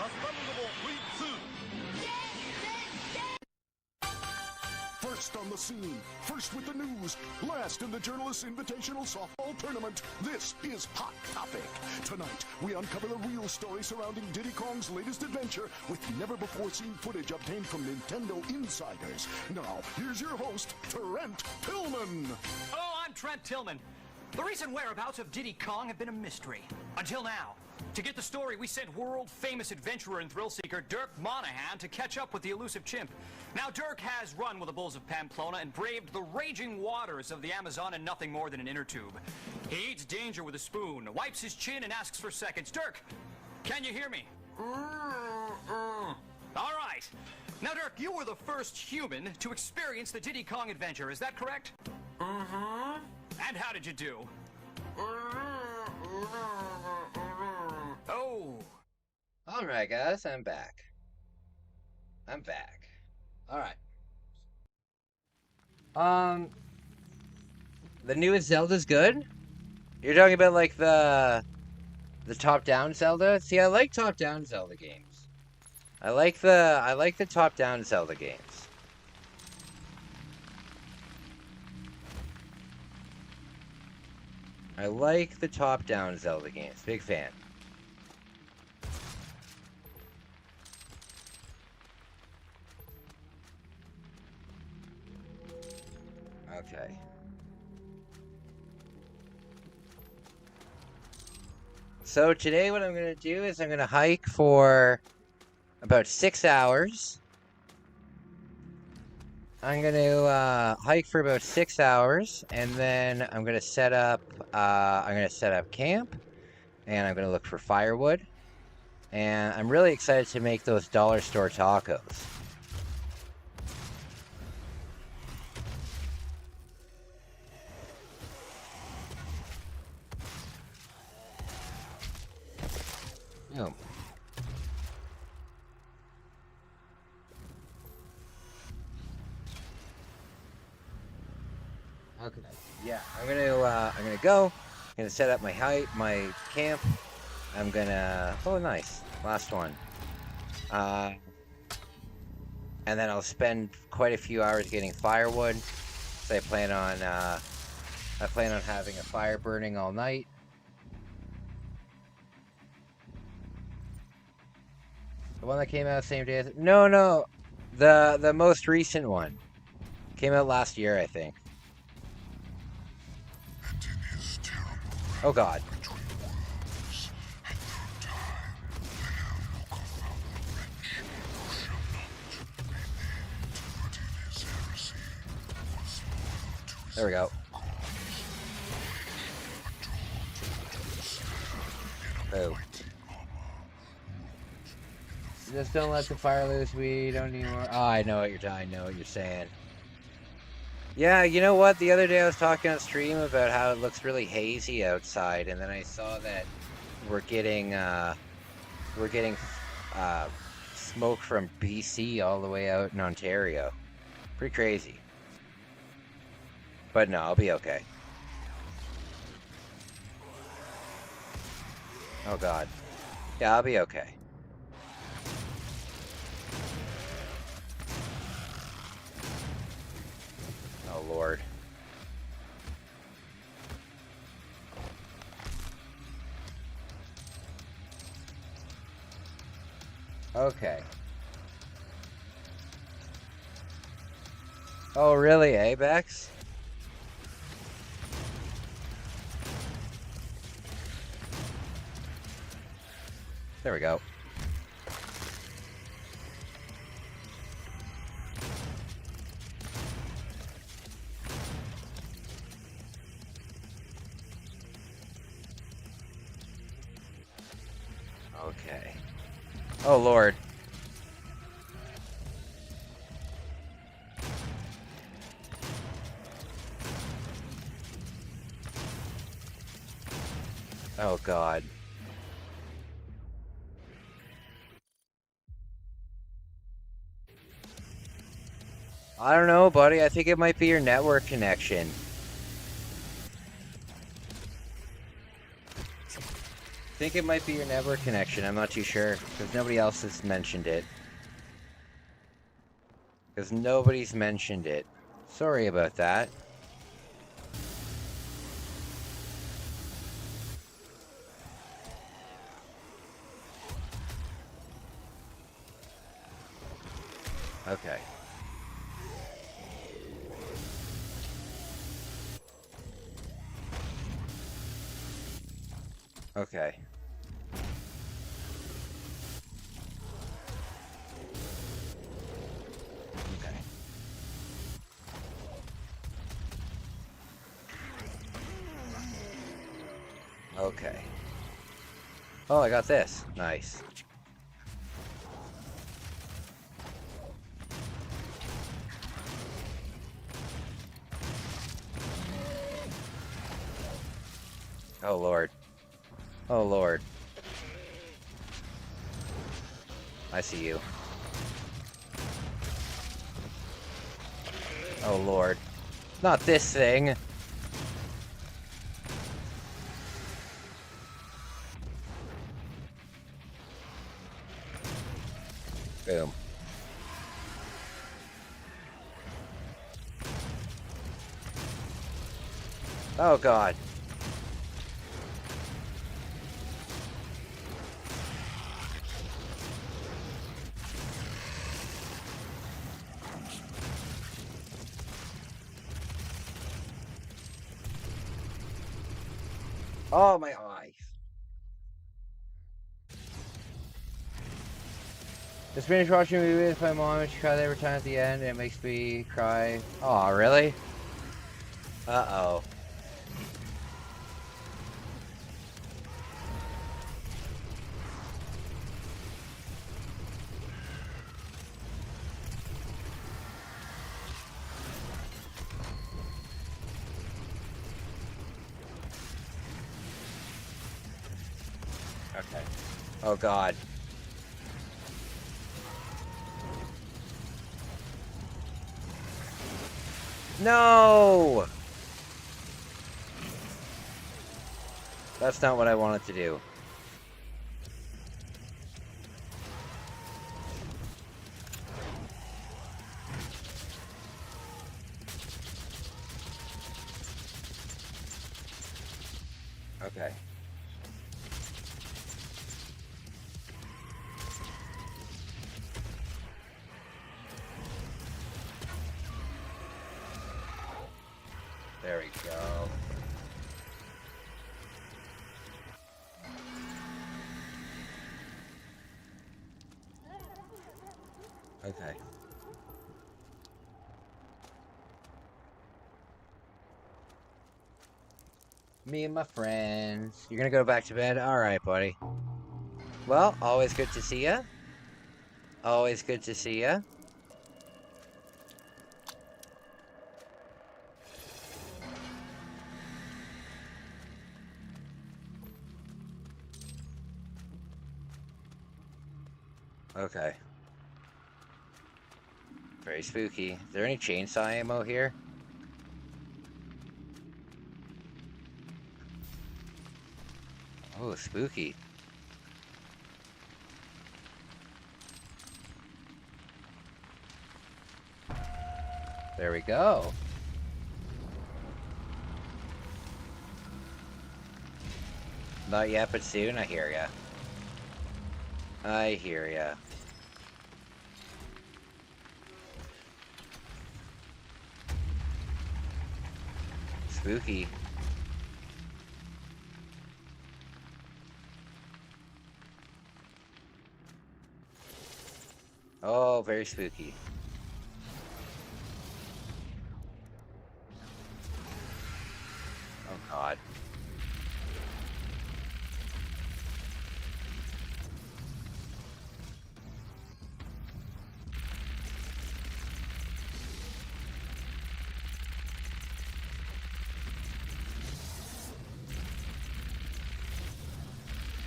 スタムロボ V2。First on the scene, first with the news, last in the Journalists Invitational Softball Tournament. This is Hot Topic. Tonight, we uncover the real story surrounding Diddy Kong's latest adventure with never-before-seen footage obtained from Nintendo insiders. Now, here's your host, Trent Tillman. Hello, I'm Trent Tillman. The recent whereabouts of Diddy Kong have been a mystery. Until now. To get the story, we sent world-famous adventurer and thrill-seeker Dirk Monahan to catch up with the elusive chimp. Now, Dirk has run with the bulls of Pamplona and braved the raging waters of the Amazon in nothing more than an inner tube. He eats danger with a spoon, wipes his chin, and asks for seconds. Dirk, can you hear me? All right. Now, Dirk, you were the first human to experience the Diddy Kong adventure. Is that correct? Mm-hmm. And how did you do? Oh. Alright, guys, I'm back. Alright. The newest Zelda's good? You're talking about, like, the top-down Zelda? See, I like top-down Zelda games. I like the top-down Zelda games. I like the top-down Zelda games. Big fan. Okay. So today what I'm going to do is I'm going to hike for about 6 hours. I'm going to hike for about 6 hours, and then I'm going to set up camp, and I'm going to look for firewood. And I'm really excited to make those dollar store tacos. Oh. Okay. Yeah, I'm gonna go. I'm gonna set up my camp. I'm gonna. Oh, nice. Last one. And then I'll spend quite a few hours getting firewood. So I plan on having a fire burning all night. The one that came out the same day as... No. The most recent one. Came out last year, I think. Oh god. There we go. Boo. Just don't let the fire loose. We don't need more. Oh, I know what you're saying. Yeah, you know what? The other day I was talking on stream about how it looks really hazy outside, and then I saw that we're getting smoke from BC all the way out in Ontario. Pretty crazy. But no, I'll be okay. Oh god. Yeah, I'll be okay. Oh lord. Okay. Oh, really, eh, Bex? There we go. Okay. Oh, Lord. Oh, God. I don't know, buddy. I think it might be your network connection. I think it might be your network connection. I'm not too sure, because nobody else has mentioned it. Because nobody's mentioned it. Sorry about that. Okay. Okay. Okay. Okay. Oh, I got this. Nice. Oh, Lord. Oh, Lord. I see you. Oh, Lord. Not this thing! Boom. Oh, God. Oh, my eyes. Just finished watching a movie with my mom and she cried every time at the end and it makes me cry. Oh, really? Uh-oh. Okay. Oh, God. No! That's not what I wanted to do. Okay. There we go. Okay. Me and my friends. You're gonna go back to bed? Alright, buddy. Well, always good to see ya. Always good to see ya. Okay. Very spooky. Is there any chainsaw ammo here? Oh, spooky. There we go. Not yet, but soon. I hear ya. I hear ya. spooky. Oh, very spooky. Oh, God.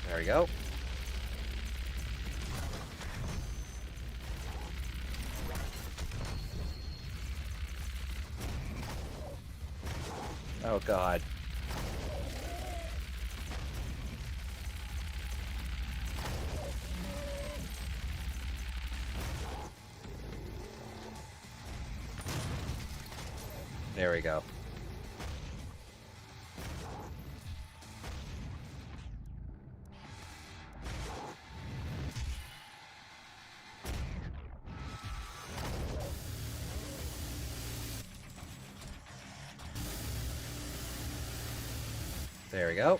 There we go. Oh, God. There we go. There we go.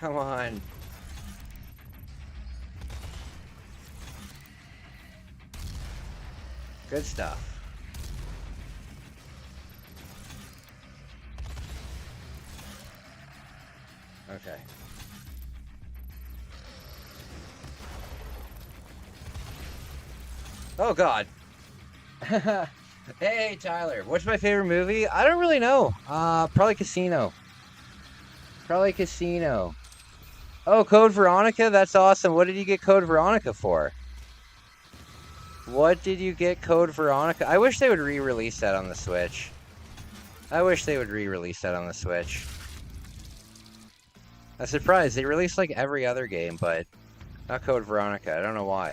Come on. Good stuff. Okay. Oh, God. Hey, Tyler. What's my favorite movie? I don't really know. Probably Casino. Probably Casino. Oh, Code Veronica? That's awesome. What did you get Code Veronica for? What did you get Code Veronica? I wish they would re-release that on the Switch. I wish they would re-release that on the Switch. I'm surprised. They released like every other game, but not Code Veronica. I don't know why.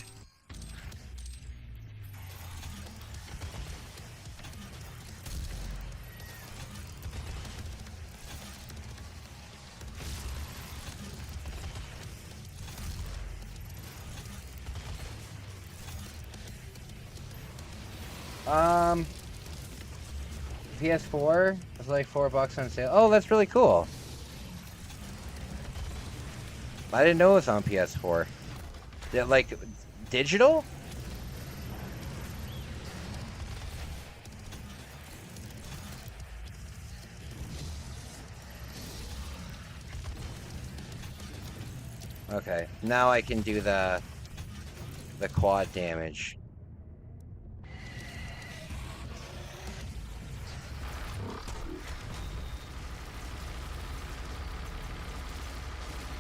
PS4 was like $4 on sale. Oh, that's really cool. I didn't know it was on PS4. Yeah, like digital? Okay, now I can do the quad damage.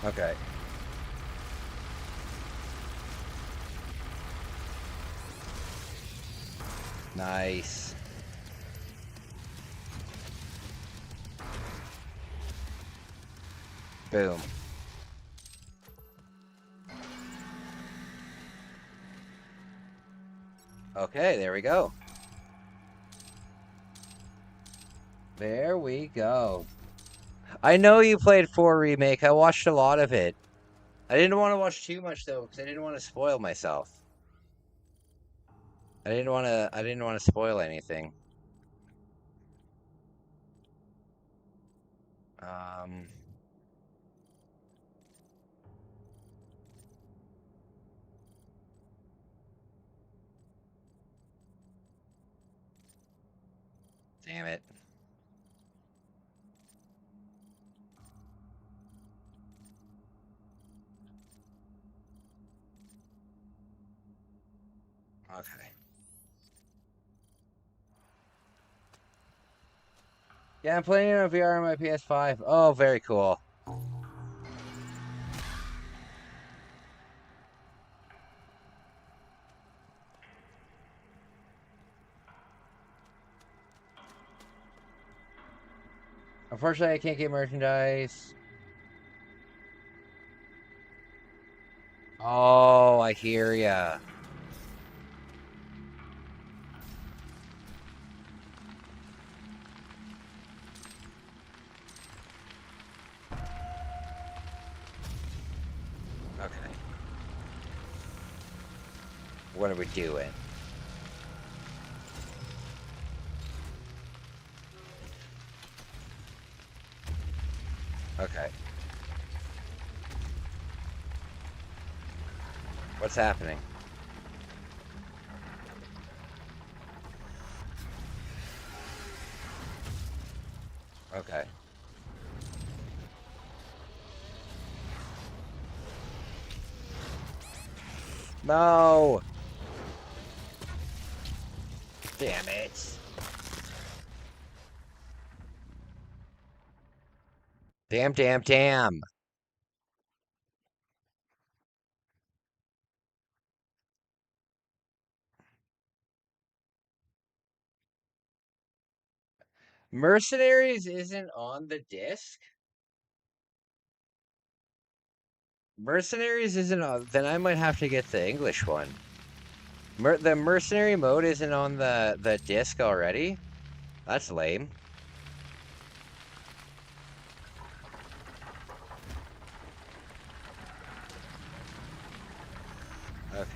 Okay. Nice. Boom. Okay, there we go. There we go. I know you played 4 Remake. I watched a lot of it. I didn't want to watch too much though, because I didn't want to spoil myself. I didn't want to spoil anything. Damn it. Okay. Yeah, I'm playing it on VR on my PS5. Oh, very cool. Unfortunately, I can't get merchandise. Oh, I hear ya. What are we doing? Okay. What's happening? Okay. No! Damn it. Damn, damn, damn. Mercenaries isn't on the disc? Mercenaries isn't on... Then I might have to get the English one. The mercenary mode isn't on the disc already? That's lame. Okay.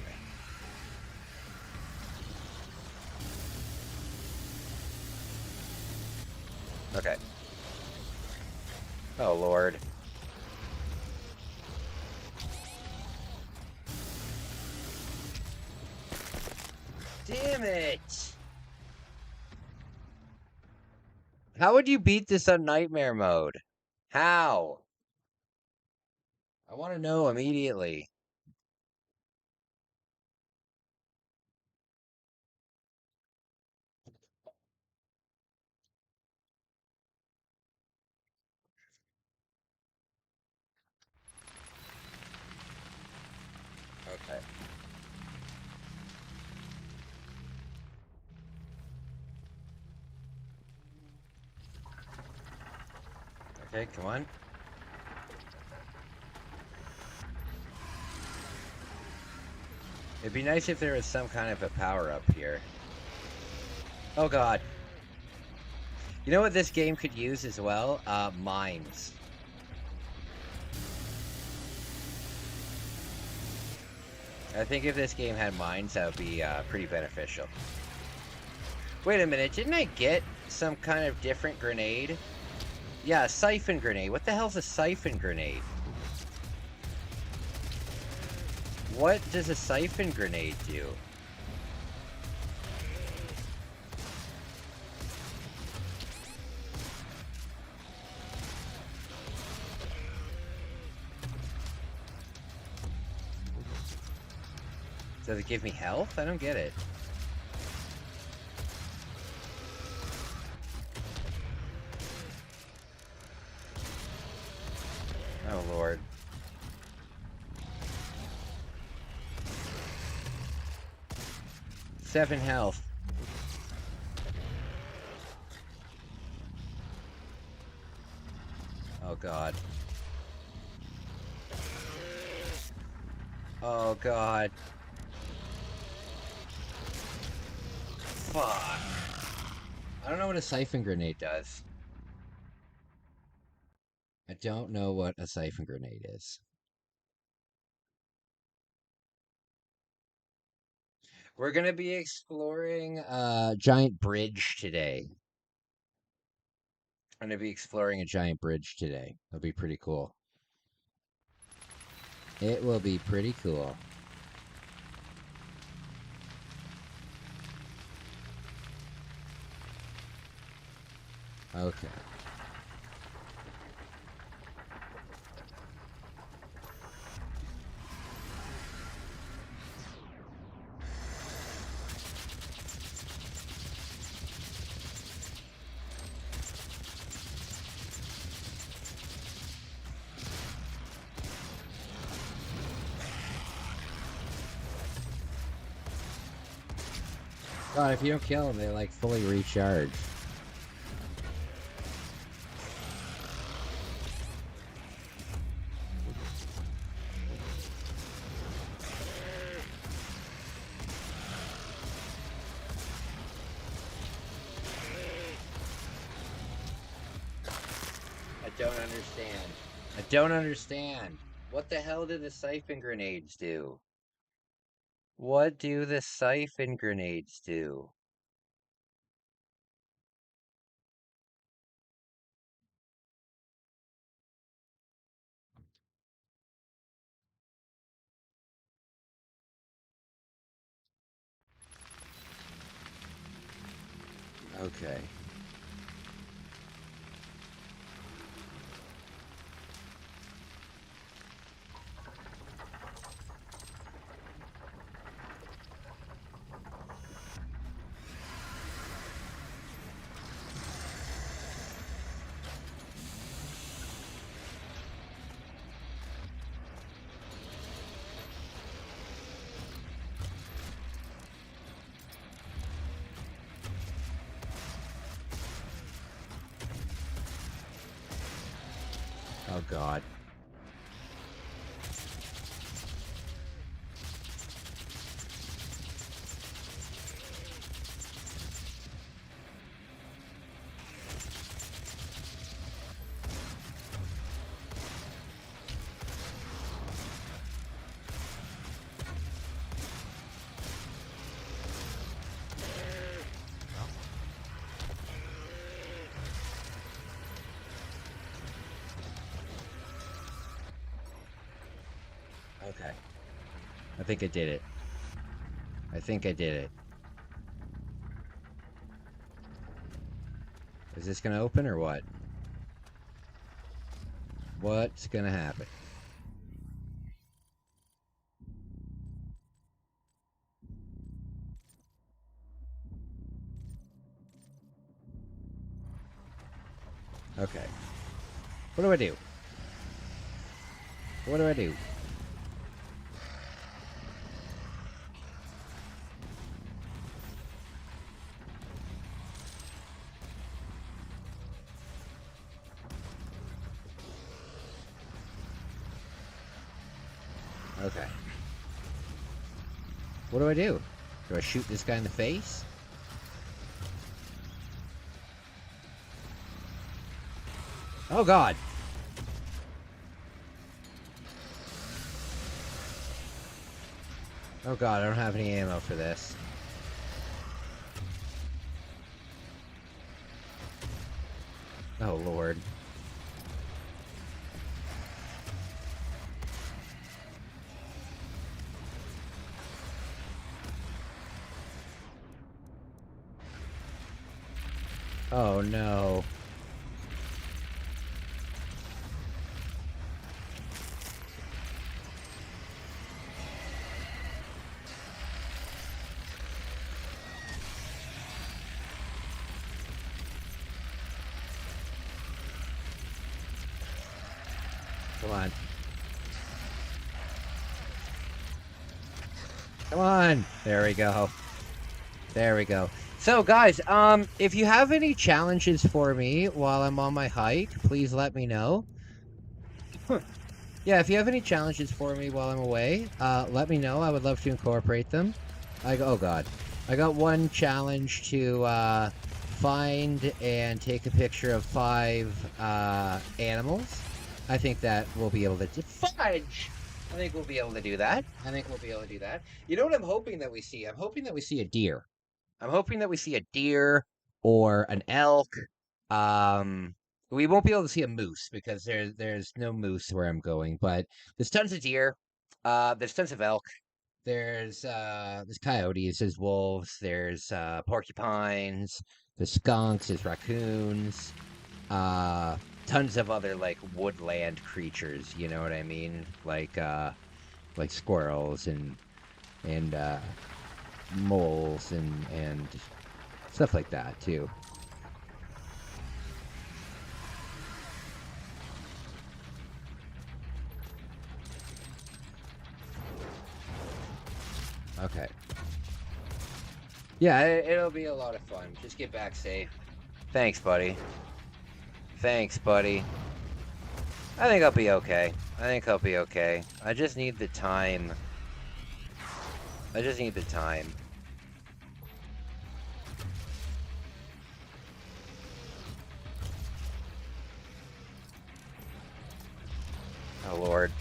Okay. Oh, Lord. Damn it! How would you beat this on Nightmare mode? How? I want to know immediately. Okay. Okay, come on. It'd be nice if there was some kind of a power-up here. Oh, God. You know what this game could use as well? Mines. I think if this game had mines, that would be pretty beneficial. Wait a minute, didn't I get some kind of different grenade? Yeah, a siphon grenade. What the hell's a siphon grenade? What does a siphon grenade do? Does it give me health? I don't get it. Oh, Lord. Seven health. Oh, God. Oh, God. Fuck. I don't know what a siphon grenade does. I don't know what a siphon grenade is. We're going to be exploring a giant bridge today. I'm going to be exploring a giant bridge today. It'll be pretty cool. It will be pretty cool. Okay. God, if you don't kill them, they like fully recharge. I don't understand. I don't understand. What the hell did the siphon grenades do? What do the siphon grenades do? Okay. Oh God. Okay. I think I did it. I think I did it. Is this gonna open or what? What's gonna happen? Okay. What do I do? What do I do? Okay. What do I do? Do I shoot this guy in the face? Oh God. Oh God, I don't have any ammo for this. Oh Lord. Oh no. Come on. Come on. There we go. There we go. So guys, if you have any challenges for me while I'm on my hike, please let me know. Yeah, if you have any challenges for me while I'm away, let me know. I would love to incorporate them. Oh God. I got one challenge to find and take a picture of 5 animals. I think that we'll be able to fudge. I think we'll be able to do that. I think we'll be able to do that. You know what I'm hoping that we see? I'm hoping that we see a deer. I'm hoping that we see a deer or an elk. We won't be able to see a moose because there's no moose where I'm going, but there's tons of deer. There's tons of elk. There's coyotes, there's wolves, there's porcupines, there's skunks, there's raccoons, tons of other like woodland creatures, you know what I mean? Like squirrels and moles and stuff like that too. Okay. Yeah, it'll be a lot of fun. Just get back safe. Thanks, buddy. Thanks, buddy. I think I'll be okay. I think I'll be okay. I just need the time. I just need the time. Oh, Lord.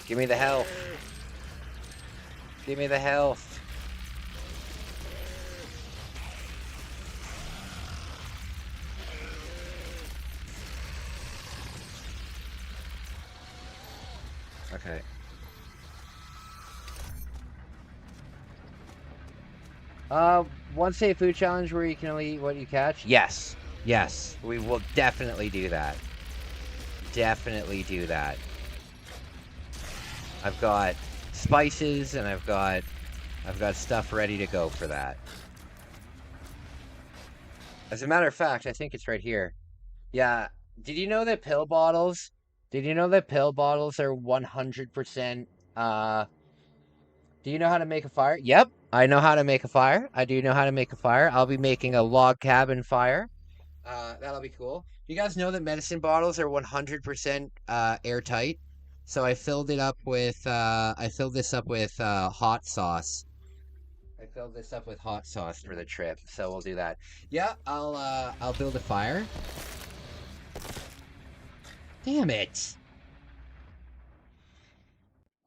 Give me the health. Give me the health. Okay. One safe food challenge where you can only eat what you catch? Yes. Yes. We will definitely do that. Definitely do that. I've got spices and I've got stuff ready to go for that. As a matter of fact, I think it's right here. Yeah. Did you know that pill bottles are 100% do you know how to make a fire? Yep, I know how to make a fire. I do know how to make a fire. I'll be making a log cabin fire. That'll be cool. You guys know that medicine bottles are 100% airtight. So I filled this up with hot sauce. I filled this up with hot sauce for the trip, so we'll do that. Yeah, I'll build a fire. Damn it.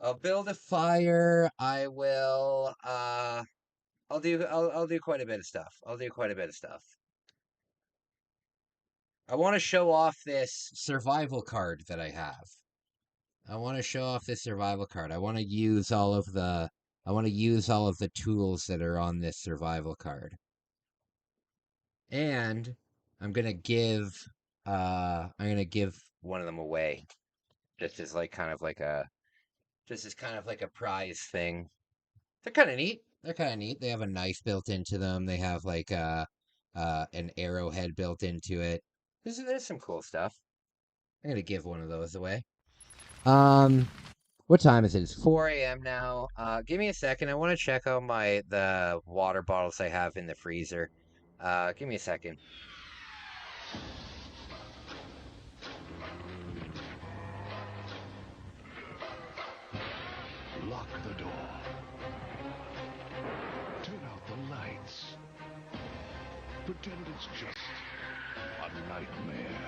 I'll build a fire. I will I'll do quite a bit of stuff. I'll do quite a bit of stuff. I want to show off this survival card that I have. I want to show off this survival card. I want to use all of the tools that are on this survival card. And I'm going to give one of them away. Just as kind of like a prize thing. They're kind of neat. They have a knife built into them. They have like an arrowhead built into it. There's some cool stuff. I'm gonna give one of those away. What time is it? It's 4 a.m. now. Give me a second. I want to check out the water bottles I have in the freezer. Give me a second. Lock the door. Turn out the lights. Pretend it's just a nightmare.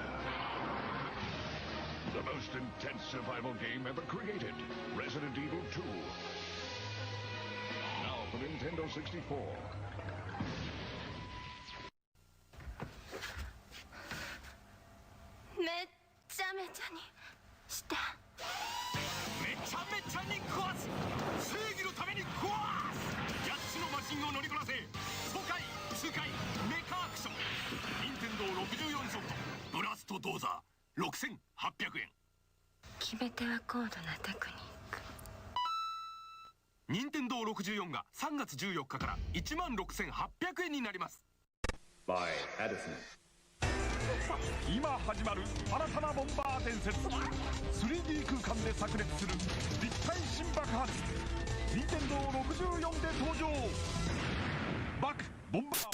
The most intense survival game ever created. Resident Evil 2. Now for Nintendo 64. Nintendo 64が3月14日から16,800円になります。 By Addison. 今始まる新たなボンバー伝説。 3D 空間で炸裂する立体新爆発。 任天堂64で登場。バクボンバーマン。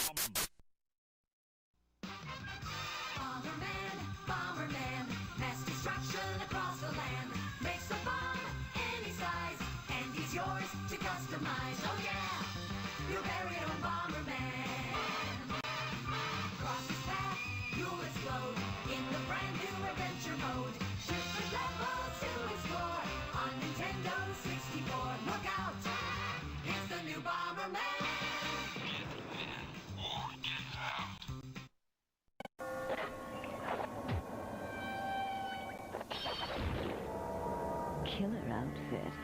Killer outfit.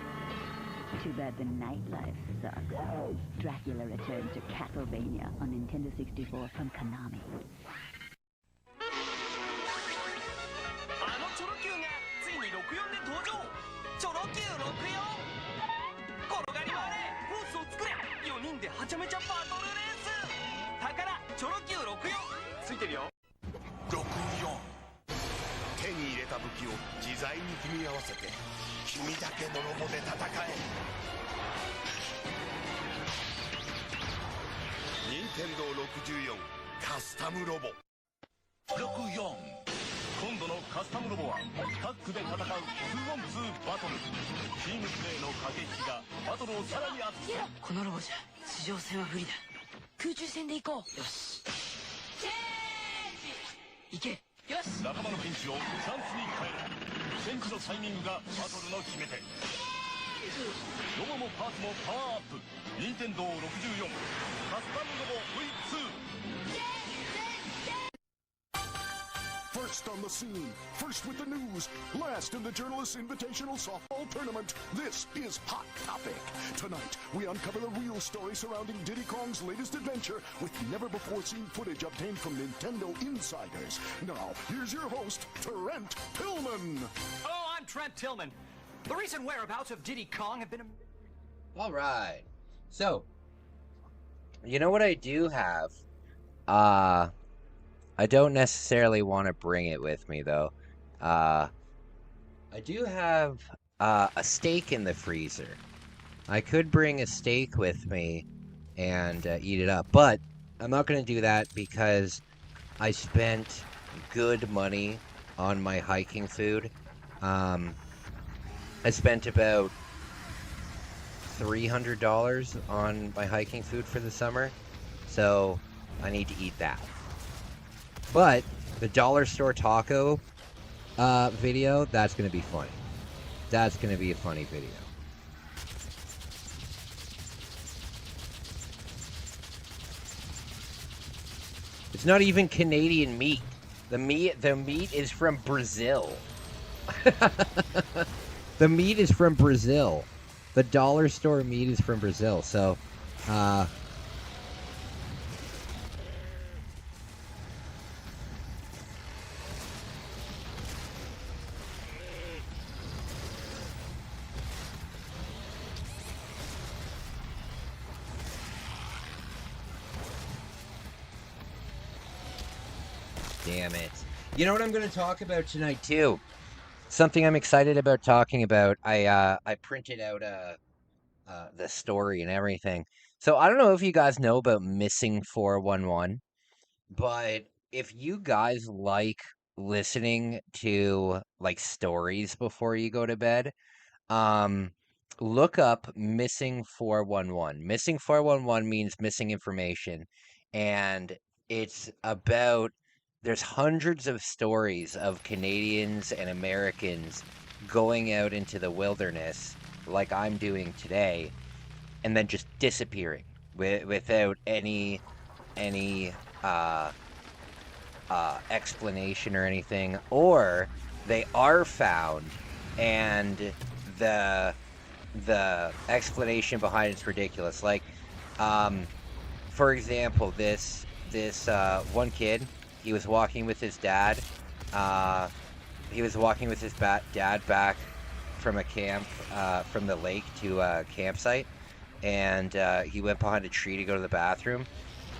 Too bad the nightlife sucks. Dracula returns to Castlevania on Nintendo 64 from Konami. あのチョロ Q がついに64で登場。チョロ Q 64。転がり回れ、コースを作れ。4人ではちゃめちゃバトルレース。宝チョロ Q 64ついてるよ。64。手に入れた武器を自在に組み合わせて君だけのロボで戦え。任天堂64カスタムロボ。64。今度のカスタムロボはタッグで戦う 2on2 バトル。チームプレーの駆け引きがバトルをさらに熱くする。このロボじゃ地上戦は不利だ。空中戦で行こう。よし。チェンジ。行け。よし。仲間のピンチをチャンスに変える。戦時のタイミングがバトルの決め手。ロボもパーツもパワーアップ。任天堂64カスタムロボ V2。First on the scene, first with the news, last in the Journalists Invitational Softball Tournament. This is Hot Topic. Tonight, we uncover the real story surrounding Diddy Kong's latest adventure with never-before-seen footage obtained from Nintendo insiders. Now, here's your host, Trent Tillman. Hello, I'm Trent Tillman. The recent whereabouts of Diddy Kong have been... All right. So, you know what I do have? I don't necessarily want to bring it with me, though. I do have a steak in the freezer. I could bring a steak with me and eat it up, but I'm not going to do that because I spent good money on my hiking food. I spent about $300 on my hiking food for the summer, so I need to eat that. But the dollar store taco video, that's going to be funny. That's going to be a funny video. It's not even Canadian meat. The meat is from Brazil. The meat is from Brazil. The dollar store meat is from Brazil. So, damn it. You know what I'm going to talk about tonight, too? Something I'm excited about talking about. I printed out the story and everything. So I don't know if you guys know about Missing 411, but if you guys like listening to like stories before you go to bed, look up Missing 411. Missing 411 means missing information, and it's about there's hundreds of stories of Canadians and Americans going out into the wilderness like I'm doing today and then just disappearing without any explanation or anything, or they are found and the explanation behind it's ridiculous. Like, for example, this one kid, he was walking with his dad. He was walking with his dad back from a camp, from the lake to a campsite, and he went behind a tree to go to the bathroom,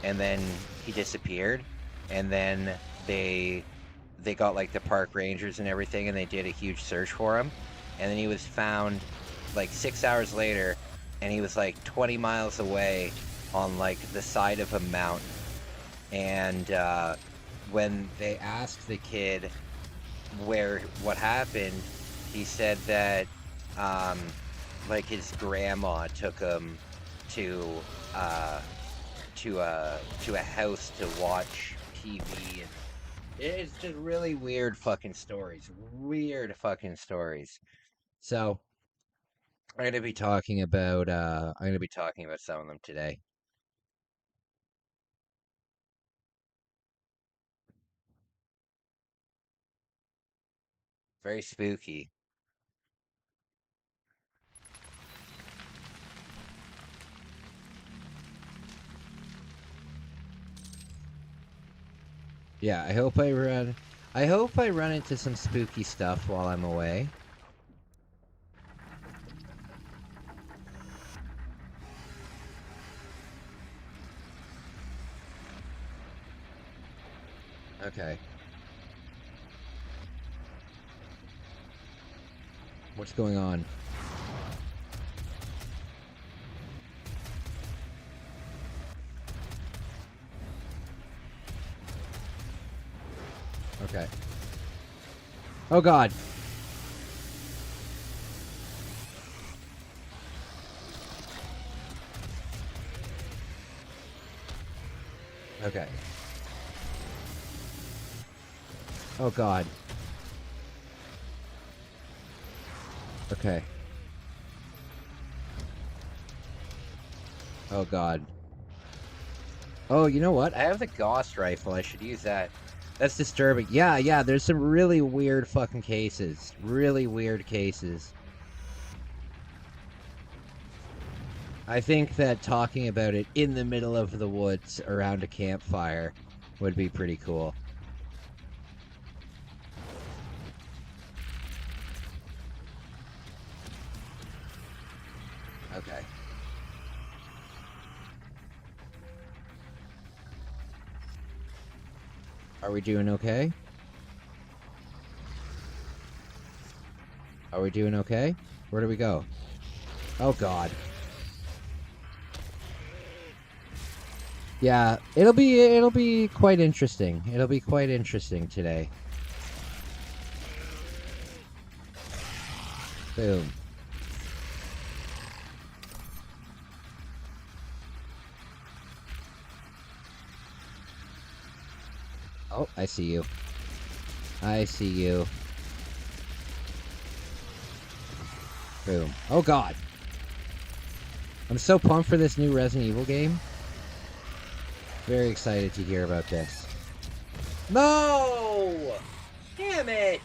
and then he disappeared. And then they got like the park rangers and everything, and they did a huge search for him. And then he was found like 6 hours later, and he was like 20 miles away on like the side of a mountain. And when they asked the kid what happened, he said that like his grandma took him to a house to watch TV, and it's just really weird fucking stories. So I'm gonna be talking about some of them today. Very spooky. Yeah, I hope I run into some spooky stuff while I'm away. Okay. What's going on? Okay. Oh God. Okay. Oh God. Okay. Oh god. Oh, you know what? I have the Gauss rifle. I should use that. That's disturbing. Yeah, yeah, there's some really weird fucking cases. Really weird cases. I think that talking about it in the middle of the woods around a campfire would be pretty cool. Okay. Are we doing okay? Are we doing okay? Where do we go? Oh god. Yeah, it'll be quite interesting. It'll be quite interesting today. Boom. Oh, I see you. I see you. Boom. Oh god. I'm so pumped for this new Resident Evil game. Very excited to hear about this. No! Damn it!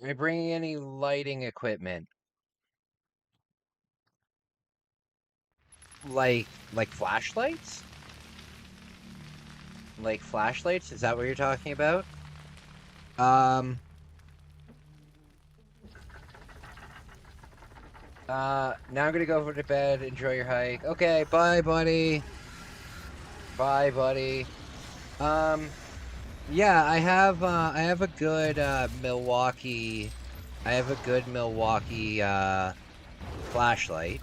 Are you bringing any lighting equipment? Like flashlights? Like flashlights? Is that what you're talking about? Now I'm gonna go to bed. Enjoy your hike. Okay, bye, buddy. Bye, buddy. Yeah, I have a good Milwaukee. I have a good Milwaukee flashlight,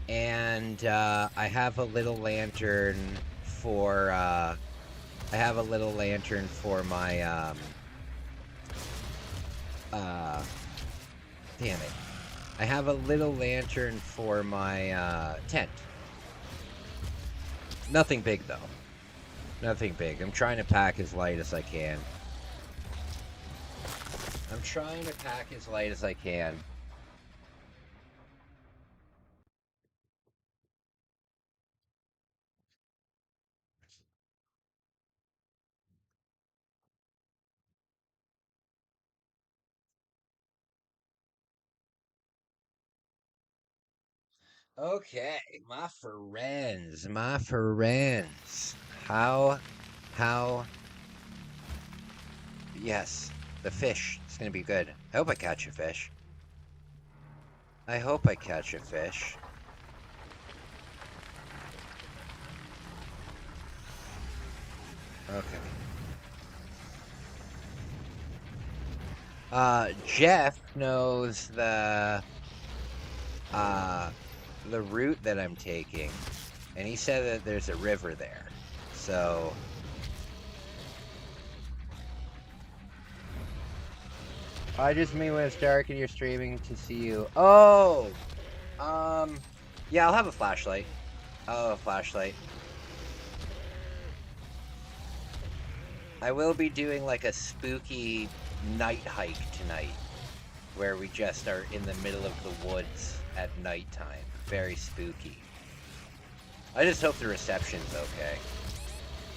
and I have a little lantern for I have a little lantern for my damn it. I have a little lantern for my tent. Nothing big though. Nothing big. I'm trying to pack as light as I can. I'm trying to pack as light as I can. Okay, my friends, my friends. How, yes, the fish. It's gonna be good. I hope I catch a fish. I hope I catch a fish. Okay. Jeff knows the route that I'm taking, and he said that there's a river there. So I just mean when it's dark and you're streaming to see you. Oh, yeah, I'll have a flashlight. I'll have a flashlight. I will be doing like a spooky night hike tonight, where we just are in the middle of the woods at nighttime. Very spooky. I just hope the reception's okay.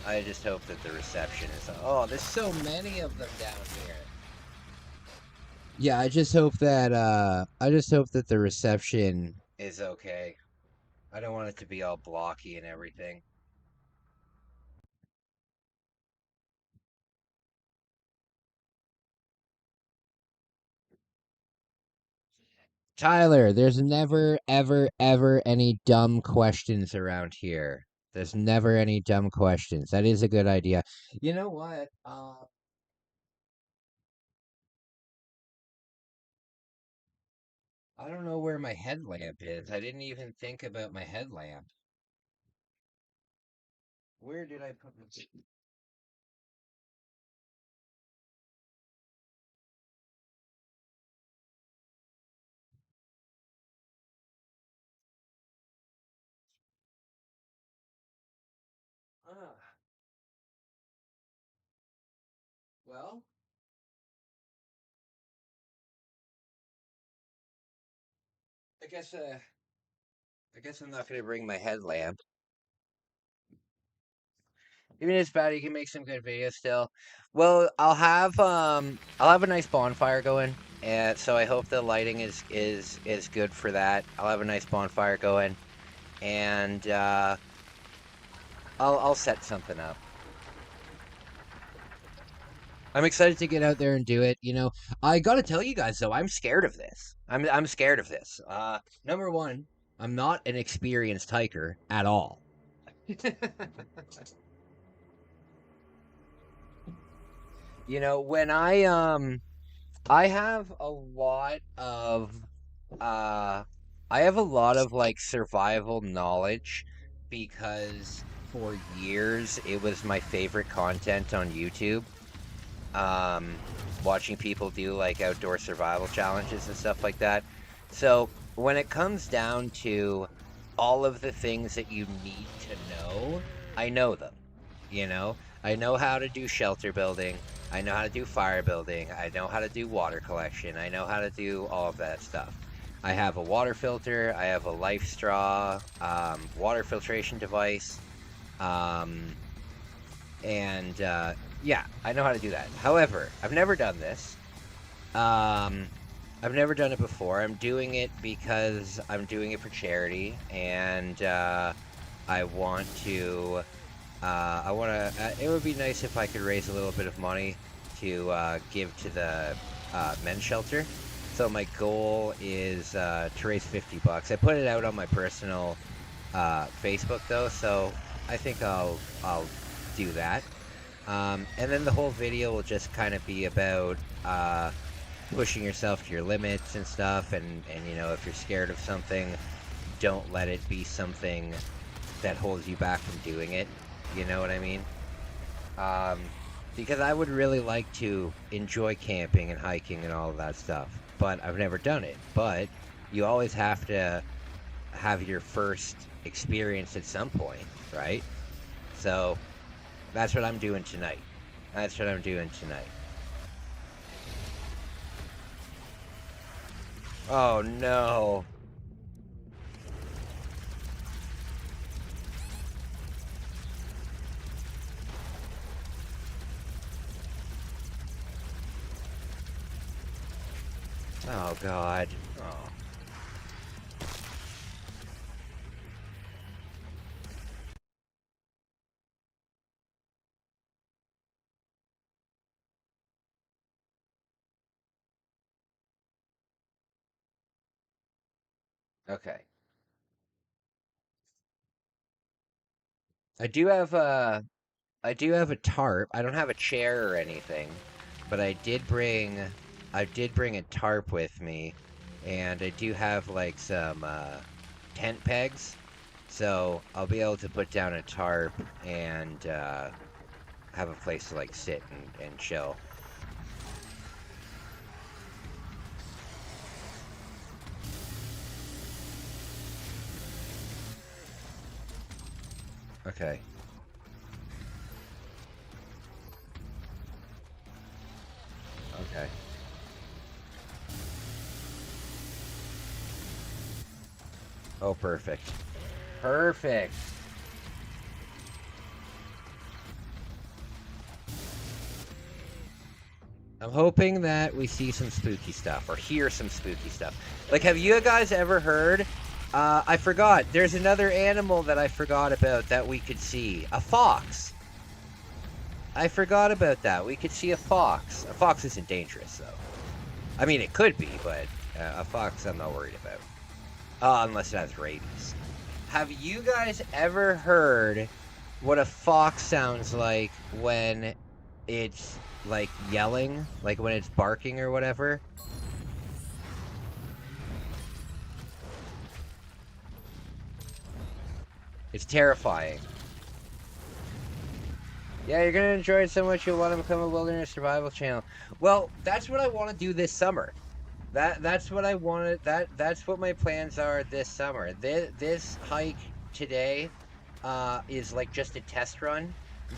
I just hope that the reception is... Oh, there's so many of them down here. Yeah, I just hope that the reception is okay. I don't want it to be all blocky and everything. Tyler, there's never, ever, ever any dumb questions around here. There's never any dumb questions. That is a good idea. You know what? I don't know where my headlamp is. I didn't even think about my headlamp. Where did I put it? Well, I guess I'm not gonna bring my headlamp. Even if it's bad, you can make some good videos still. Well, I'll have a nice bonfire going, and so I hope the lighting is good for that. I'll have a nice bonfire going, and I'll set something up. I'm excited to get out there and do it. You know, I gotta tell you guys though, I'm scared of this. I'm scared of this. Number one, I'm not an experienced hiker at all. You know, when I have a lot of uh I have a lot of like survival knowledge because for years it was my favorite content on YouTube. Um Watching people do like outdoor survival challenges and stuff like that. So, when it comes down to all of the things that you need to know, I know them. You know, I know how to do shelter building. I know how to do fire building. I know how to do water collection. I know how to do all of that stuff. I have a water filter. I have a life straw, water filtration device, um, and yeah, I know how to do that. However, I've never done this. Um, I've never done it before. I'm doing it because I'm doing it for charity, and I want to. I want to. It would be nice if I could raise a little bit of money to give to the men's shelter. So my goal is to raise $50. I put it out on my personal Facebook though, so I think I'll do that. And then the whole video will just kind of be about pushing yourself to your limits and stuff, and you know, if you're scared of something, don't let it be something that holds you back from doing it. You know what I mean? Because I would really like to enjoy camping and hiking and all of that stuff, but I've never done it. But you always have to have your first experience at some point, right? So that's what I'm doing tonight. That's what I'm doing tonight. Oh no. Oh god. Oh. Okay. I do have a tarp. I don't have a chair or anything, but I did bring a tarp with me, and I do have like some tent pegs, so I'll be able to put down a tarp and have a place to like sit and chill. Okay. Okay. Oh, perfect. Perfect. I'm hoping that we see some spooky stuff or hear some spooky stuff. Like, have you guys ever heard? I forgot. There's another animal that I forgot about that we could see. A fox. I forgot about that. We could see a fox. A fox isn't dangerous, though. I mean, it could be, but a fox I'm not worried about. Unless it has rabies. Have you guys ever heard what a fox sounds like when it's, like, yelling? Like, when it's barking or whatever? It's terrifying. Yeah, you're gonna enjoy it so much you'll want to become a wilderness survival channel. Well, that's what I want to do this summer. That's what I wanted. That's what my plans are this summer. This hike today is like just a test run,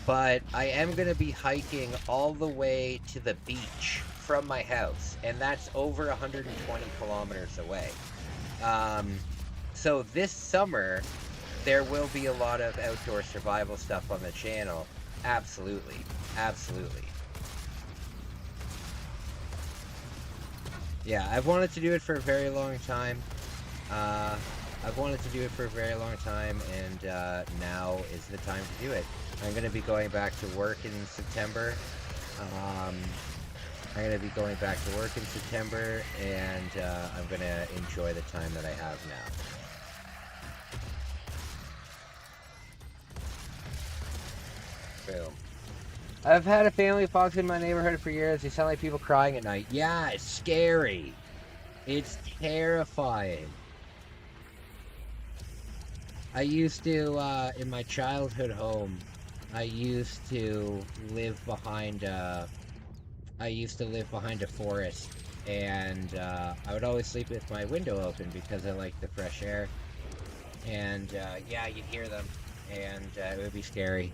but I am going to be hiking all the way to the beach from my house, and that's over 120 kilometers away. So this summer, there will be a lot of outdoor survival stuff on the channel. Absolutely. Absolutely. Yeah, I've wanted to do it for a very long time. And now is the time to do it. I'm going to be going back to work in September. And I'm going to enjoy the time that I have now. Boom. I've had a family fox in my neighborhood for years. They sound like people crying at night. Yeah, it's scary. It's terrifying. I used to, in my childhood home, I used to live behind a forest, and I would always sleep with my window open because I liked the fresh air. And yeah, you'd hear them, and it would be scary.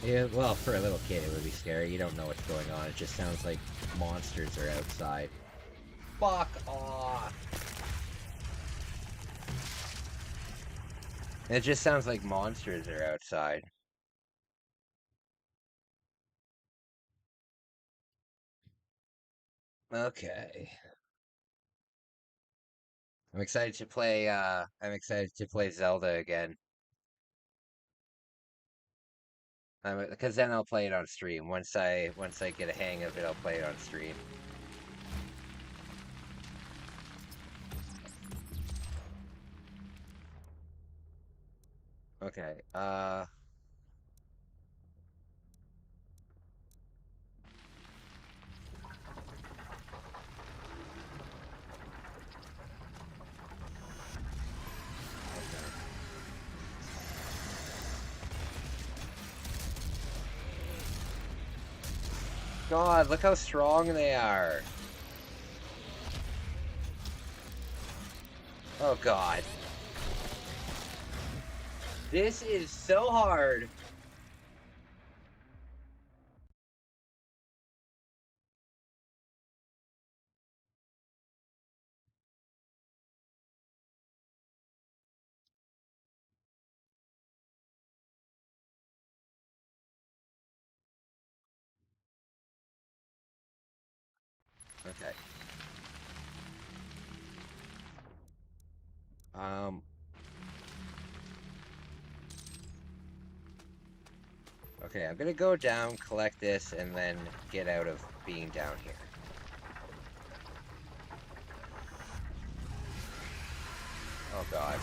Yeah, well, for a little kid, it would be scary. You don't know what's going on. It just sounds like monsters are outside. Fuck off! It just sounds like monsters are outside. Okay. I'm excited to play Zelda again. Because then I'll play it on stream. Once I get a hang of it, I'll play it on stream. Okay, God, look how strong they are. Oh God. This is so hard. Okay. Okay, I'm gonna go down, collect this, and then get out of being down here. Oh God.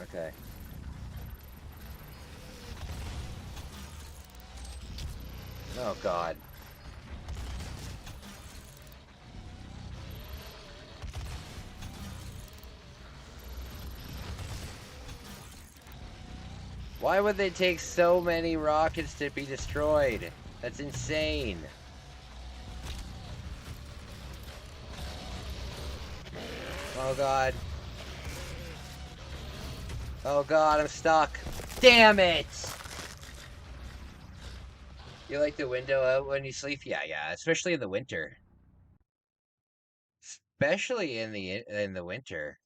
Okay. Oh God. Why would they take so many rockets to be destroyed? That's insane. Oh God. Oh God, I'm stuck. Damn it! You like the window out when you sleep? Yeah, especially in the winter. Especially in the winter.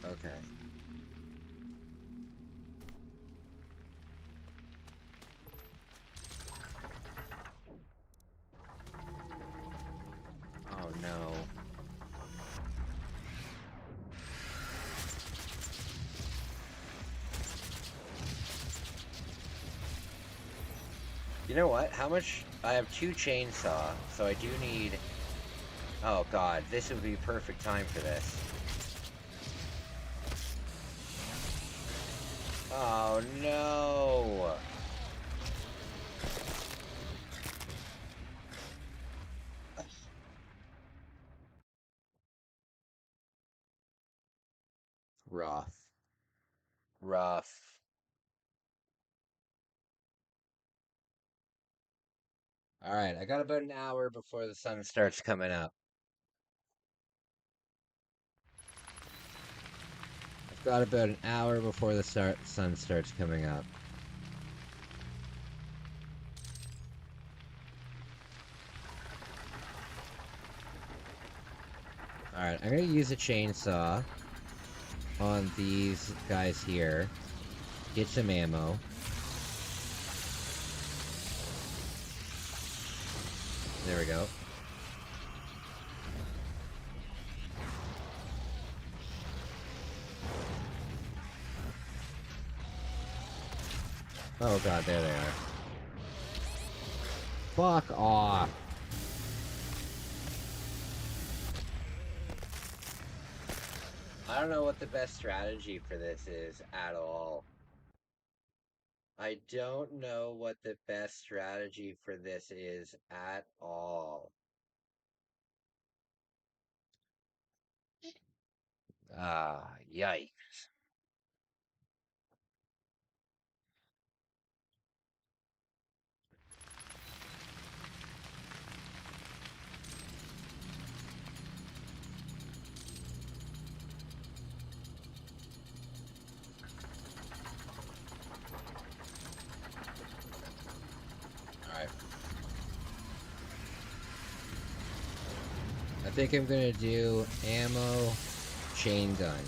Okay. Oh no. You know what? How much? I have 2 chainsaw, so I do need... Oh God, this would be perfect time for this. Oh no! Rough. Rough. Alright, I got about an hour before the sun starts coming up. I've got about an hour before the sun starts coming up. Alright, I'm gonna use a chainsaw on these guys here. Get some ammo. There we go. Oh god, there they are. Fuck off. I don't know what the best strategy for this is at all. I don't know what the best strategy for this is at all. Yikes. Alright. I think I'm gonna do ammo, chain gun.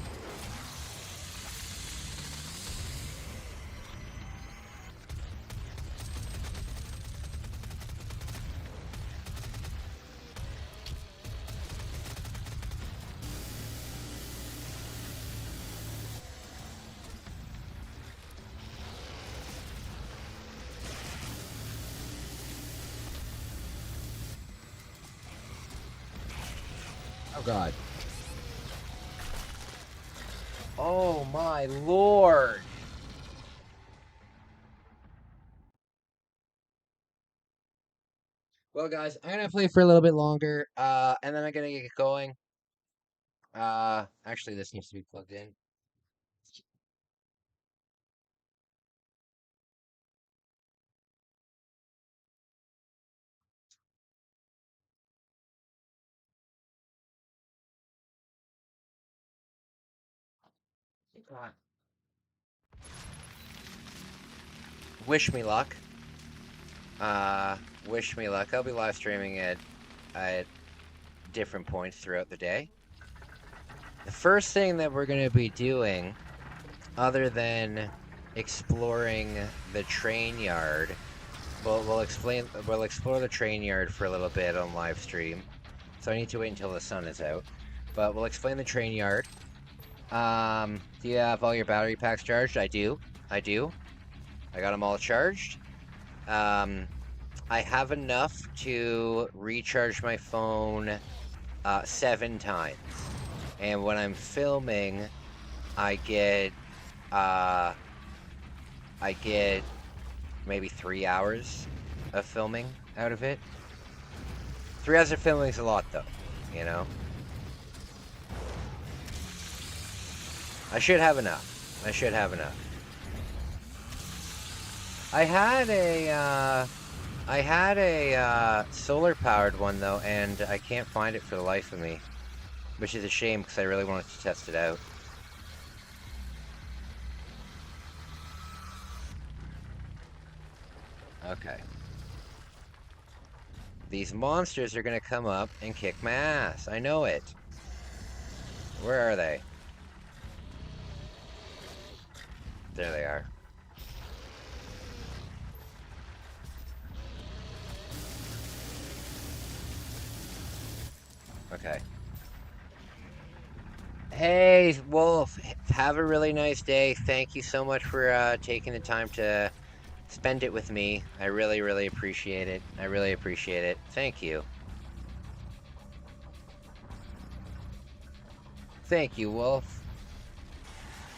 Oh god. Oh my lord! Well guys, I'm gonna play for a little bit longer, and then I'm gonna get going. Actually this needs to be plugged in. God. Wish me luck. Wish me luck. I'll be live streaming at different points throughout the day. The first thing that we're going to be doing, other than exploring the train yard, we'll explore the train yard for a little bit on live stream. So I need to wait until the sun is out. But we'll explain the train yard. Do you have all your battery packs charged? I do. I got them all charged. I have enough to recharge my phone 7 times. And when I'm filming, I get maybe 3 hours of filming out of it. 3 hours of filming is a lot though, you know? I should have enough. I had a solar powered one though, and I can't find it for the life of me, which is a shame because I really wanted to test it out. Okay. These monsters are gonna come up and kick my ass. I know it. Where are they? There they are. Okay. Hey, Wolf. Have a really nice day. Thank you so much for taking the time to spend it with me. I really, really appreciate it. Thank you. Thank you, Wolf.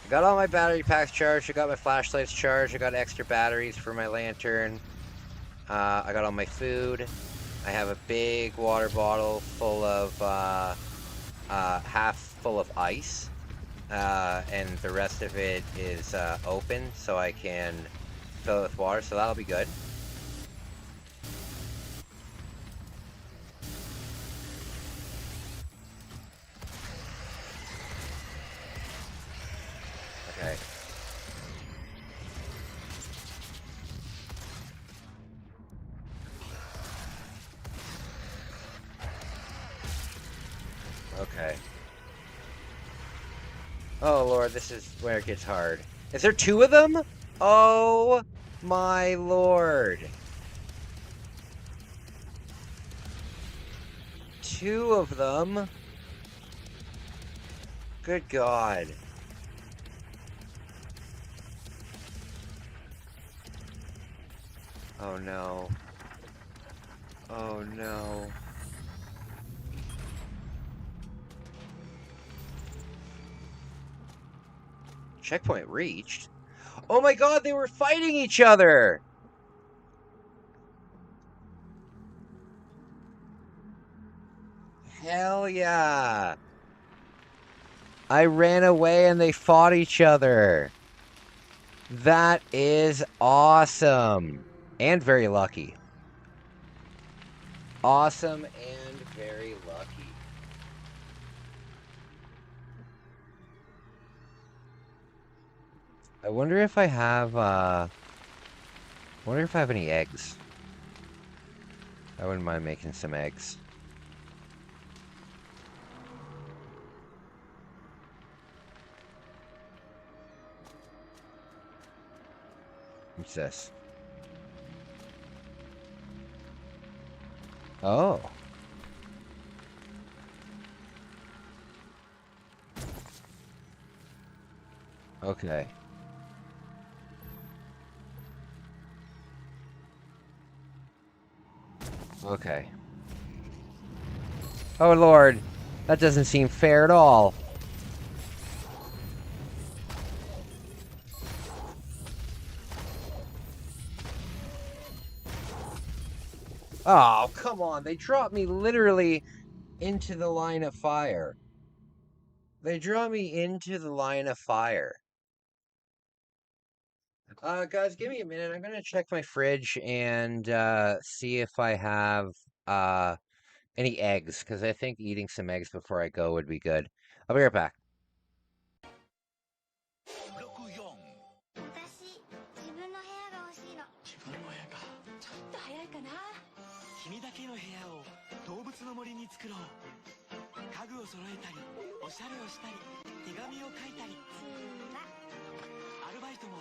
I got all my battery packs charged. I got my flashlights charged. I got extra batteries for my lantern. I got all my food. I have a big water bottle full of, half full of ice. and the rest of it is open, so I can fill it with water, so that'll be good. Okay. Okay. Oh lord, this is where it gets hard. Is there two of them? Oh my lord. Two of them? Good god. Oh no. Oh no. Checkpoint reached? Oh my god, they were fighting each other! Hell yeah! I ran away and they fought each other. That is awesome. And very lucky. Awesome and very lucky. I wonder if I have, any eggs. I wouldn't mind making some eggs. What's this? Oh. Okay. Okay. Oh lord, that doesn't seem fair at all. Oh, come on, they dropped me literally into the line of fire. They draw me into the line of fire. Guys, give me a minute. I'm gonna check my fridge and see if I have any eggs, because I think eating some eggs before I go would be good. I'll be right back. 私自分の部屋が欲しいの。自分の部屋か。ちょっと早いかな。君だけの部屋を動物の森に作ろう。家具を揃えたり、おしゃれをしたり、手紙を書いたり。アルバイトも。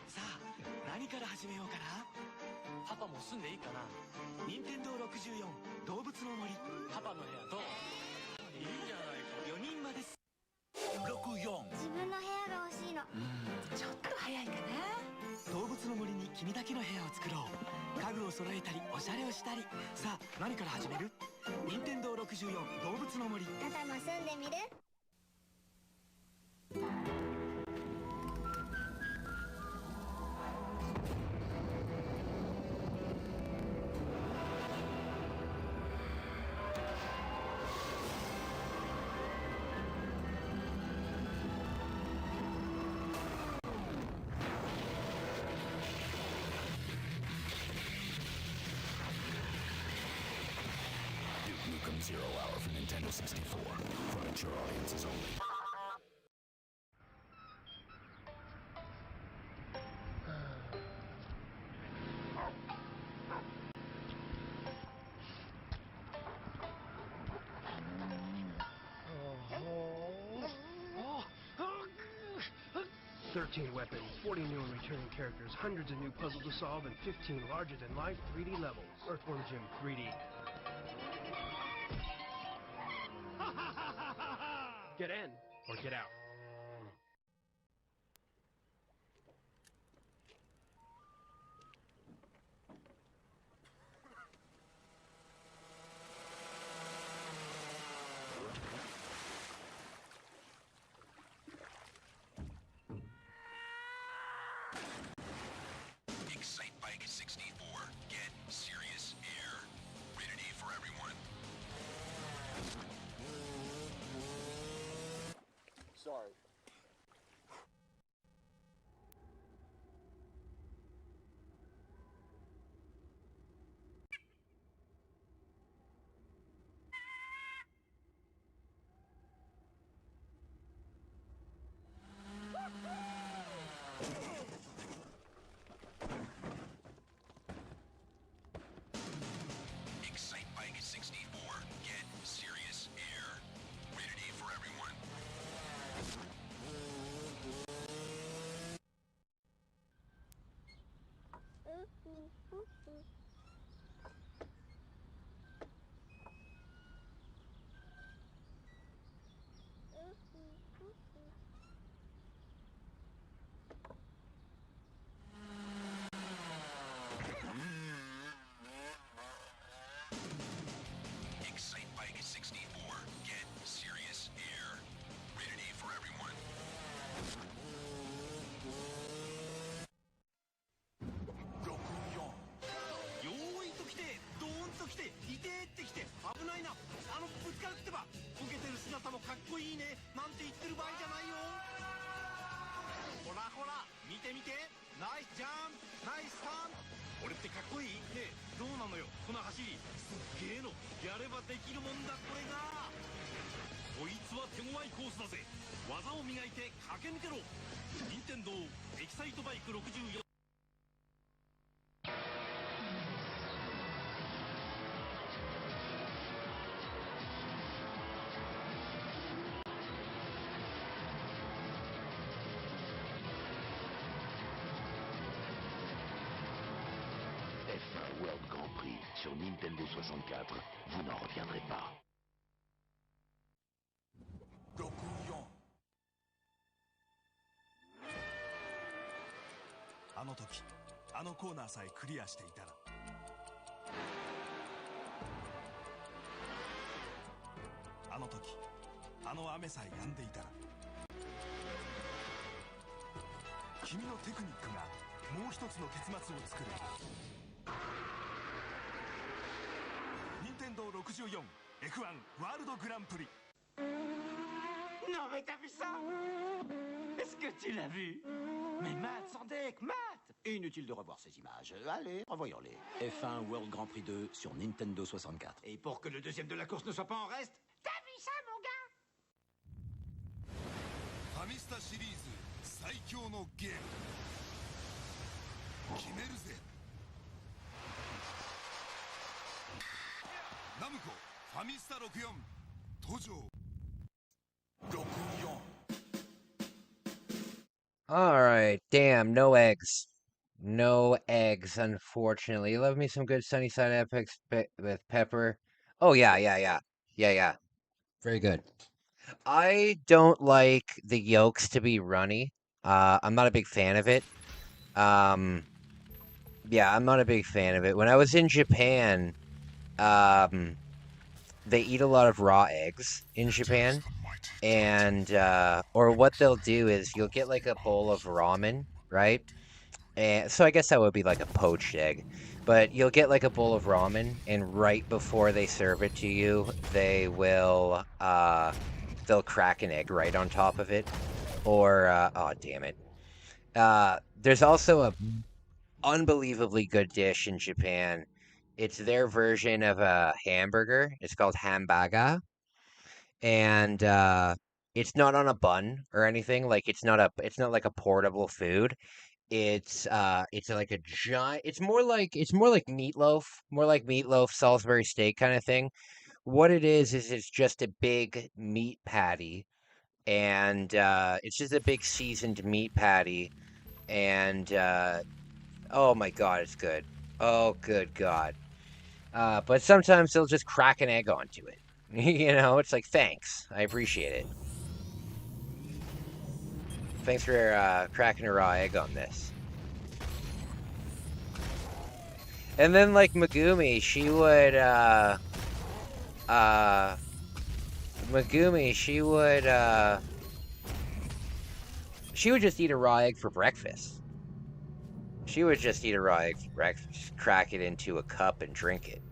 さあ、何から始めようかな。パパも住んでいいかな。任天堂64動物の森。パパの部屋どう？いいじゃないか。4人まで。64。自分の部屋が欲しいの。ちょっと早いかな。動物の森に君だけの部屋を作ろう。家具を揃えたり、おしゃれをしたり。さあ、何から始める？任天堂64動物の森。パパも住んでみる？ Nukem 0 Hour for Nintendo 64. For mature audiences only. "13 weapons, 40 new and returning characters, hundreds of new puzzles to solve, and 15 larger-than-life 3D levels. Earthworm Jim 3D. Get in, or get out." Excitebike 64. Get serious air. Rated E for everyone. 64. Get serious here. Rated E for everyone. よーいと来てドーンと来ていてって来て危ないなぶつかるってばこけてる姿もかっこいいねなんて言ってる場合じゃないよほらほら見て見てナイスジャンプナイスターン俺ってかっこいいねえどうなのよこの走りすっげえのやればできるもんだこれがこいつは手強いコースだぜ技を磨いて駆け抜けろ任天堂エキサイトバイク64 F1 World Grand Prix sur Nintendo 64, vous n'en reviendrez pas. あの時あのコーナーさえクリアしていたらあの時あの雨さえ止んでいたら君のテクニックがもう一つの結末を作る任天堂64 F1 ワールドグランプリ Non mais t'as vu ça? Est-ce que tu l'as vu? Mais Matt, sans deck, Matt! Inutile de revoir ces images. Allez, revoyons-les. F1 World Grand Prix 2 sur Nintendo 64. Et pour que le deuxième de la course ne soit pas en reste, t'as vu ça, mon gars? ファミスタシリーズ最強のゲーム決めるぜナムコファミスタ64登場 Alright, damn, no eggs. No eggs, unfortunately. Love me some good Sunnyside Epics with pepper. Oh, yeah. Very good. I don't like the yolks to be runny. I'm not a big fan of it. Yeah, I'm not a big fan of it. When I was in Japan, they eat a lot of raw eggs in Japan. And, or what they'll do is you'll get like a bowl of ramen, right? And so I guess that would be like a poached egg. But you'll get like a bowl of ramen, and right before they serve it to you, they will, they'll crack an egg right on top of it. Or, oh, damn it. There's also a unbelievably good dish in Japan. It's their version of a hamburger. It's called hambaga. And it's not on a bun or anything. Like it's not like a portable food. It's like a giant. It's more like meatloaf, Salisbury steak kind of thing. What it is it's just a big meat patty, and it's just a big seasoned meat patty, and oh my God, it's good. Oh, good God. But sometimes they'll just crack an egg onto it. You know, it's like, thanks. I appreciate it. Thanks for cracking a raw egg on this. And then, like, Megumi, she would just eat a raw egg for breakfast. She would just eat a raw egg for breakfast, just crack it into a cup and drink it.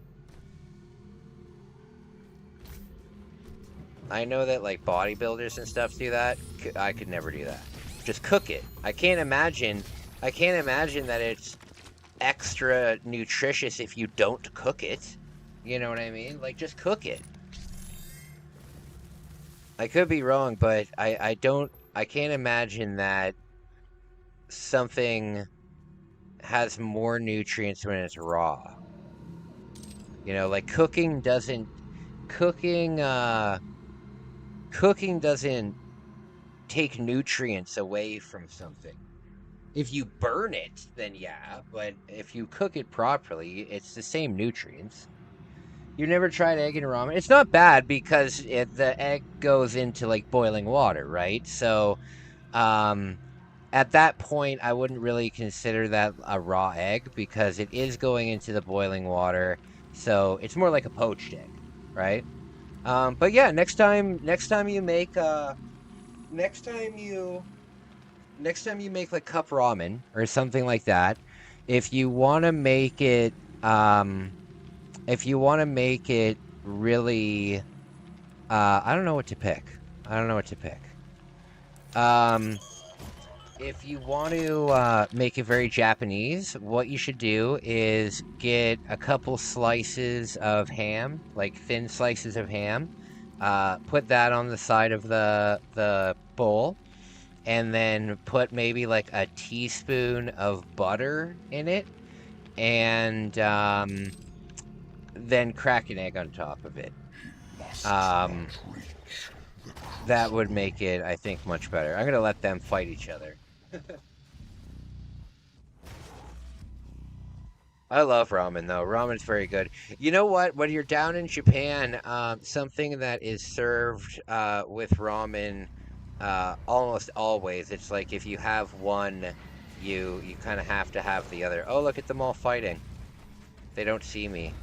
I know that like bodybuilders and stuff do that. I could never do that. Just cook it. I can't imagine that it's extra nutritious if you don't cook it. You know what I mean? Like just cook it. I could be wrong, but I can't imagine that something has more nutrients when it's raw. You know, like cooking doesn't take nutrients away from something. If you burn it, then yeah, but if you cook it properly, it's the same nutrients. You never tried egg and ramen? It's not bad because the egg goes into like boiling water, right? So, at that point, I wouldn't really consider that a raw egg because it is going into the boiling water. So it's more like a poached egg, right? But yeah, next time you make next time you make like cup ramen or something like that, if you want to make it if you want to make it really I don't know what to pick. I don't know what to pick. Um if you want to make it very Japanese, what you should do is get a couple slices of ham, like thin slices of ham. Put that on the side of the bowl, and then put maybe like a teaspoon of butter in it, and then crack an egg on top of it. Um, that would make it, I think, much better. I'm gonna let them fight each other. I love ramen though. Ramen's very good. You know what? When you're down in Japan, something that is served with ramen almost always, it's like if you have one, you kind of have to have the other. Oh, look at them all fighting. They don't see me.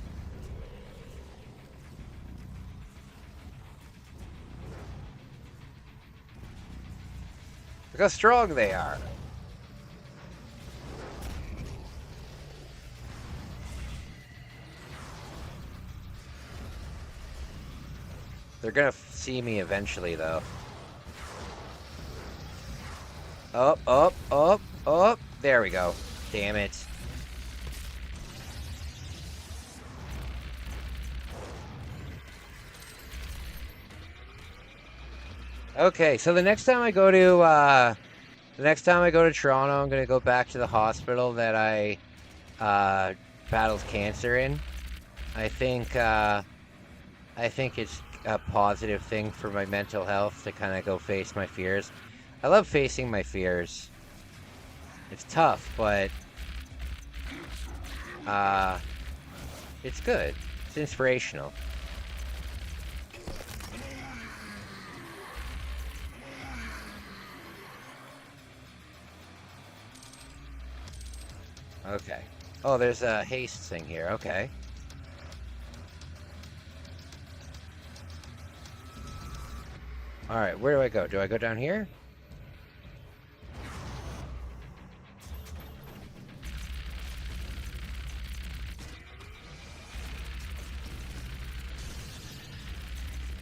Look how strong they are. They're gonna see me eventually, though. Up, up, up, up. There we go. Damn it. Okay, so the next time I go to Toronto, I'm gonna go back to the hospital that I battled cancer in. I think it's a positive thing for my mental health to kind of go face my fears. I love facing my fears. It's tough, but it's good. It's inspirational. Okay. Oh, there's a haste thing here. Okay. All right, where do I go? Do I go down here?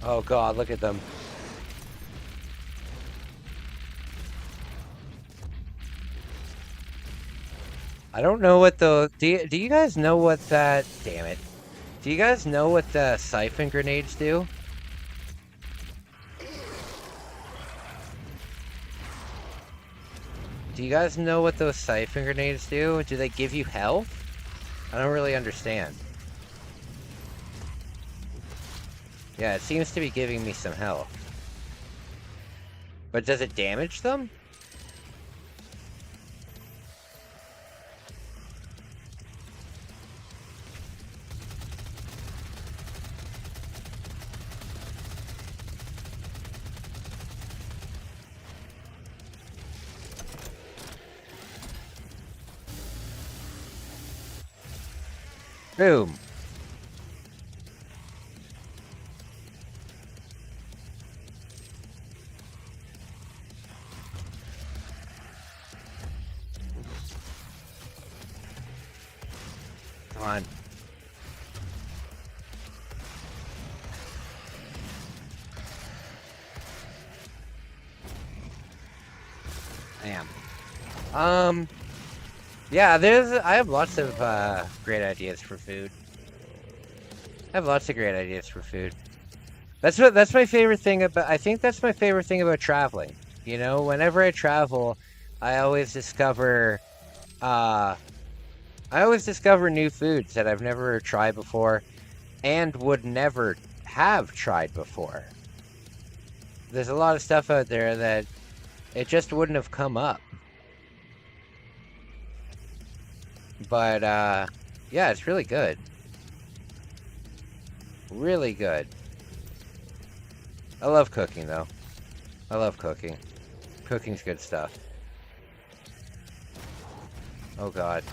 Oh God, look at them. I don't know what the... Do you guys know what that... Damn it. Do you guys know what the siphon grenades do? Do you guys know what those siphon grenades do? Do they give you health? I don't really understand. Yeah, it seems to be giving me some health. But does it damage them? Boom. Come on. Damn. Yeah, I have lots of great ideas for food. I have lots of great ideas for food. That's my favorite thing about, I think that's my favorite thing about traveling. You know, whenever I travel, I always discover new foods that I've never tried before and would never have tried before. There's a lot of stuff out there that it just wouldn't have come up. But, yeah, it's really good. Really good. I love cooking, though. I love cooking. Cooking's good stuff. Oh, God.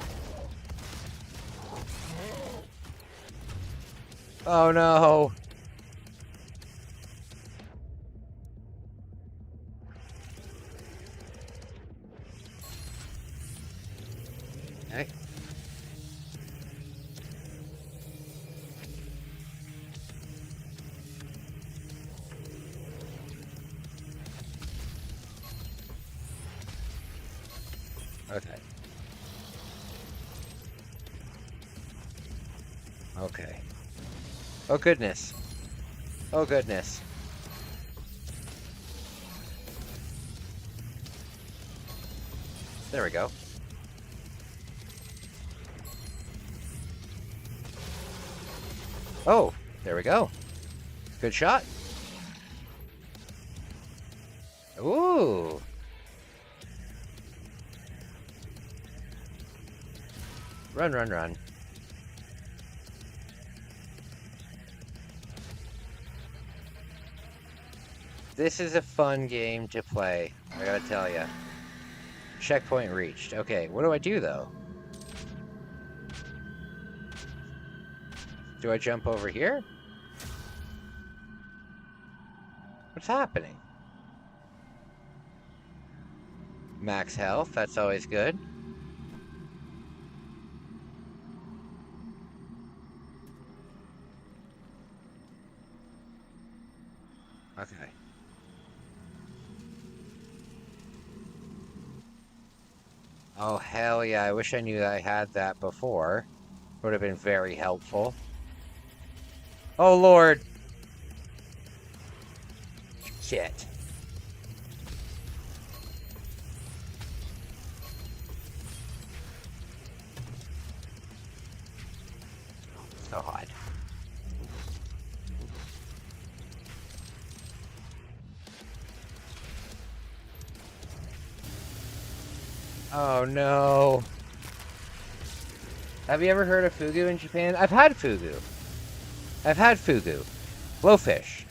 Oh, no. Okay. Okay. Oh goodness. Oh goodness. There we go. Oh, there we go. Good shot. Ooh. Run, run, run. This is a fun game to play, I gotta tell ya. Checkpoint reached. Okay, what do I do, though? Do I jump over here? What's happening? Max health, that's always good. Okay. Oh, hell yeah, I wish I knew I had that before. Would have been very helpful. Oh, Lord! Shit. God. Oh, no. Have you ever heard of fugu in Japan? I've had fugu. I've had fugu. Blowfish.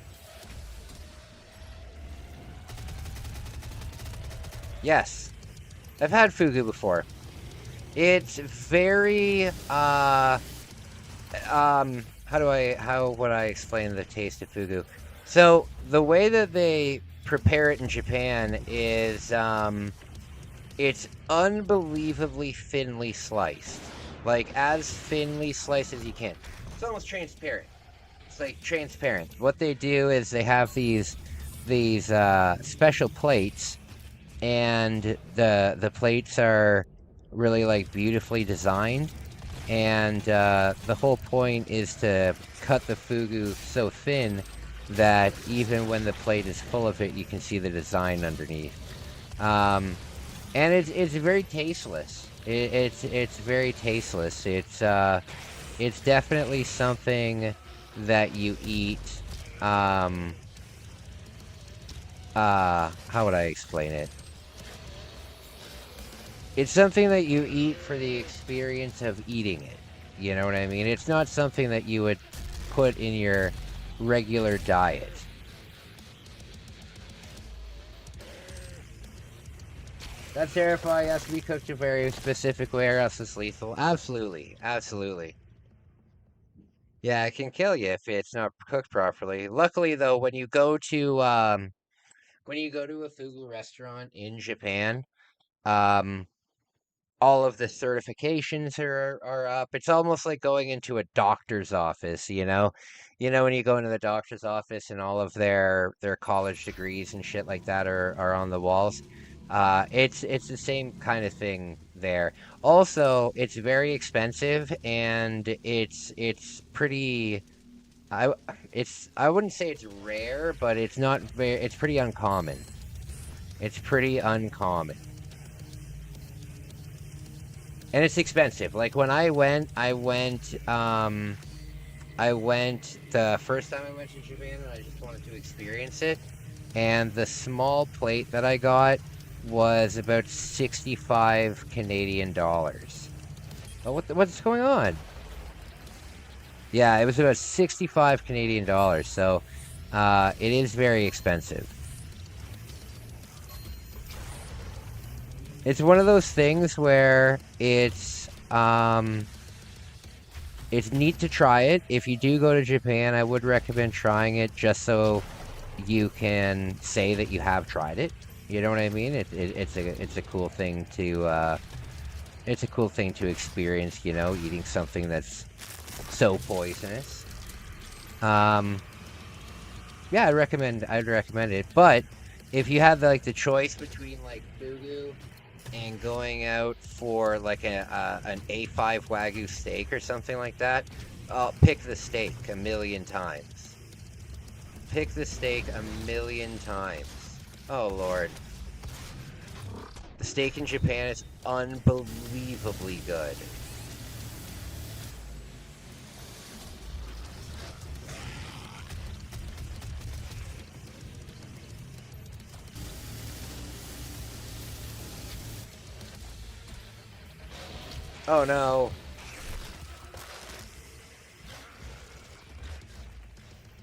Yes. I've had fugu before. It's very, how would I explain the taste of fugu? So, the way that they prepare it in Japan is, it's unbelievably thinly sliced. Like, as thinly sliced as you can. It's almost transparent. It's like transparent. What they do is they have these special plates, and the plates are really like beautifully designed, and the whole point is to cut the fugu so thin that even when the plate is full of it, you can see the design underneath. And it's very tasteless. It's very tasteless. It's definitely something that you eat. How would I explain it? It's something that you eat for the experience of eating it. You know what I mean? It's not something that you would put in your regular diet. That terrifying has to be cooked a very specific way or else it's lethal. Absolutely. Absolutely. Yeah, it can kill you if it's not cooked properly. Luckily, though, when you go to a fugu restaurant in Japan, all of the certifications are up. It's almost like going into a doctor's office, you know? You know when you go into the doctor's office and all of their college degrees and shit like that are on the walls. It's the same kind of thing there. Also, it's very expensive and it's pretty I wouldn't say it's rare, but it's pretty uncommon. It's pretty uncommon. And it's expensive. Like when I went the first time I went to Japan and I just wanted to experience it. And the small plate that I got was about 65 Canadian dollars. Oh, what's going on? Yeah, it was about 65 Canadian dollars. So, it is very expensive. It's one of those things where it's neat to try it. If you do go to Japan, I would recommend trying it just so you can say that you have tried it. You know what I mean? It's a cool thing to experience. You know, eating something that's so poisonous. Yeah, I'd recommend it. But if you had the choice between like fugu and going out for like an A5 Wagyu steak or something like that, pick the steak a million times. Pick the steak a million times. Oh, Lord. The steak in Japan is unbelievably good. Oh, no.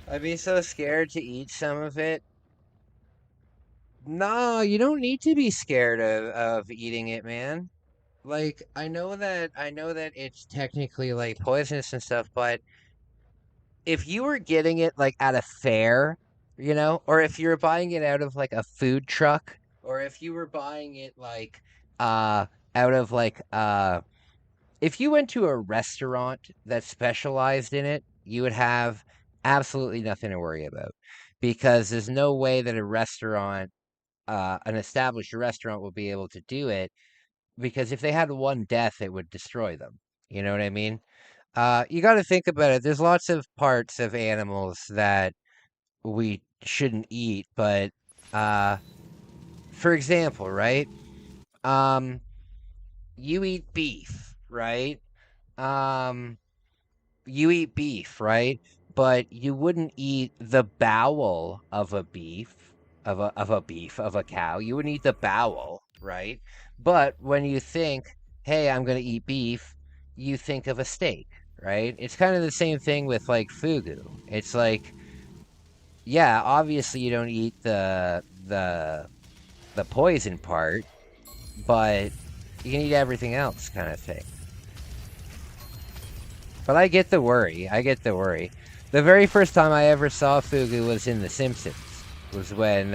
I'd be so scared to eat some of it. No, you don't need to be scared of eating it, man. Like, I know that it's technically like poisonous and stuff, but if you were getting it like at a fair, or if you were buying it out of like a food truck, or if you were buying it like out of like if you went to a restaurant that specialized in it, you would have absolutely nothing to worry about because there's no way that a restaurant, an established restaurant, will be able to do it because if they had one death, it would destroy them. You know what I mean? You got to think about it. There's lots of parts of animals that we shouldn't eat, but for example, right? Um, you eat beef, right? Um, you eat beef, right? But you wouldn't eat the bowel of a beef, of a cow. You wouldn't eat the bowel, right? But when you think, hey, I'm gonna eat beef, you think of a steak, right? It's kind of the same thing with like fugu. It's like, yeah, obviously you don't eat the poison part, but you can eat everything else, kind of thing. But I get the worry. I get the worry. The very first time I ever saw fugu was in The Simpsons. Was when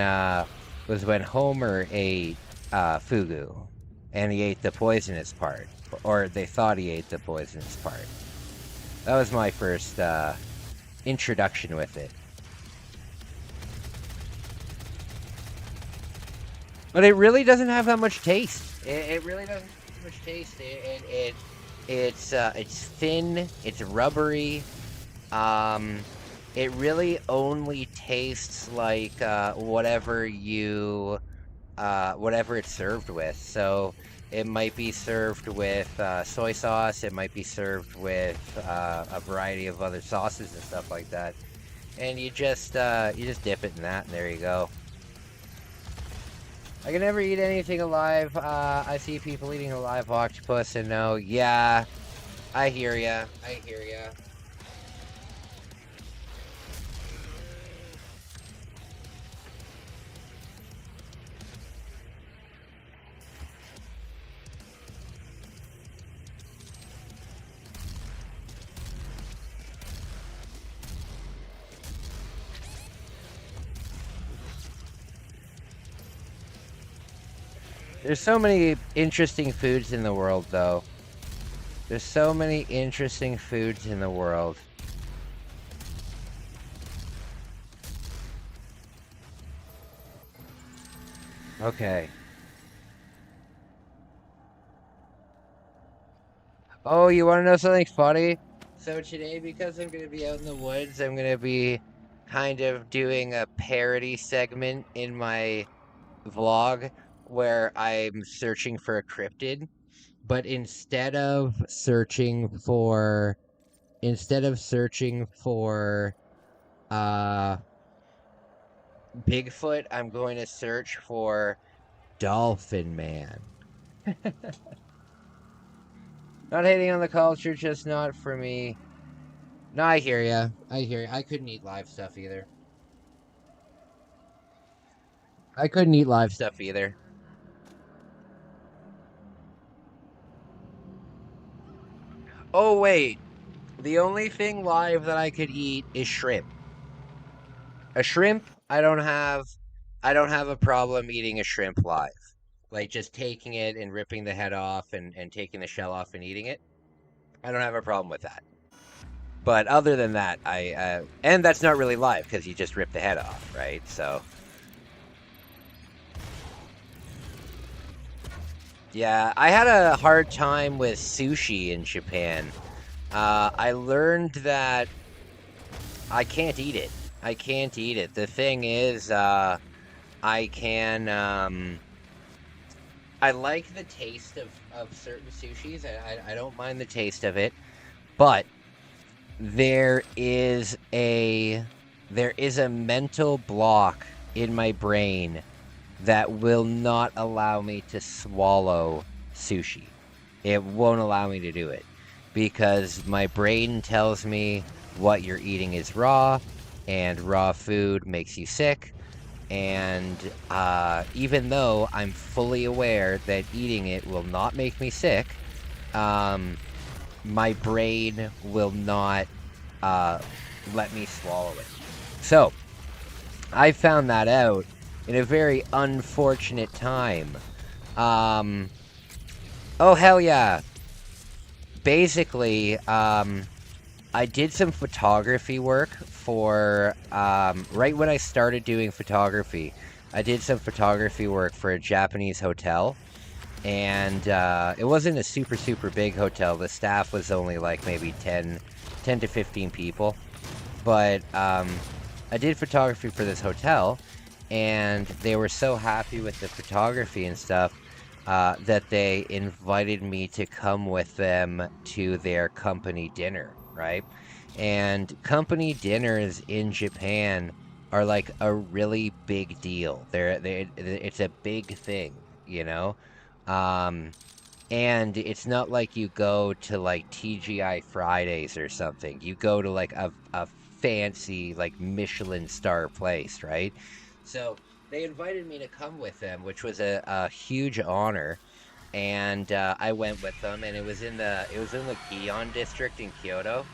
Homer ate fugu, and he ate the poisonous part, or they thought he ate the poisonous part. That was my first introduction with it. But it really doesn't have that much taste. It really doesn't have much taste. It's thin. It's rubbery. It really only tastes like whatever it's served with. So it might be served with soy sauce. It might be served with a variety of other sauces and stuff like that. And you just dip it in that, and there you go. I can never eat anything alive. I see people eating a live octopus, and no, yeah, I hear ya. I hear ya. There's so many interesting foods in the world, though. There's so many interesting foods in the world. Okay. Oh, you want to know something funny? So today, because I'm going to be out in the woods, I'm going to be kind of doing a parody segment in my vlog where I'm searching for a cryptid, but instead of searching for Bigfoot, I'm going to search for Dolphin Man. Not hating on the culture, just not for me. No, I hear ya. I hear ya. I couldn't eat live stuff either. Oh, wait. The only thing live that I could eat is shrimp. A shrimp, I don't have a problem eating a shrimp live. Like just taking it and ripping the head off and taking the shell off and eating it. I don't have a problem with that. But other than that, and that's not really live because you just rip the head off, right? So Yeah, I had a hard time with sushi in Japan. I learned that I can't eat it. I can't eat it. The thing is, I can, I like the taste of certain sushis. I don't mind the taste of it, but there is a there is a mental block in my brain that will not allow me to swallow sushi. It won't allow me to do it because my brain tells me what you're eating is raw, and raw food makes you sick. And even though I'm fully aware that eating it will not make me sick, my brain will not let me swallow it. So I found that out in a very unfortunate time. Oh, hell yeah. Basically, I did some photography work for, right when I started doing photography, I did some photography work for a Japanese hotel. And it wasn't a super, super big hotel. The staff was only like maybe 10 to 15 people. But I did photography for this hotel, and they were so happy with the photography and stuff that they invited me to come with them to their company dinner, right? And company dinners in Japan are like a really big deal. It's a big thing, you know? Um, and it's not like you go to like TGI Fridays or something. You go to like a fancy like Michelin star place, right? So they invited me to come with them, which was a huge honor. And I went with them, and it was in the Gion district in Kyoto,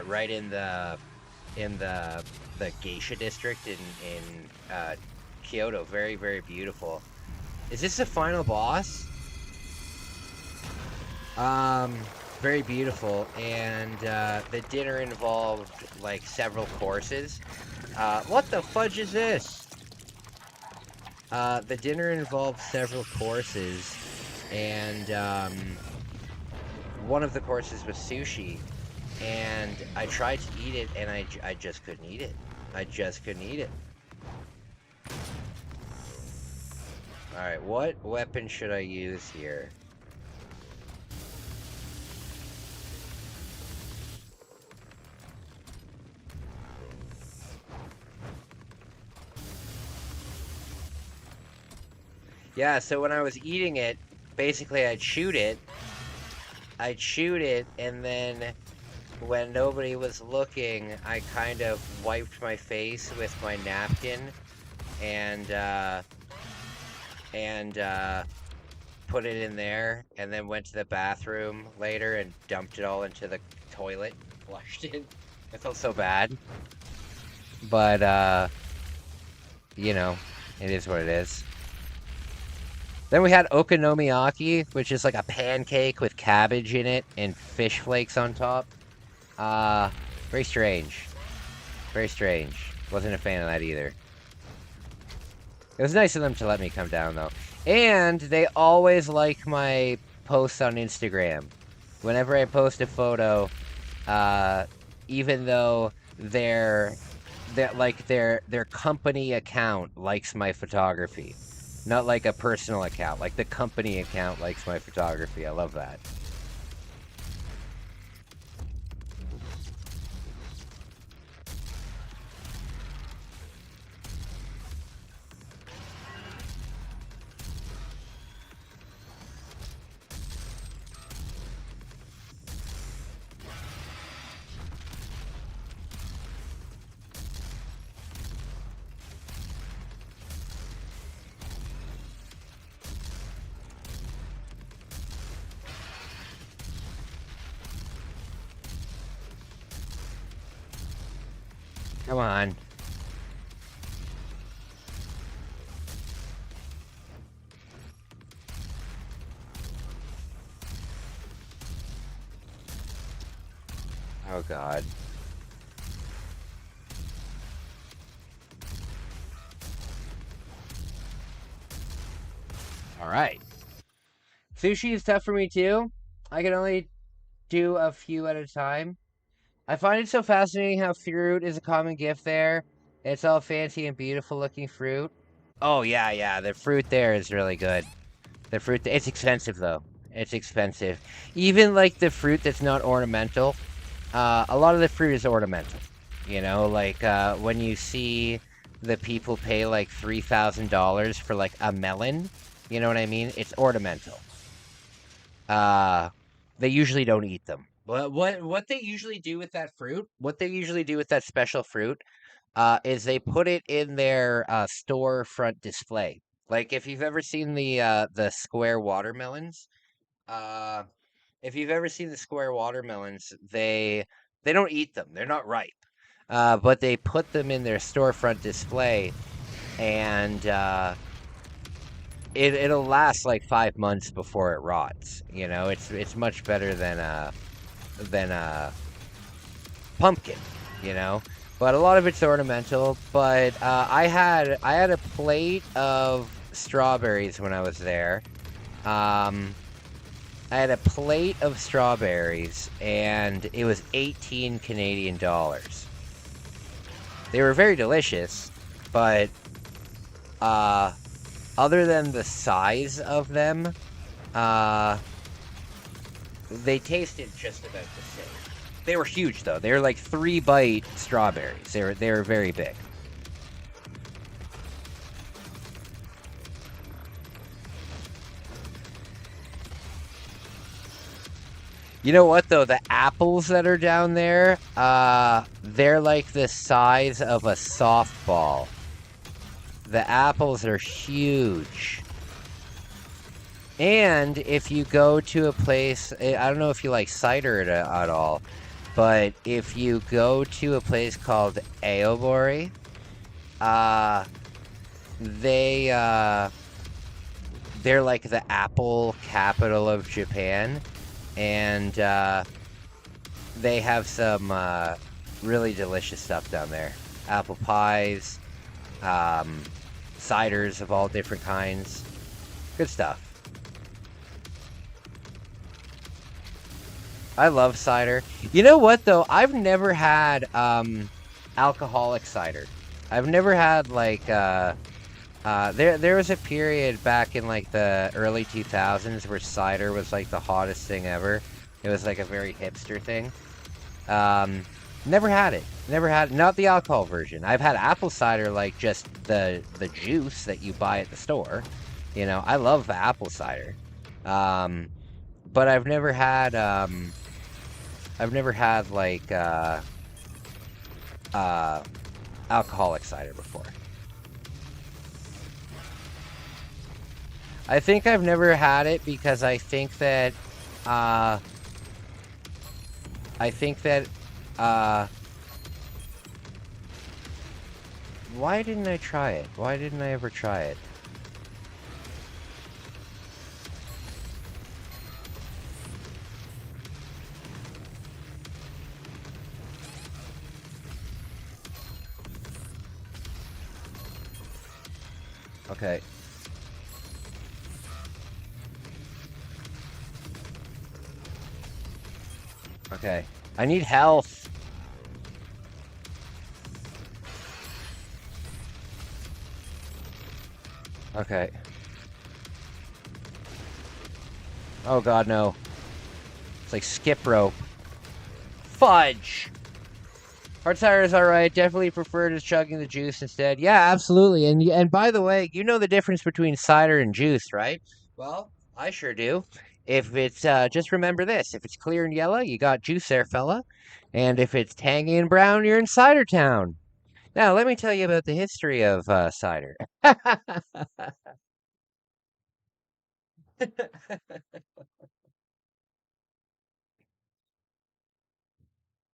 right in the geisha district in Kyoto. Very, very beautiful. Is this the final boss? Very beautiful, and the dinner involved like several courses. What the fudge is this? The dinner involved several courses, and one of the courses was sushi, and I tried to eat it, and I just couldn't eat it. I just couldn't eat it. Alright, what weapon should I use here? Yeah, so when I was eating it, basically I'd shoot it, and then when nobody was looking, I kind of wiped my face with my napkin and put it in there, and then went to the bathroom later and dumped it all into the toilet, flushed it. I felt so bad. But, you know, it is what it is. Then we had okonomiyaki, which is like a pancake with cabbage in it and fish flakes on top. Very strange. Very strange. Wasn't a fan of that either. It was nice of them to let me come down, though. And they always like my posts on Instagram. Whenever I post a photo, even though their company account likes my photography. Not like a personal account, like the company account likes my photography. I love that. Come on. Oh, God. All right. Sushi is tough for me too. I can only do a few at a time. I find it so fascinating how fruit is a common gift there. It's all fancy and beautiful looking fruit. Oh yeah, yeah. The fruit there is really good. The fruit, it's expensive though. It's expensive. Even like the fruit that's not ornamental. A lot of the fruit is ornamental. You know, like when you see the people pay like $3,000 for like a melon, you know what I mean? It's ornamental. They usually don't eat them. What they usually do with that fruit? What they usually do with that special fruit? Is they put it in their storefront display. Like if you've ever seen the square watermelons, uh, if you've ever seen the square watermelons, they don't eat them. They're not ripe. But they put them in their storefront display, and it'll last like 5 months before it rots. You know, it's much better than a pumpkin. You know, but a lot of it's ornamental. But I had a plate of strawberries when I was there. I had a plate of strawberries, and it was 18 Canadian dollars. They were very delicious, but other than the size of them, they tasted just about the same. They were huge though. They were like 3-bite strawberries. They were very big. You know what though? The apples that are down there, they're like the size of a softball. The apples are huge. And if you go to a place, I don't know if you like cider at all, but if you go to a place called Aobori, they're like the apple capital of Japan, and they have some really delicious stuff down there. Apple pies, ciders of all different kinds. Good stuff. I love cider. You know what though? I've never had alcoholic cider. I've never had like there was a period back in like the early 2000s where cider was like the hottest thing ever. It was like a very hipster thing. Never had it. Never had, not the alcohol version. I've had apple cider, like just the juice that you buy at the store. You know, I love apple cider. But I've never had like alcoholic cider before. I think I've never had it because I think that why didn't I try it? Why didn't I ever try it? Okay. Okay. I need health. Okay. Oh god, no. It's like skip rope. Fudge! Hard cider is alright. Definitely prefer to chugging the juice instead. Yeah, absolutely. And by the way, you know the difference between cider and juice, right? Well, I sure do. If it's just remember this: if it's clear and yellow, you got juice there, fella. And if it's tangy and brown, you're in Cider Town. Now, let me tell you about the history of cider.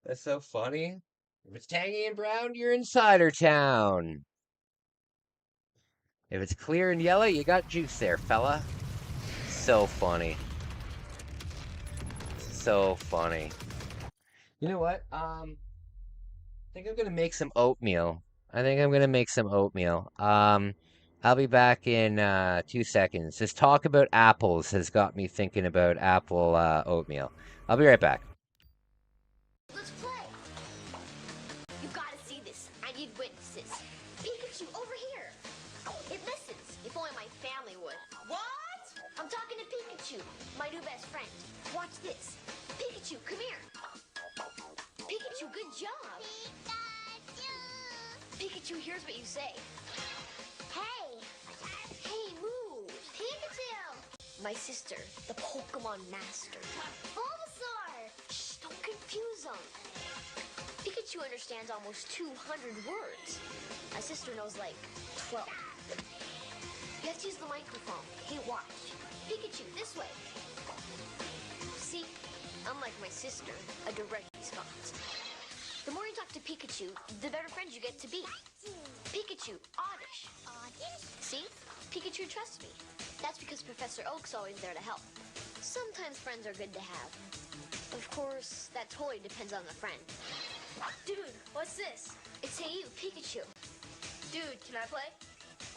That's so funny. If it's tangy and brown, you're in Cider Town. If it's clear and yellow, you got juice there, fella. So funny. So funny. You know what? I think I'm gonna make some oatmeal. I think I'm gonna make some oatmeal. I'll be back in 2 seconds. This talk about apples has got me thinking about apple oatmeal. I'll be right back. Let's play. You gotta see this. I need witnesses. Pikachu, over here. It listens. If only my family would. What? I'm talking to Pikachu, my new best friend. Watch this. Pikachu, come here. Pikachu, good job. Pikachu, here's what you say. Hey. Hey, move. Pikachu. My sister, the Pokemon master. Bulbasaur. Shh, don't confuse them. Pikachu understands almost 200 words. My sister knows like 12. You have to use the microphone. Hey, watch. Pikachu, this way. See, unlike my sister, a direct response. The more you talk to Pikachu, the better friends you get to be. Pikachu, oddish. Oddish? See? Pikachu trusts me. That's because Professor Oak's always there to help. Sometimes friends are good to have. Of course, that totally depends on the friend. Dude, what's this? It's Hey You, Pikachu. Dude, can I play?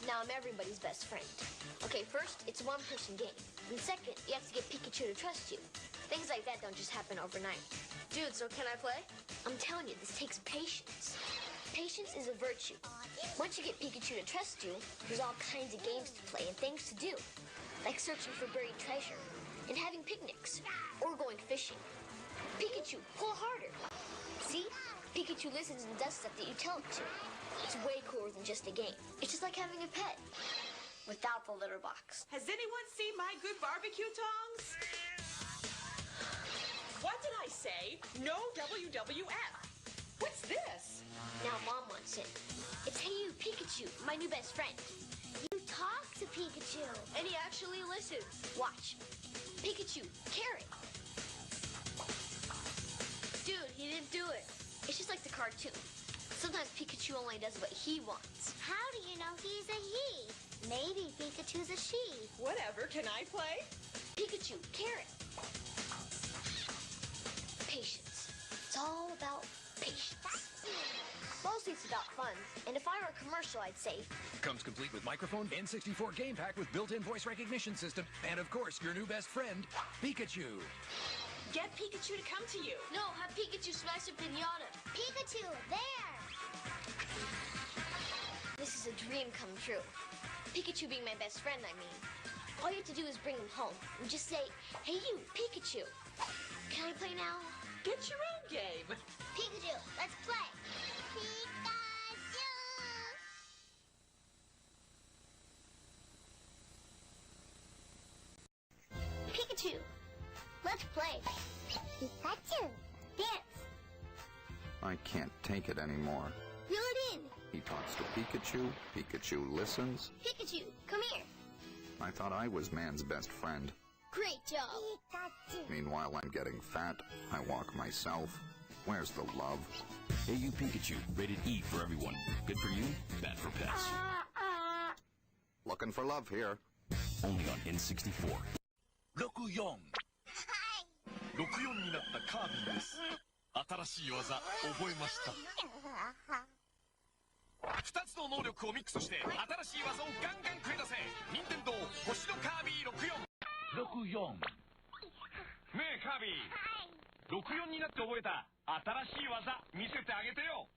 Now I'm everybody's best friend. Okay, first, it's a one-person game. And second, you have to get Pikachu to trust you. Things like that don't just happen overnight. Dude, so can I play? I'm telling you, this takes patience. Patience is a virtue. Once you get Pikachu to trust you, there's all kinds of games to play and things to do. Like searching for buried treasure, and having picnics, or going fishing. Pikachu, pull harder. See? Pikachu listens and does stuff that you tell him to. It's way cooler than just a game. It's just like having a pet. Without the litter box. Has anyone seen my good barbecue tongs? What did I say? No WWF. What's this? Now Mom wants it. It's Hey You, Pikachu, my new best friend. You talk to Pikachu. And he actually listens. Watch. Pikachu, carrot. Dude, he didn't do it. It's just like the cartoon. Sometimes Pikachu only does what he wants. How do you know he's a he? Maybe Pikachu's a she. Whatever, can I play? Pikachu, carrot. Patience. It's all about patience. Mostly it's about fun. And if I were a commercial, I'd say... Comes complete with microphone, N64 game pack with built-in voice recognition system, and of course, your new best friend, Pikachu. Get Pikachu to come to you. No, have Pikachu smash a pinata. Pikachu, there! This is a dream come true. Pikachu being my best friend, I mean. All you have to do is bring him home and just say, Hey you, Pikachu. Can I play now? Get your own game. Pikachu, let's play. Pikachu. Pikachu, let's play. Pikachu, dance. I can't take it anymore. Reel it in. He talks to Pikachu, Pikachu listens. Pikachu, come here. I thought I was man's best friend. Great job. Pikachu. Meanwhile, I'm getting fat. I walk myself. Where's the love? Hey You, Pikachu, rated E for everyone. Good for you, bad for pets. Looking for love here. Only on N64. 64 64になったカービィです。新しい技覚えました。2つの能力をミックスして新しい技をガンガン繰り出せ。任天堂星のカービィ64。64。ねえカービィ。64になって覚えた新しい技見せてあげてよ。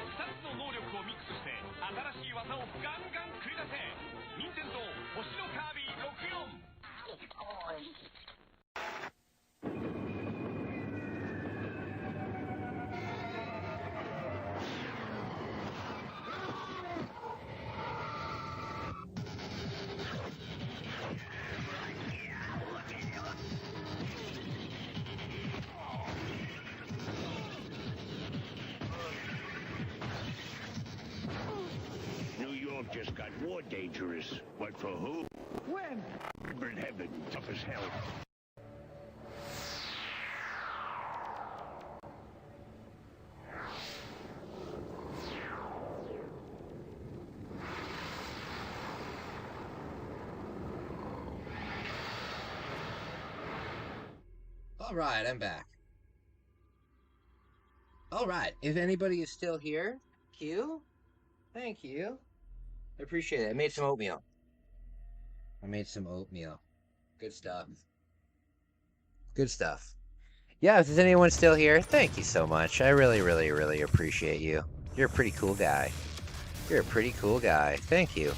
2つの能力をミックスして新しい技をガンガン繰り出せ。任天堂星のカービィ64。Just got more dangerous. But for who? When? In heaven, tough as hell. Alright, I'm back. Alright, if anybody is still here, Q, thank you. I appreciate it. I made some oatmeal. Good stuff. Good stuff. Yeah, if there's anyone still here, thank you so much. I really, really, really appreciate you. You're a pretty cool guy. Thank you.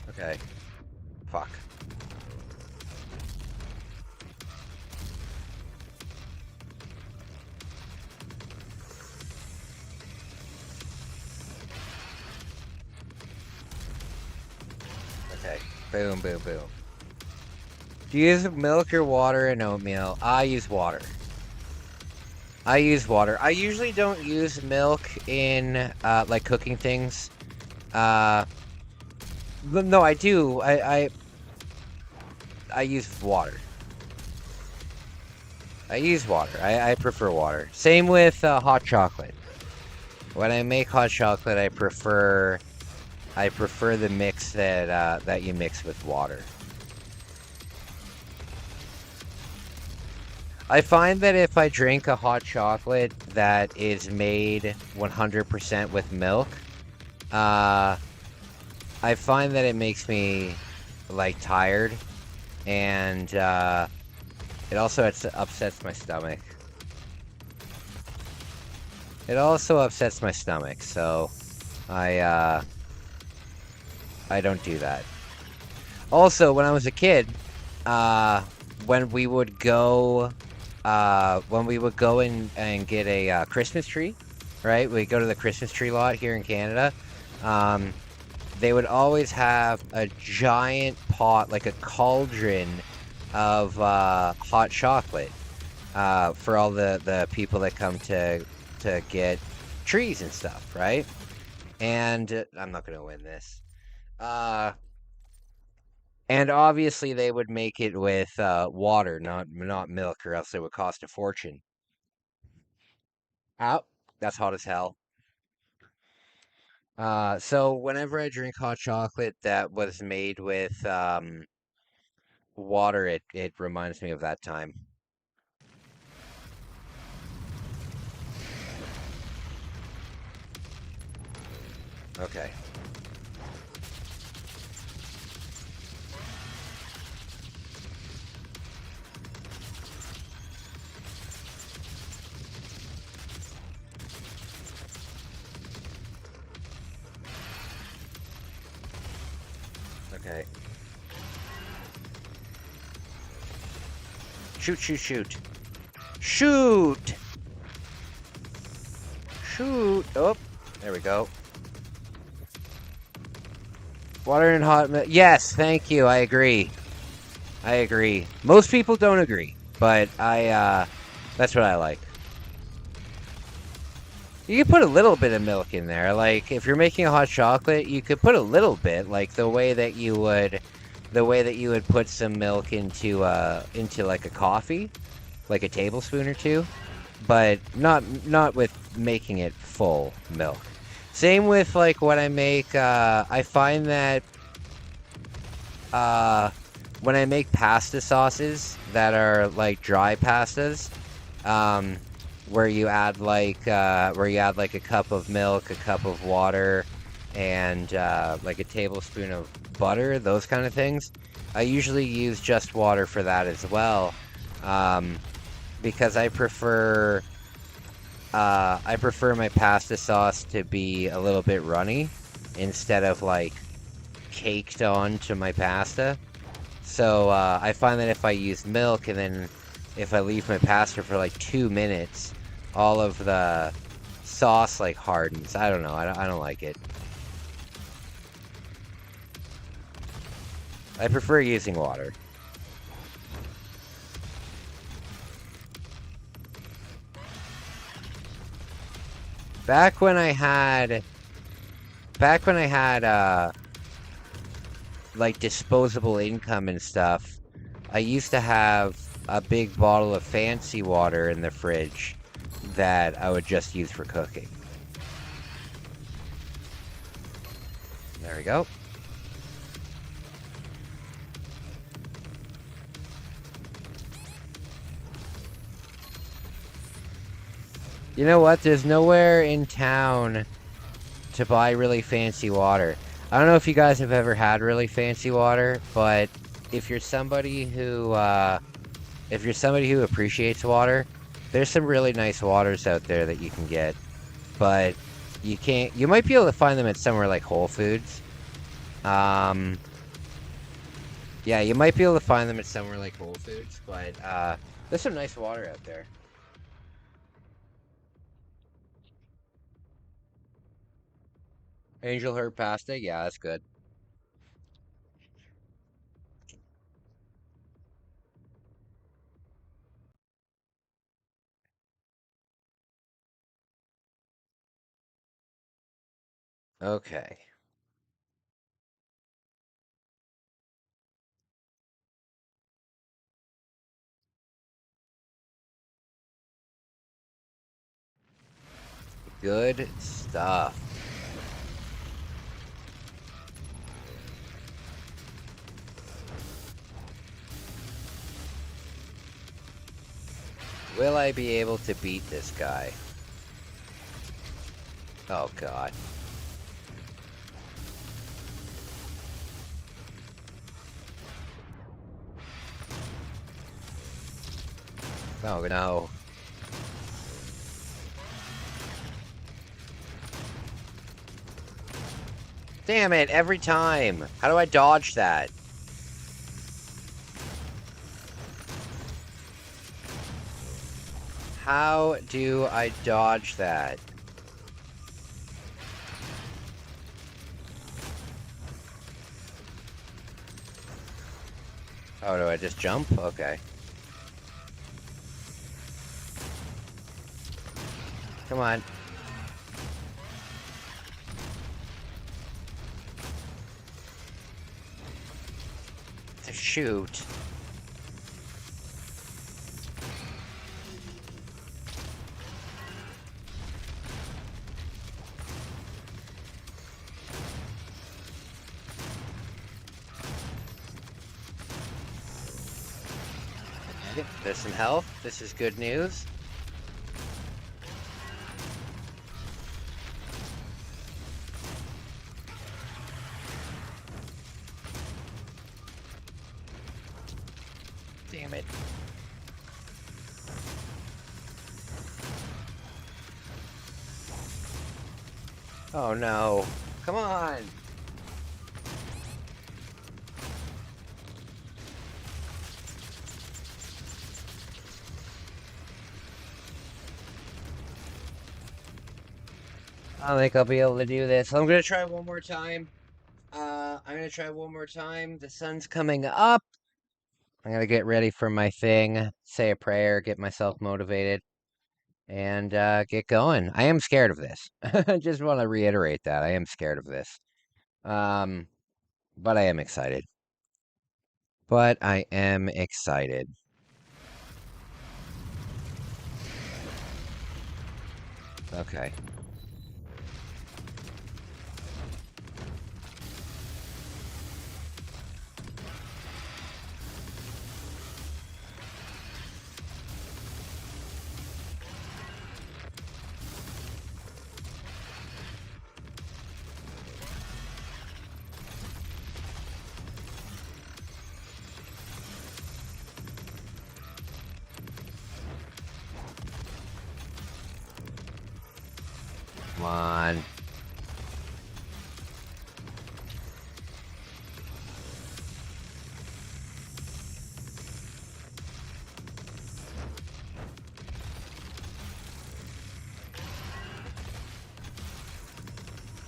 Okay. Fuck. Okay. Boom, boom, boom. Do you use milk or water in oatmeal? I use water. I usually don't use milk in, like, cooking things. No, I do. I use water. I prefer water. Same with hot chocolate. When I make hot chocolate, I prefer the mix that you mix with water. I find that if I drink a hot chocolate that is made 100% with milk, I find that it makes me, like, tired, and it also upsets my stomach. So I don't do that. Also, when I was a kid, when we would go and get a Christmas tree, right? We go to the Christmas tree lot here in Canada. They would always have a giant pot, like a cauldron of hot chocolate for all the people that come to get trees and stuff, right? And I'm not gonna win this. And obviously they would make it with water, not milk, or else it would cost a fortune. Oh, that's hot as hell. So whenever I drink hot chocolate that was made with water, it reminds me of that time. Okay. Okay. Shoot, shoot, shoot. Shoot! Shoot! Oh, there we go. Water and hot milk. Yes, thank you. I agree. Most people don't agree, but that's what I like. You can put a little bit of milk in there. Like, if you're making a hot chocolate, you could put a little bit, like the way that you would put some milk into like a coffee, like a tablespoon or two, but not with making it full milk. Same with, like, when I make, I find that when I make pasta sauces that are like dry pastas, where you add like a cup of milk, a cup of water, and like a tablespoon of butter, those kind of things. I usually use just water for that as well, because I prefer my pasta sauce to be a little bit runny instead of like caked onto my pasta. So I find that if I use milk and then if I leave my pasta for like 2 minutes, all of the sauce like hardens. I don't know. I don't like it. I prefer using water. Back when I had like disposable income and stuff, I used to have a big bottle of fancy water in the fridge that I would just use for cooking. There we go. You know what? There's nowhere in town to buy really fancy water. I don't know if you guys have ever had really fancy water, but if you're somebody who appreciates water, there's some really nice waters out there that you can get. But you might be able to find them at somewhere like Whole Foods. Yeah, you might be able to find them at somewhere like Whole Foods, but there's some nice water out there. Angel herb pasta, yeah, that's good. Okay. Good stuff. Will I be able to beat this guy? Oh, God. Oh, no. Damn it, every time. How do I dodge that? How do I dodge that? Oh, do I just jump? Okay. Come on. Shoot. Okay, there's some health. This is good news. Damn it. Oh no. Come on. I don't think I'll be able to do this. I'm gonna try one more time. The sun's coming up. I'm gonna get ready for my thing, say a prayer, get myself motivated, and get going. I am scared of this. I just want to reiterate that. I am scared of this. But I am excited. Okay. Come on.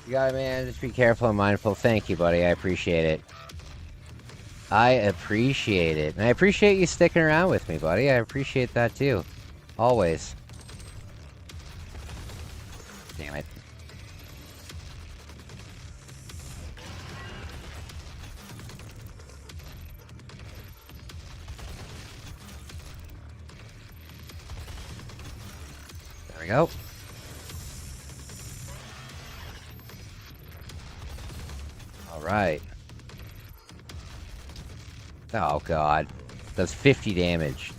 You got it, man. Just be careful and mindful. Thank you, buddy. I appreciate it. I appreciate it. And I appreciate you sticking around with me, buddy. I appreciate that too. Always. Damn it. There we go. All right. Oh, God. Does 50 damage.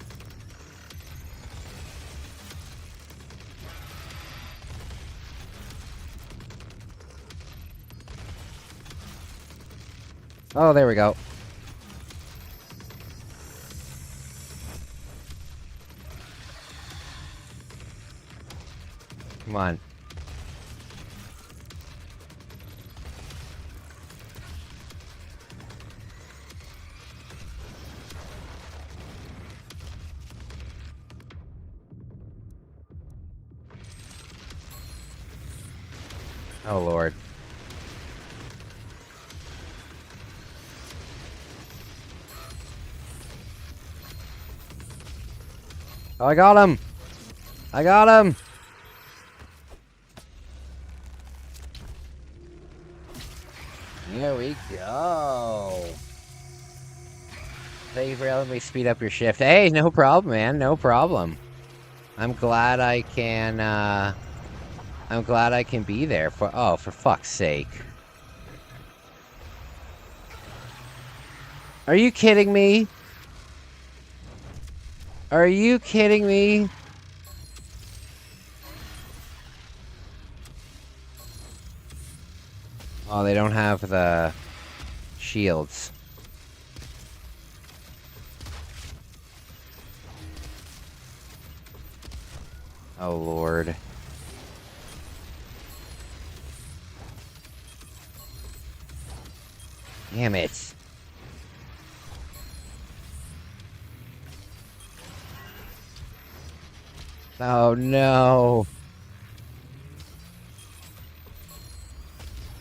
Oh, there we go. Come on. Oh, Lord. Oh, I got him! I got him! Here we go. Thank you for helping me speed up your shift. Hey, no problem, man. No problem. I'm glad I can, I'm glad I can be there for, oh, for fuck's sake. Are you kidding me? Are you kidding me? Oh, they don't have the shields. Oh, Lord. Damn it. Oh, no.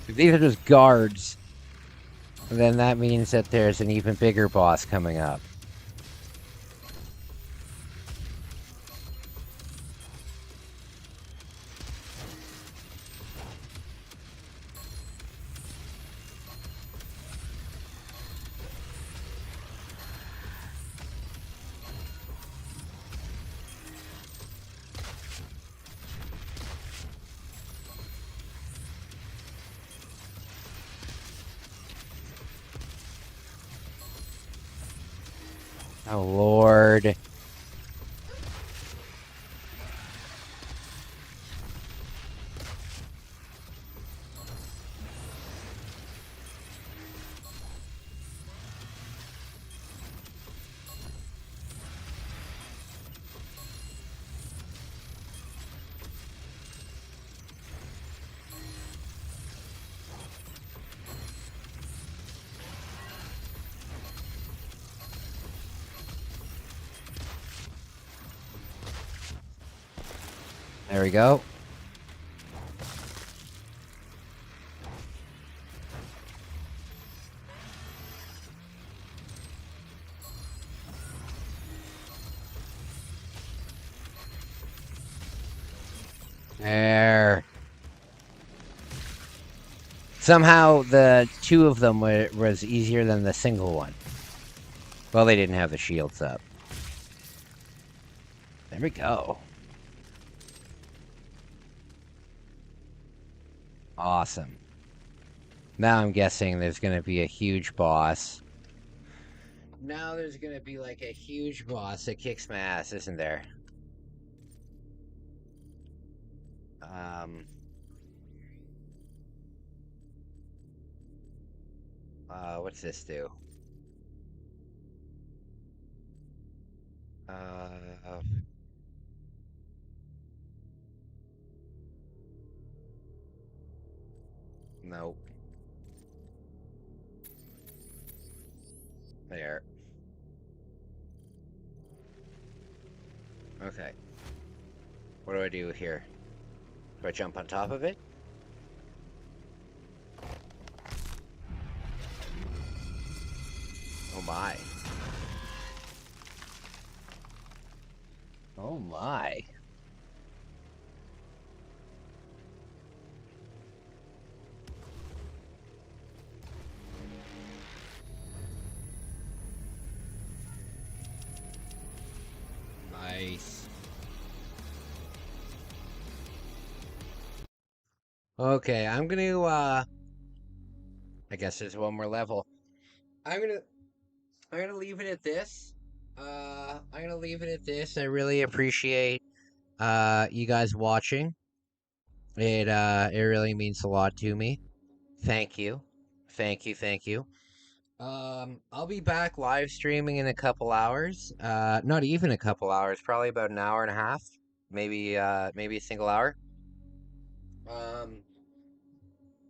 If these are just guards, then that means that there's an even bigger boss coming up. Oh, Lord. There we go. There. Somehow the two of them was easier than the single one. Well, they didn't have the shields up. There we go. Awesome. Now I'm guessing there's going to be a huge boss. Now there's going to be like a huge boss that kicks my ass, isn't there? What's this do? Nope. There. Okay. What do I do here? Do I jump on top of it? Oh my. Oh my. Nice. Okay, I'm gonna I guess there's one more level. I'm gonna leave it at this. I'm gonna leave it at this. I really appreciate you guys watching. It really means a lot to me. Thank you. Thank you, thank you. I'll be back live streaming in a couple hours. Not even a couple hours, probably about an hour and a half. Maybe a single hour. Um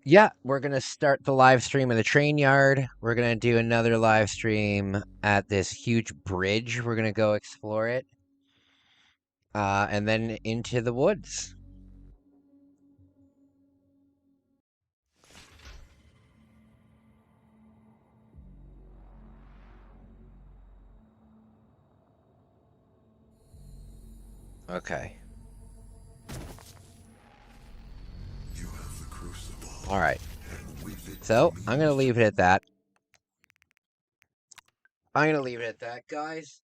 Yeah, we're gonna start the live stream in the train yard. We're gonna do another live stream at this huge bridge. We're gonna go explore it. And then into the woods. Okay. All right. So I'm gonna leave it at that. Guys.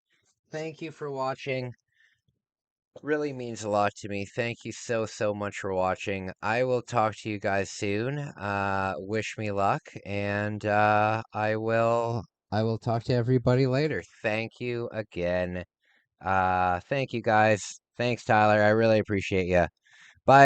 Thank you for watching. Really means a lot to me. Thank you so much for watching. I will talk to you guys soon. Wish me luck, and I will talk to everybody later. Thank you again. Thank you guys. Thanks, Tyler. I really appreciate you.